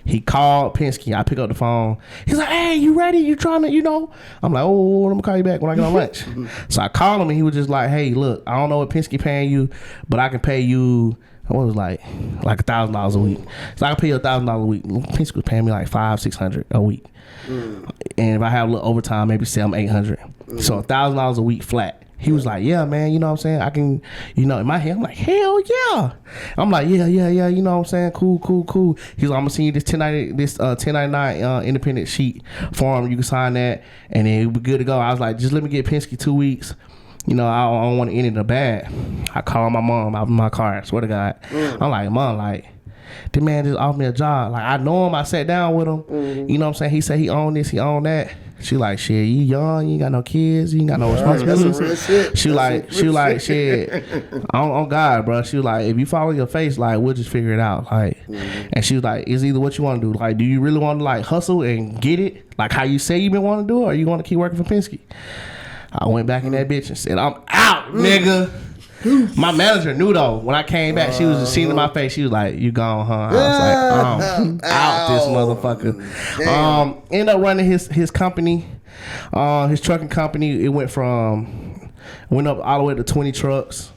He called Penske. I pick up the phone. He's like, hey, you ready? You trying to, I'm like, oh, I'm going to call you back when I get on lunch. So I called him, and he was just like, hey, look, I don't know what Penske paying you, but I can pay you, what was like $1,000 a week. So I can pay you $1,000 a week. Penske was paying me like $500-$600 a week. And if I have a little overtime, maybe say I'm $800. So $1,000 a week flat. He was like, yeah, man, you know what I'm saying? I can, in my head, I'm like, hell yeah. I'm like, yeah, you know what I'm saying? Cool. He's like, I'm going to send you this 1099 independent sheet form. You can sign that, and then we're good to go. I was like, just let me get Penske 2 weeks. I don't want to end it in a bad. I called my mom out of my car. I swear to God. I'm like, Mom, like, this man just offered me a job. Like, I know him. I sat down with him. You know what I'm saying? He said he owned this, he owned that. She like, shit, you young, you ain't got no kids, you ain't got no responsibilities. She like, shit, on God, bro. She was like, if you follow your face, like, we'll just figure it out. Like, and she was like, it's either what you want to do. Like, do you really want to like hustle and get it, like how you say you been wanting to do it, or you want to keep working for Penske? I went back in that bitch and said, I'm out, nigga. My manager knew though. When I came back, she was just seeing in my face. She was like, "You gone, huh?" I was like, "Out this motherfucker." Ended up running his company, his trucking company. It went up all the way to 20 trucks.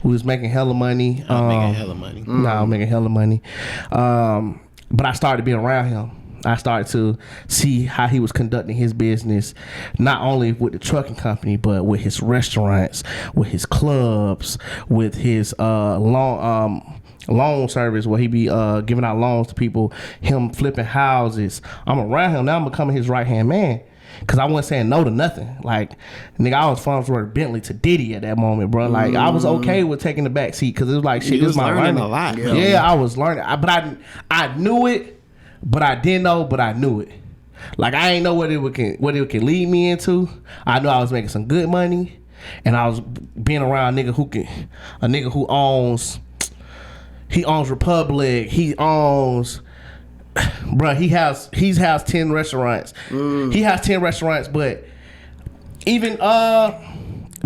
We was making hella money. Making hella money. Making hella money. But I started being around him. I started to see how he was conducting his business, not only with the trucking company, but with his restaurants, with his clubs, with his loan service, where he be giving out loans to people, him flipping houses. I'm around him now. I'm becoming his right hand man. Cause I wasn't saying no to nothing. Like, nigga, I was from Bentley to Diddy at that moment, bro. Like, I was okay with taking the back seat, cause it was like, shit, this is my learning a lot. Yeah, I was learning, but I knew it. But I didn't know, but I knew it. Like, I ain't know what it can lead me into. I knew I was making some good money, and I was being around a nigga who owns Republic. He owns bro, he has 10 restaurants. He has 10 restaurants, but even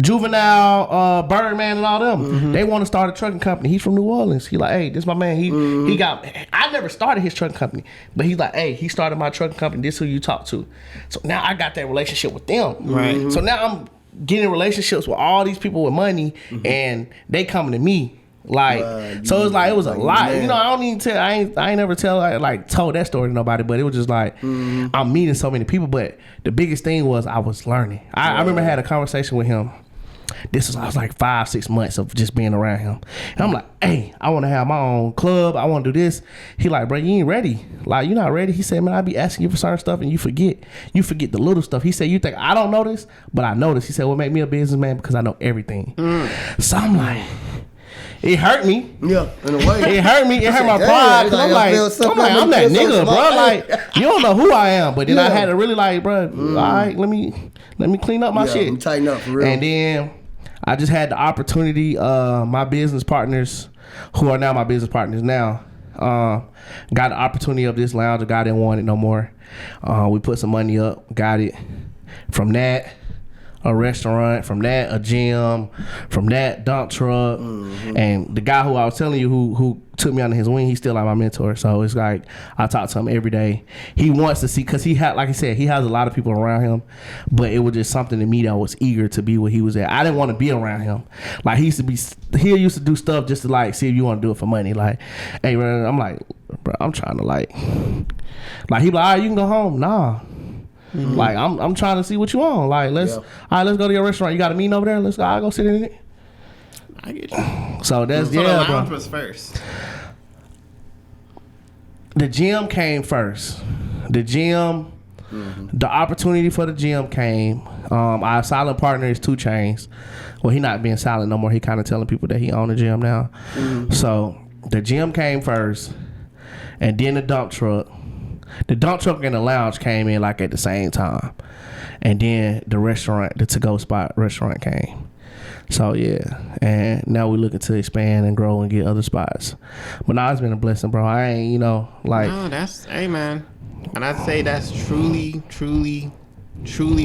Juvenile, Birdman, and all them, they want to start a trucking company. He's from New Orleans. He like, hey, this my man. He got. I never started his trucking company, but he's like, hey, he started my trucking company. This who you talk to. So now I got that relationship with them. Right. So now I'm getting relationships with all these people with money, and they coming to me. Like, so it's like, it was a lot. Man. You know, I don't even tell, I ain't never told that story to nobody, but it was just like, I'm meeting so many people. But the biggest thing was I was learning. I remember I had a conversation with him. I was like 5-6 months of just being around him. And I'm like, hey, I want to have my own club. I want to do this. He like, bro, you ain't ready. Like, you not ready. He said, man, I be asking you for certain stuff and you forget. You forget the little stuff. He said, you think I don't know this, but I know this. He said, well, make me a businessman because I know everything. So I'm like, it hurt me. Yeah, in a way. It hurt me. It hurt my pride. Cause I'm that nigga, bro. Like, you don't know who I am. But then I had to really like, bro, all right, let me clean up my shit. Let me tighten up for real. And then I just had the opportunity, my business partners, who are now my business partners now, got the opportunity of this lounge. A guy didn't want it no more. We put some money up, got it. From that, a restaurant, from that a gym, from that dump truck, and the guy who I was telling you who took me under his wing, he's still like my mentor. So it's like I talk to him every day. He wants to see, because he had, like I said, he has a lot of people around him, but it was just something to me that I was eager to be where he was at. I didn't want to be around him. Like he used to do stuff just to like see if you want to do it for money. Like, hey, bro, I'm like, bro, I'm trying to like he be like, all right, you can go home. Nah. Like I'm trying to see what you on. Like let's go to your restaurant. You got a meeting over there? I'll go sit in it. I get you. So that's the lounge bro. was first. The gym came first. The gym, the opportunity for the gym came. Our silent partner is 2 Chainz. Well, he not being silent no more. He kind of telling people that he own the gym now. So the gym came first, and then the dump truck. The dump truck and the lounge came in like at the same time, and then the restaurant, the to-go spot restaurant came. So yeah, and now we're looking to expand and grow and get other spots. But now it's been a blessing, bro. I ain't, like. No, that's, hey man, and I'd say that's truly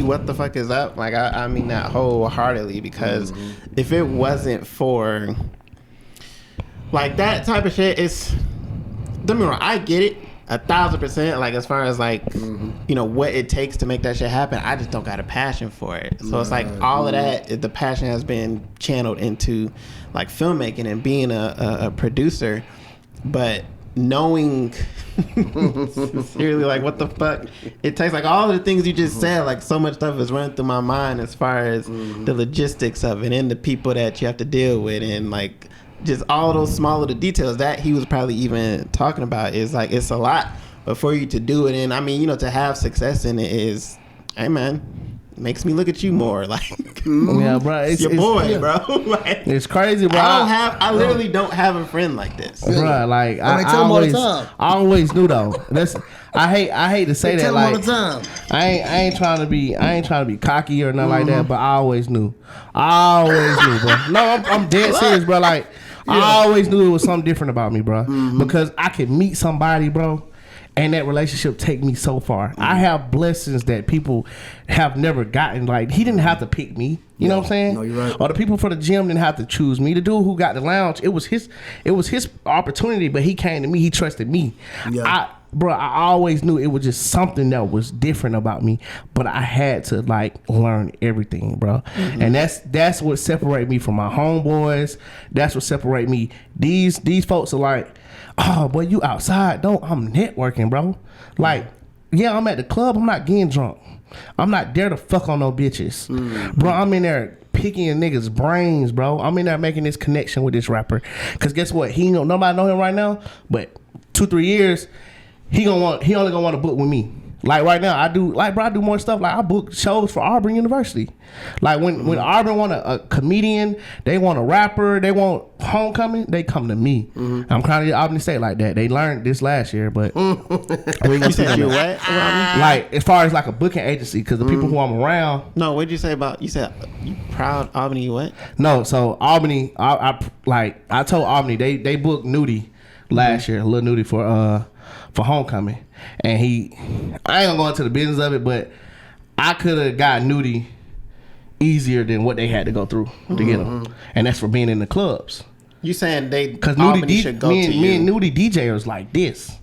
what the fuck is up. Like I mean that wholeheartedly, because if it wasn't for like that type of shit, don't get me wrong, I get it. 1,000%, like as far as like what it takes to make that shit happen, I just don't got a passion for it. So it's like all of that, the passion has been channeled into like filmmaking and being a producer. But knowing seriously like what the fuck it takes, like all of the things you just said, like so much stuff is running through my mind as far as the logistics of it and the people that you have to deal with, and like just all those small little details that he was probably even talking about is like, it's a lot. But for you to do it, and I mean, to have success in it is, hey man, makes me look at you more. Like, yeah, bro, it's your boy, bro. Like, it's crazy, bro. I literally don't have a friend like this, bro. Like, I always knew though. I hate to say that. Like, all the time. I ain't trying to be cocky or nothing like that. But I always knew. Bro. No, I'm dead serious, bro. Like. Yeah. I always knew it was something different about me, bro. Because I could meet somebody, bro, and that relationship take me so far. I have blessings that people have never gotten. Like, he didn't have to pick me. You know what I'm saying? No, you're right. Or the people for the gym didn't have to choose me. The dude who got the lounge, it was his opportunity, but he came to me. He trusted me. Yeah. I always knew it was just something that was different about me, but I had to like learn everything, bro. And that's what separate me from my homeboys. That's what separate me. These folks are like, oh, boy, you outside? No, I'm networking, bro. Like, yeah, I'm at the club. I'm not getting drunk. I'm not there to fuck on no bitches, bro. I'm in there picking a nigga's brains, bro. I'm in there making this connection with this rapper. Cause guess what? Nobody know him right now, but 2-3 years. He only gonna want to book with me. Like right now, I do more stuff. Like I book shows for Auburn University. Like when Auburn want a comedian, they want a rapper, they want homecoming, they come to me. I'm kind of Auburn State like that. They learned this last year, but we gonna see what? Like as far as like a booking agency, because the people who I'm around. No, what did you say about? You said you proud Albany what? No, so Albany, I told Albany they booked Nudie last year, Lil Nudie for for homecoming, and I ain't gonna go into the business of it, but I could have got Nudie easier than what they had to go through to get him, and that's for being in the clubs. You saying because Nudie should go me to and Nudie DJers like this,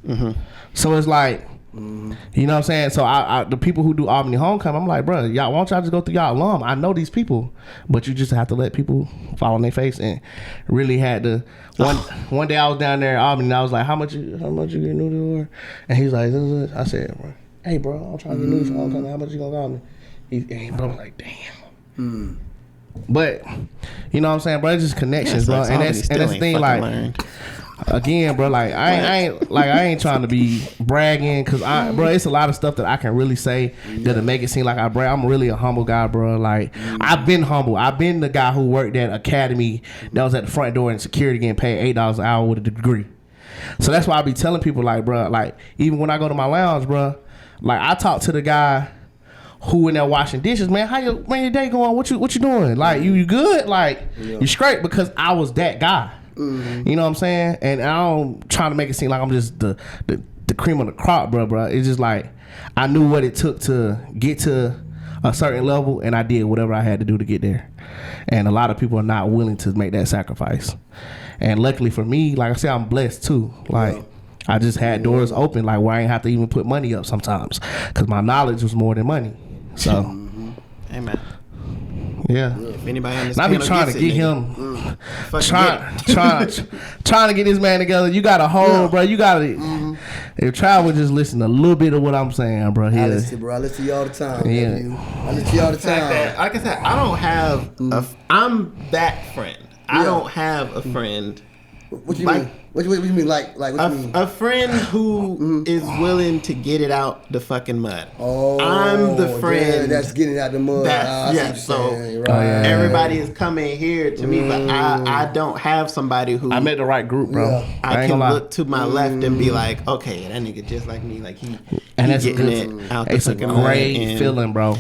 so it's like. You know what I'm saying? So I the people who do Albany homecoming, I'm like, bro, y'all, why don't y'all just go through y'all alum? I know these people, but you just have to let people fall on their face, and really had to. One day I was down there in Albany, and I was like, how much you get Nudie for? And he's like, I said, bro, hey bro, I'm trying to get Nudie for homecoming. How much you gonna call me? He bro was like, damn. But you know what I'm saying, bro? It's just connections, bro. And that's the thing, like. Learned. Again, bro, like I ain't trying to be bragging, cause bro, it's a lot of stuff that I can really say that'll make it seem like I brag. I'm really a humble guy, bro. Like I've been humble. I've been the guy who worked at academy that was at the front door in security getting paid $8 an hour with a degree. So that's why I be telling people, like, bro, like even when I go to my lounge, bro, like I talk to the guy who in there washing dishes, man. How your day going? What you doing? Like you good? Like you straight? Because I was that guy. You know what I'm saying? And I don't try to make it seem like I'm just the cream of the crop, bro. It's just like I knew what it took to get to a certain level, and I did whatever I had to do to get there. And a lot of people are not willing to make that sacrifice. And luckily for me, like I said, I'm blessed too. Like I just had doors open, like where I ain't have to even put money up sometimes, because my knowledge was more than money. So, amen. Yeah. If anybody understands, I be trying to get him, trying to get this man together. You got to hold, bro. You got to. If Trav would just listen a little bit of what I'm saying, bro. I listen, bro. I listen to you all the time. I listen to you all the time. Like I said, I don't have. I'm that friend. I don't have a friend. What you mean? What you mean? Like what you mean? A friend who is willing to get it out the fucking mud. Oh, I'm the friend that's getting it out the mud. So everybody is coming here to me, but I don't have somebody who. I met the right group, bro. Yeah. I can look to my left and be like, okay, that nigga just like me, like he that's getting it out the It's a great feeling, bro.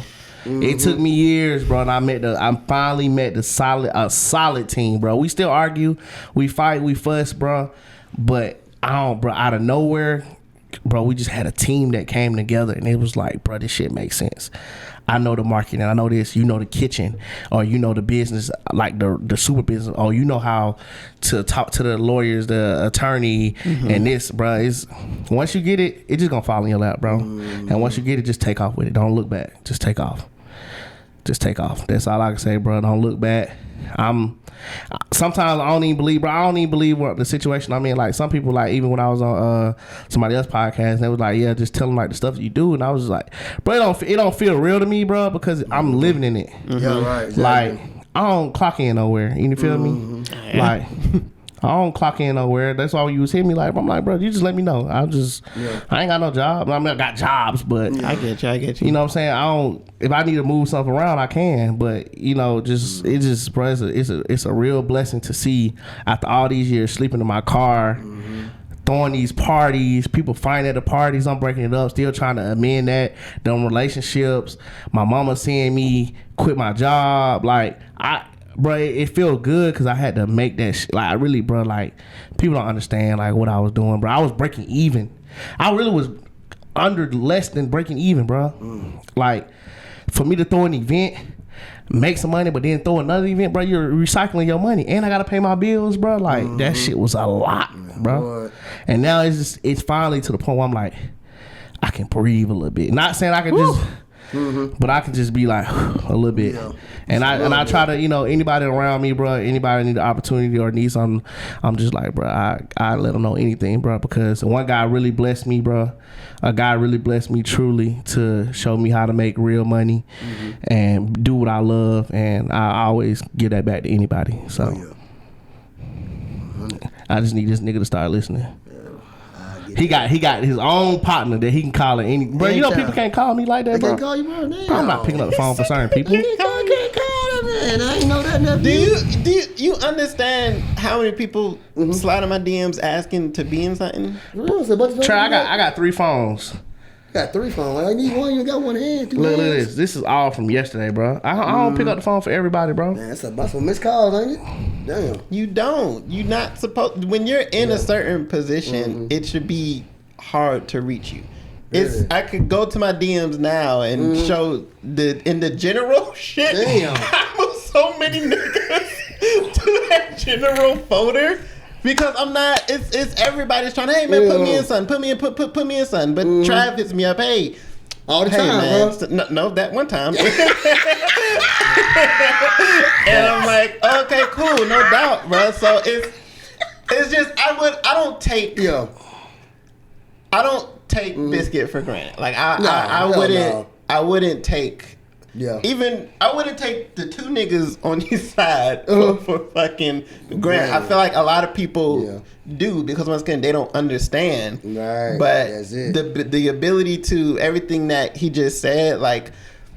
It took me years, bro, and I finally met a solid team, bro. We still argue, we fight, we fuss, bro, but out of nowhere, bro, we just had a team that came together, and it was like, bro, this shit makes sense. I know the marketing, I know this, you know the kitchen, or you know the business, like the super business, or you know how to talk to the lawyers, the attorney, and this, bro. Is once you get it, it's just gonna fall in your lap, bro. And once you get it, just take off with it. Don't look back. Just take off. Just take off. That's all I can say, bro. Don't look back. Sometimes I don't even believe, bro. I don't even believe what the situation I'm in. Like some people, like even when I was on somebody else's podcast, they was like, yeah, just tell them like the stuff that you do, and I was just like, bro, it don't feel real to me, bro, because I'm living in it. Yeah, right. Exactly. Like I don't clock in nowhere. You feel me? Like I don't clock in nowhere. That's why when you was hitting me, like I'm like, bro, you just let me know. I ain't got no job. I mean, I got jobs, but I get you. You know what I'm saying? If I need to move something around, I can. But you know, bro, it's a real blessing to see after all these years sleeping in my car, throwing these parties, people fighting at the parties. I'm breaking it up, still trying to amend them relationships. My mama seeing me quit my job, bro, it feels good because I had to make that shit. Like, I really, bro, like, people don't understand, like, what I was doing, bro. I was breaking even. I really was under less than breaking even, bro. Like, for me to throw an event, make some money, but then throw another event, bro, you're recycling your money. And I got to pay my bills, bro. Like, that shit was a lot, bro. And now it's finally to the point where I'm like, I can breathe a little bit. Not saying I can just... but I can just be like a little bit, and I try to, you know, anybody around me, bro, anybody need the opportunity or need something, I'm just like, bro, I let them know anything, bro, because one guy really blessed me, bro. A guy really blessed me truly to show me how to make real money and do what I love, and I always give that back to anybody. So I just need this nigga to start listening. He got his own partner that he can call at any. Bro, you know people can't call me like that, bro. They can't call you, bro. Bro, I'm not picking up the phone for certain people. Can't call that, man. I ain't know that. Never. Do you understand how many people slide in my DMs asking to be in something? Try, I got 3 phones. Got 3 phones. I need one. You got one hand. Look at this. This is all from yesterday, bro. I don't pick up the phone for everybody, bro. Man, that's some missed calls, ain't it? Damn. You don't. You're not supposed. When you're in a certain position, it should be hard to reach you. I could go to my DMs now and show in the general shit. Damn. I put so many niggas to that general folder because I'm not. It's everybody's trying to. Hey man, put me in something. Put me in something. But Trav hits me up. Hey. All the time, man, bro. No, that one time. And I'm like, okay, cool, no doubt, bro. So it's just I don't take Biskit for granted. Like I wouldn't take I wouldn't take the two niggas on his side for fucking granted. I feel like a lot of people do because once again they don't understand. Right. But that's it. the ability to everything that he just said, like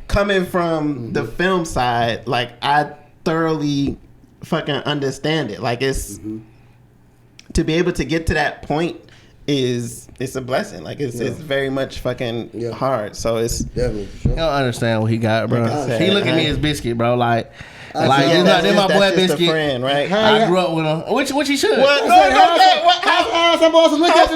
coming from the film side, like I thoroughly fucking understand it. Like it's to be able to get to that point it's a blessing. Like it's very much fucking hard. So it's definitely for sure. You don't understand what he got, bro. He look at me as Biskit, bro. Like it's my boy Biskit. Friend, right? I grew up with him, which he should. How I'm supposed to look at the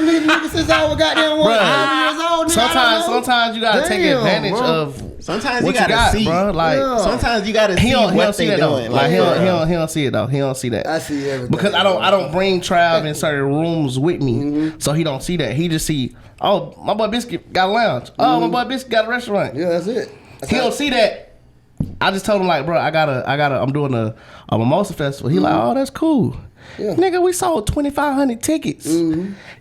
niggas since I was goddamn 1 years old? Sometimes you gotta take advantage of. Sometimes what you gotta see, bro. Like sometimes you gotta see what they doing. Like he don't see it though. He don't see that. I see everything because I don't bring Trav in certain rooms with me, so he don't see that. He just see, oh, my boy Biskit got a lounge. Oh, my boy Biskit got a restaurant. Yeah, that's it. He don't see that. I just told him like, bro, I'm doing a mimosa festival. He like, oh, that's cool. Yeah. Nigga, we sold 2,500 tickets.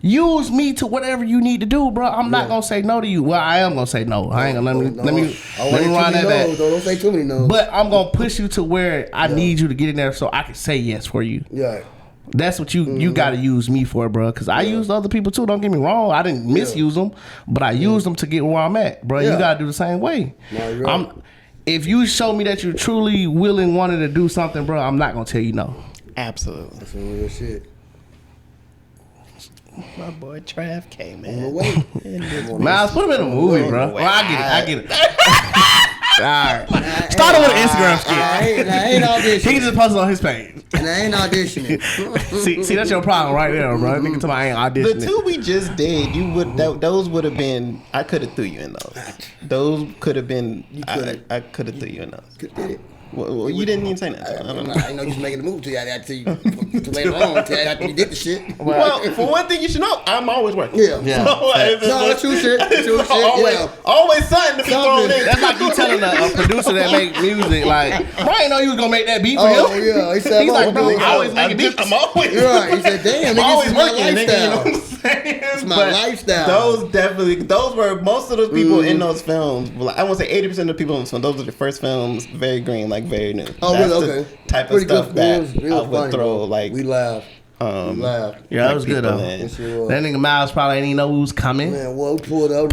Use me to whatever you need to do, bro. I'm not gonna say no to you. Well, I am gonna say no. I ain't gonna let me run that back. Don't say too many no. But I'm gonna push you to where I need you to get in there so I can say yes for you. Yeah. That's what you gotta use me for, bro. Cause I used other people too. Don't get me wrong. I didn't misuse them, but I used them to get where I'm at, bro. You gotta do the same way. No, you're right. If you show me that you're truly wanting to do something, bro, I'm not gonna tell you no. Absolutely. That's some real shit. My boy Trav came in. Miles, put him in a movie, bro. Well, I get it. All right. Start with an Instagram skit. I ain't auditioning. He can just post it on his page. And I ain't auditioning. see, that's your problem right there, bro. Nigga tell me I ain't auditioning. The two we just did, those would have been. I could have threw you in those. Those could have been. I could have threw you in those. Could did it. Well, you didn't even say that. I didn't know you was making a move to you after you later on after you did the shit. Well, for one thing, you should know I'm always working. Yeah. No, that's true shit. Always something to be thrown in. That's like you telling a producer that make music, like, bro, I didn't know you was gonna make that beat for him. Oh yeah, he said, he's like, bro, I always making beats. I'm always. You're right. He said, damn, nigga, this is my lifestyle. Nigga, you know what I'm saying? It's my lifestyle. Those were most of those people in those films. I won't say 80% of the people in those films. Those were the first films, very green, like very new. Oh, really? Okay. Type of stuff that I would throw. Like we laugh. Yeah, that was good though. That nigga Miles probably didn't know who was coming. Man, well, pulled up.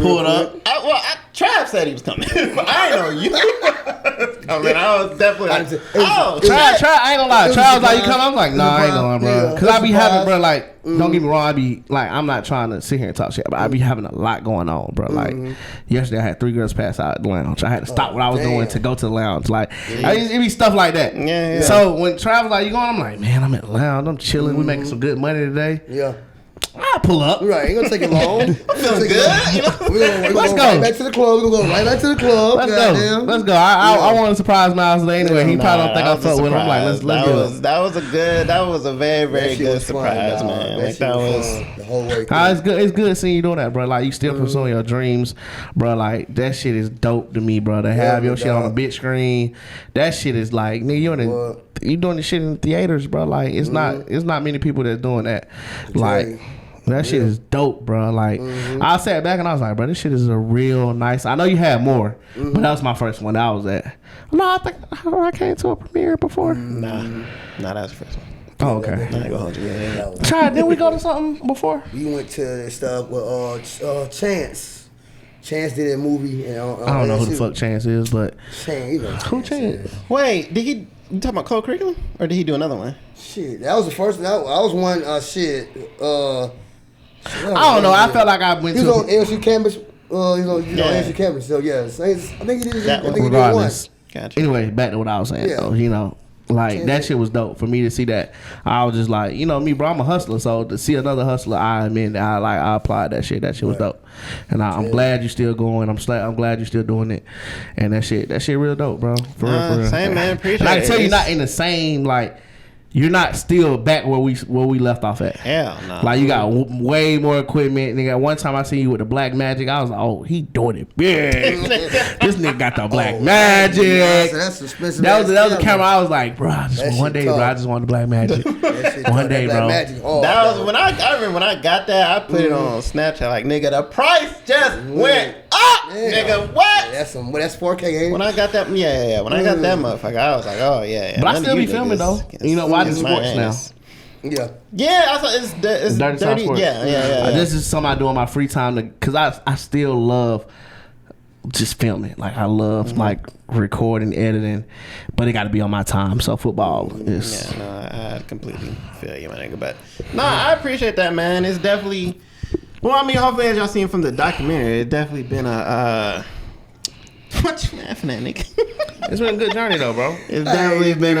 Trav said he was coming, but I didn't know you was coming. I was definitely Trav, I ain't gonna lie. Trav was like, you coming? I was like, nah, I ain't going, bro. Cause I be having, bro, like, don't get me wrong, I be like, I'm not trying to sit here and talk shit, but I be having a lot going on, bro. Like yesterday, I had 3 girls pass out at the lounge. I had to stop what I was doing to go to the lounge. Like, it be stuff like that. Yeah. So when Trav was like, you going? I'm like, man, I'm at the lounge. I'm chilling. We making some good money today. Yeah. I'll pull up. Right, ain't gonna take it long. I'm feeling good. You know? Let's go. Right back to the club. We're gonna go right back to the club. Let's go. I want to surprise Miles today anyway. He probably don't think I fuck with him. I'm like, let's go. That was a very, very good surprise, man. Like that was the whole way. It's good seeing you doing that, bro. Like you still pursuing your dreams, bro. Like that shit is dope to me, bro. To have your shit on a big screen, that shit is like, nigga, you doing the shit in the theaters, bro. Like it's not many people that's doing that. Like that shit is dope, bro. Like I sat back and I was like, bro, this shit is a real nice. I know you had more, but that was my first one that I was at. No, I think I came to a premiere before. Nah, that was the first one. Oh, okay. I ain't gonna hold you. Didn't we go to something before? We went to stuff with Chance. Chance did a movie. And, I don't know who the fuck Chance is, but who Chance? Wait, you talking about co-curriculum, or did he do another one? Shit, that was the first. I was one. I don't know. I felt like I went to. He was on LSU campus. He's on LSU campus. So yeah, I think he did. Regardless. Gotcha. Anyway, back to what I was saying. Yeah. So Like that shit was dope for me to see that. I was just like, you know me, bro. I'm a hustler, so to see another hustler, I applied that shit. That shit was dope, and I'm glad you're still going. I'm glad you're still doing it, and that shit real dope, bro. For real. Same, man. Appreciate it. And I can tell you, not in the same like. You're not still back where we left off at. Hell no. Like you got way more equipment. Nigga, one time I seen you with the black magic, I was like, oh, he doing it big. This nigga got the black magic. That's expensive. That was a camera. I was like, bro, I just want the black magic. One day, bro. That was when I remember when I got that. I put it on Snapchat. Like, nigga, the price just went up. Nigga, what? That's 4K. Ain't it? When I got that, When I got that motherfucker, I was like, oh yeah. But I still be filming though. You know, watching sports now. Yeah, I thought it's Dirty South Sports. Yeah. This is something I do on my free time because I still love just filming. Like I love like recording, editing, but it got to be on my time. So football is. Yeah, no, I completely feel you, my nigga. But no, I appreciate that, man. It's definitely. Well, I mean, hopefully, as y'all seen from the documentary, it's definitely been a. What you laughing at, nigga? It's been a good journey though, bro. It's definitely been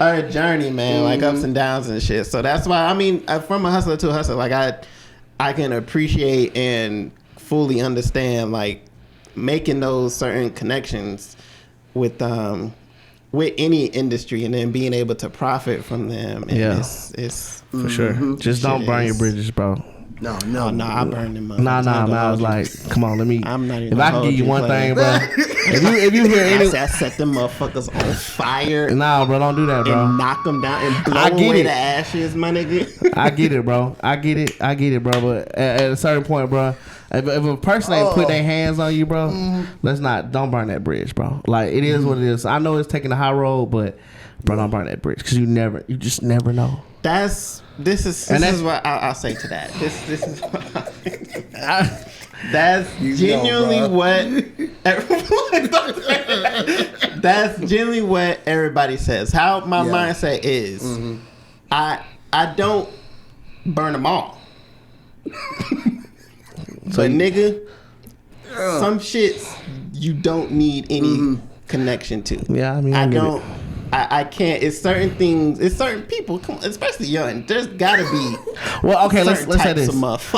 a journey, man. Like ups and downs and shit. So that's why I mean, from a hustler to a hustler, like I can appreciate and fully understand like making those certain connections with any industry and then being able to profit from them. And it's for sure. Just don't burn your bridges, bro. No, I burned them up. Nah, man. I was like, come on, let me. I'm not even. If I can give you one thing, bro. if you hear any, I set them motherfuckers on fire. Nah, bro, don't do that, bro. And knock them down and blow away the ashes, my nigga. I get it, bro. I get it, bro. But at a certain point, bro, if a person ain't put their hands on you, bro, don't burn that bridge, bro. Like it is what it is. I know it's taking the high road, but bro, don't burn that bridge because you just never know. This is what I'll say to that. This is what that's genuinely that's genuinely what everybody says. How my mindset is, I don't burn them all. But nigga, some shits you don't need any connection to. Yeah, I mean, I don't. I can't. It's certain things. It's certain people, especially young. There's gotta be. Well, okay. Let's say this.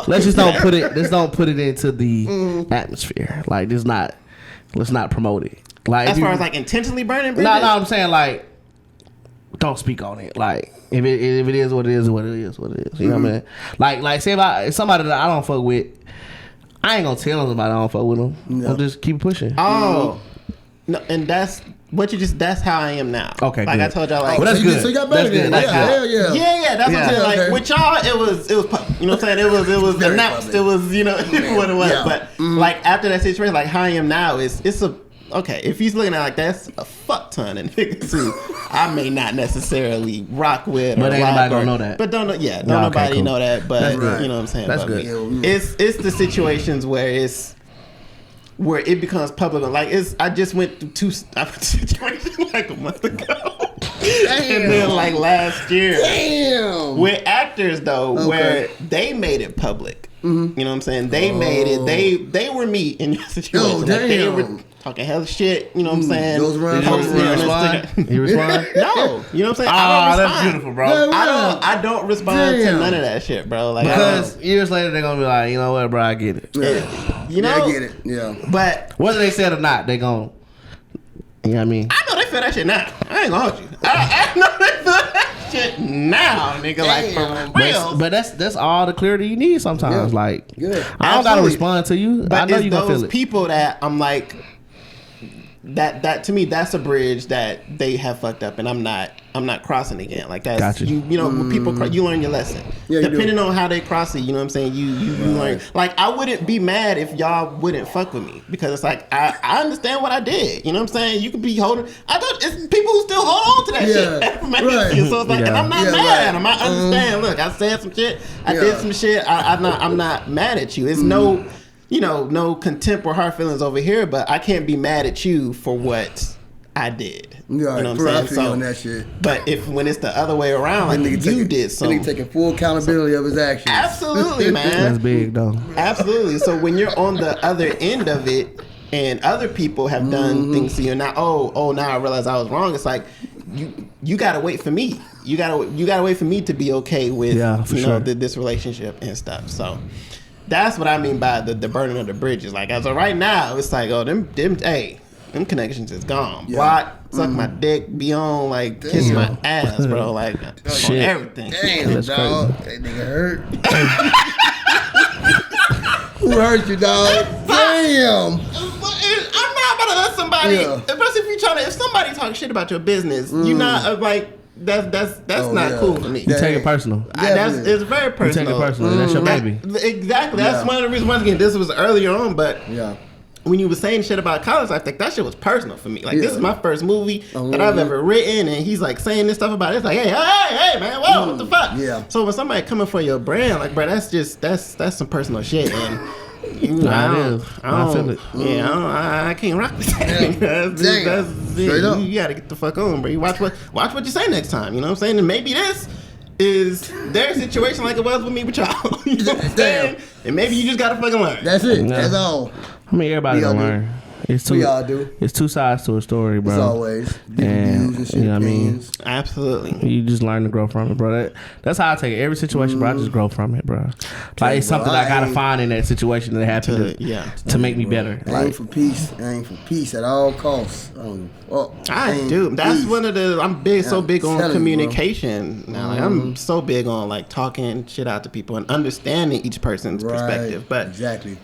Let's just don't put it. Let's don't put it into the atmosphere. Like, let's not promote it. Like, as far as like intentionally burning bridges. No. I'm saying like, don't speak on it. Like, if it is what it is, what it is, what it is. You know what I mean? Like, say if somebody that I don't fuck with, I ain't gonna tell somebody I don't fuck with them. No. I'll just keep pushing. Oh, no, and that's how I am now. Okay, like good. I told y'all, like, well, that's good. So you got better than that. Yeah. That's what I'm saying. Like with y'all, it was, you know what I'm saying. It was announced. Public. It was, you know, what it was. Yeah. But like after that situation, like how I am now it's a. Okay, if he's looking at it like that's a fuck ton of niggas who I may not necessarily rock with, but ain't nobody gonna know that. But don't nobody know that. But you know what I'm saying. That's good. It's the situations where it becomes public. Like I just went through two situations like a month ago. And then like last year. Damn. With actors though, where they made it public. You know what I'm saying? They made it. They were me in your situation. Oh, like they were talking hell shit. You know what I'm saying? Those around. You respond? No. You know what I'm saying? Oh, that's beautiful, bro. I don't respond to none of that shit, bro. Like, because years later they're gonna be like, you know what, bro, I get it. You know, I get it. Yeah. But whether they said or not, they gon'. You know what I mean? I know they feel that shit now. I ain't gonna hold you. I know they feel that shit now, nigga. Like for real. But that's all the clarity you need sometimes. Yeah. Like, good. I don't gotta respond to you. But I know you gonna feel it. People that I'm like, that to me, that's a bridge that they have fucked up, and I'm not crossing again. Like that's gotcha. you know when people you learn your lesson. Yeah, depending on how they cross it, you know what I'm saying. You learn. Like I wouldn't be mad if y'all wouldn't fuck with me because it's like I understand what I did. You know what I'm saying. You could be holding. I thought it's people who still hold on to that shit. Right. So it's like, and I'm not mad at them. I understand. Look, I said some shit. I did some shit. I'm not mad at you. It's no. You know, no contempt or hard feelings over here, but I can't be mad at you for what I did. Yeah, you know what I'm saying? So, on that shit. But when it's the other way around, like you did something. Nigga taking full accountability of his actions. Absolutely, man. That's big, though. Absolutely. So when you're on the other end of it, and other people have done things to you. Now, now I realize I was wrong. It's like you gotta wait for me. You gotta wait for me to be okay with this relationship and stuff. So that's what I mean by the burning of the bridges. Like as of right now, it's like them connections is gone. Block, suck my dick, be on, like kiss my ass, bro. Like on everything. Damn, dog. That nigga hurt. Who hurt you, dog? Damn. I'm not about to let somebody, especially if somebody talks shit about your business, you're not like that's not cool for me. You take it personal. It's very personal. You take it personal. That's your baby. Exactly. That's one of the reasons. Once again, this was earlier on, but when you were saying shit about college, I think that shit was personal for me. Like this is my first movie that I've ever written, and he's like saying this stuff about it. It's like, hey, man, whoa, what the fuck? Yeah. So when somebody coming for your brand, like, bro, that's some personal shit, and I feel it. Yeah, I can't rock with that. You gotta get the fuck on, bro. You watch what you say next time. You know what I'm saying? And maybe this is their situation like it was with me with y'all. You know what I'm saying? And maybe you just gotta fucking learn. That's it. That's all. I mean, everybody gonna learn. We all do. It's two sides to a story, bro. It's always different views and shit. You know what I mean? Absolutely. You just learn to grow from it, bro. That's how I take it. Every situation, bro, I just grow from it, bro. Like it's something I gotta find in that situation that happened to make me better. I aim for peace. I aim for peace at all costs. I do. That's one of the. I'm so big on communication now. Like, I'm so big on like talking shit out to people and understanding each person's perspective. But exactly.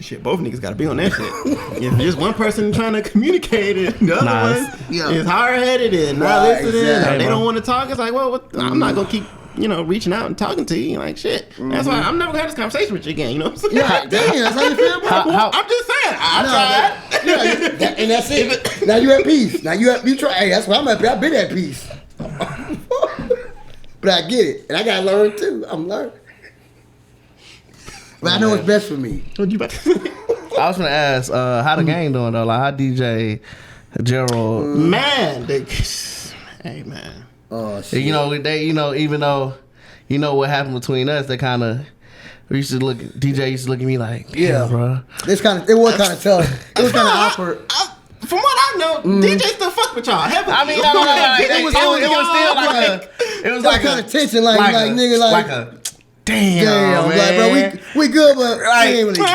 Shit, both niggas gotta be on that shit. If there's one person trying to communicate and the other one is hard-headed and not listening, they don't want to talk, it's like, well, I'm not gonna keep, reaching out and talking to you. Like, shit. That's why I'm never gonna have this conversation with you again, you know what I'm saying? Yeah, damn, that's how you feel, bro? I'm just saying, I tried. And that's it. Now you at peace. Now you try. Hey, that's why I'm happy. I've been at peace. But I get it. And I gotta learn too. I'm learning. But I know what's best for me. What you about to say? I was gonna ask, how the gang doing though? Like, how DJ Gerald? Man, hey man. Oh shit. Even though what happened between us, they kind of DJ used to look at me like, damn, bro. It was kind of tough. It was kind of awkward. From what I know, DJ still fuck with y'all. I mean, it was like kind of tension, like nigga, like a damn, man. Like, bro, we good, but we ain't really good.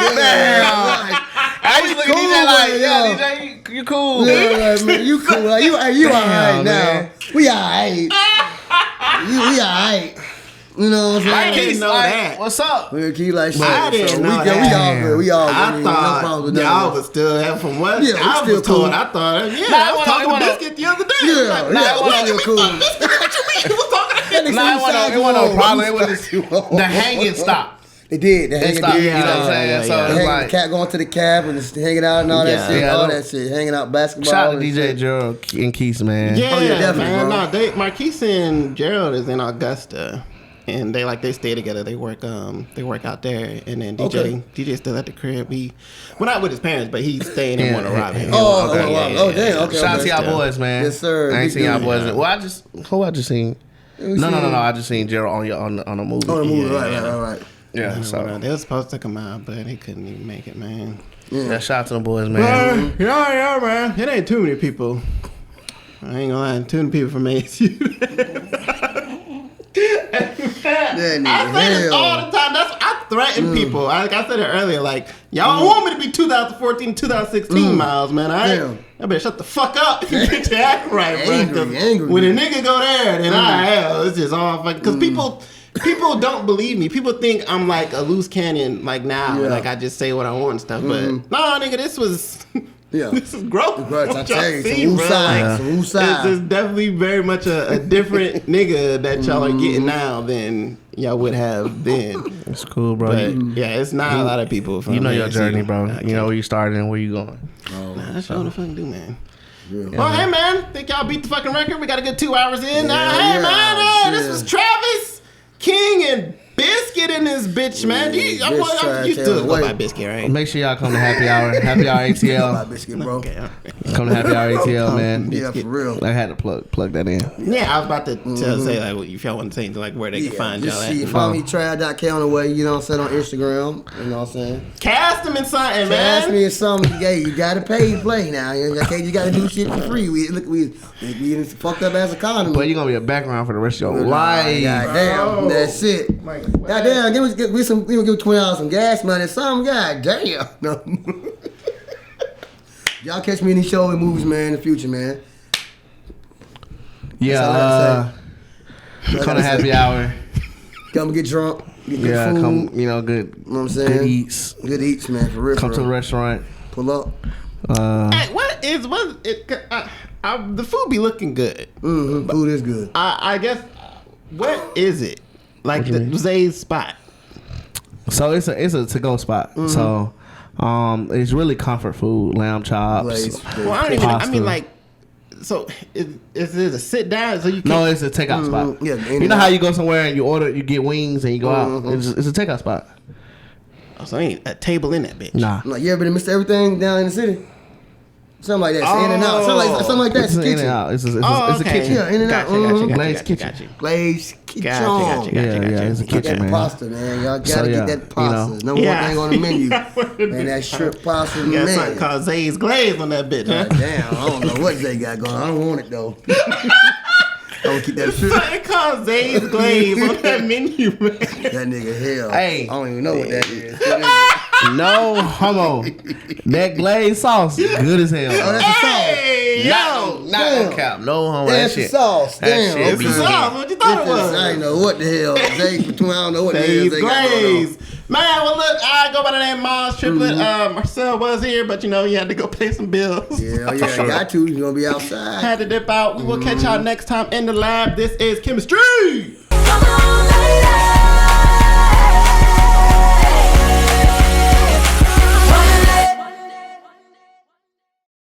I used to look at DJ like, DJ, you cool. Yeah, like, man, you cool. Like, you all right now. We all right. We all right. You know what I'm saying? I didn't know that. What's up? We keep like shit. I didn't know that. We all good. We all good. I thought y'all was still having from what I was told. I thought, I was talking to Biskit the other day. Yeah, still cool. What you mean? He was talking to him. It wasn't no problem. It was the hanging stopped. They did. They stopped. You know what I'm saying? So it's like the cat going to the cab and just hanging out and all that shit. All that shit. Hanging out basketball. Shout out to DJ Gerald and Keith, man. Yeah, definitely. Man. No, Marquise and Gerald is in Augusta. And they stay together. They work out there, and then DJ still at the crib. Well, not with his parents, but he's staying in Warner Robin. Damn. Okay. Shout out to y'all boys, man. Yes, sir. I ain't seen y'all boys. Well, I just seen. No. I just seen Gerald on a movie. On a movie, right. Yeah, so they were supposed to come out, but they couldn't even make it, man. Yeah, shout out to them boys, man. Yeah, man. It ain't too many people. I ain't gonna lie, too many people from ASU. I say this all the time. I threaten people. Like I said it earlier, like y'all want me to be 2014, 2016 Miles, man. I better shut the fuck up if you get your act right, bro. Angry. When a nigga go there, then it's just all fucking. Because people don't believe me. People think I'm like a loose cannon, like now, like I just say what I want and stuff. But nah, nigga, this was. Yeah. This is growth. I tell you, some side. It's definitely very much a different nigga that y'all are getting now than y'all would have then. It's cool, bro. But it's not a lot of people from your journey, bro. You know where you started and where you going. That's what the fuck do, man. Yeah. Well, hey, man. Think y'all beat the fucking record? We got a good 2 hours in. Hey, man. This was Travis, King, and Biskit. Biskit in this bitch, man. You still go by Biskit, right? Make sure y'all come to Happy Hour. Happy Hour ATL. By Biskit, bro. Okay. Come to Happy Hour ATL, man. Yeah, for real. I had to plug that in. Yeah, I was about to say like if y'all want to say like where they can find y'all at. Follow me, Trav.k on the way. You know what I'm saying, on Instagram. You know what I'm saying. Cast them in something, man. Cast me in something. Yeah, you gotta pay to play now. You gotta do shit for free. We fucked up as economy. But you're gonna be a background for the rest of your life. Goddamn, that's it. Goddamn, give $20 some gas money or something. Goddamn. No. Y'all catch me in these shows and movies, man, in the future, man. Yeah, come to Happy Hour. Come get drunk. Get good food. Come, good. You know what I'm saying? Good eats. Good eats, man, for real. Come to the restaurant. Pull up. Hey, the food be looking good. Mm-hmm. Food is good. I guess, what is it? Like the Zay's spot. So it's a to-go spot. Mm-hmm. So it's really comfort food, lamb chops. Well, I mean like, so is it a sit down? So you can't... No, it's a takeout spot. Yeah, you know how you go somewhere and you get wings and you go out. It's a takeout spot. Oh, so ain't a table in that bitch. Nah. Like, you ever been to Mr. Everything down in the city? Something like that. It's in and out. Something like that. It's a kitchen. It's a kitchen. Yeah, in and out. Glazed kitchen. Glazed kitchen. Yeah, it's a kitchen, man. Pasta, man. Y'all gotta get that pasta. Number one thing on the menu. Man, that shrimp pasta, man. Got something called Zay's Glaze on that bitch, huh? Damn, I don't know what Zay got going. I don't want it, though. I'm gonna keep that shit. Something called Zay's Glaze on that menu, man. That nigga hell. Hey. I don't even know what that is. No homo. That glazed sauce, good as hell. Oh, that's the sauce. Not cap. No homo. That's the sauce. Damn. It's the sauce. What you thought it was? I ain't know what the hell. Zay, I don't know what the hell Zay got going on. Man, well look, I go by the name Mars Triplett. Marcel was here, but he had to go pay some bills. Yeah, got to. He's gonna be outside. Had to dip out. We will catch y'all next time in the lab. This is Chemistry. Come on.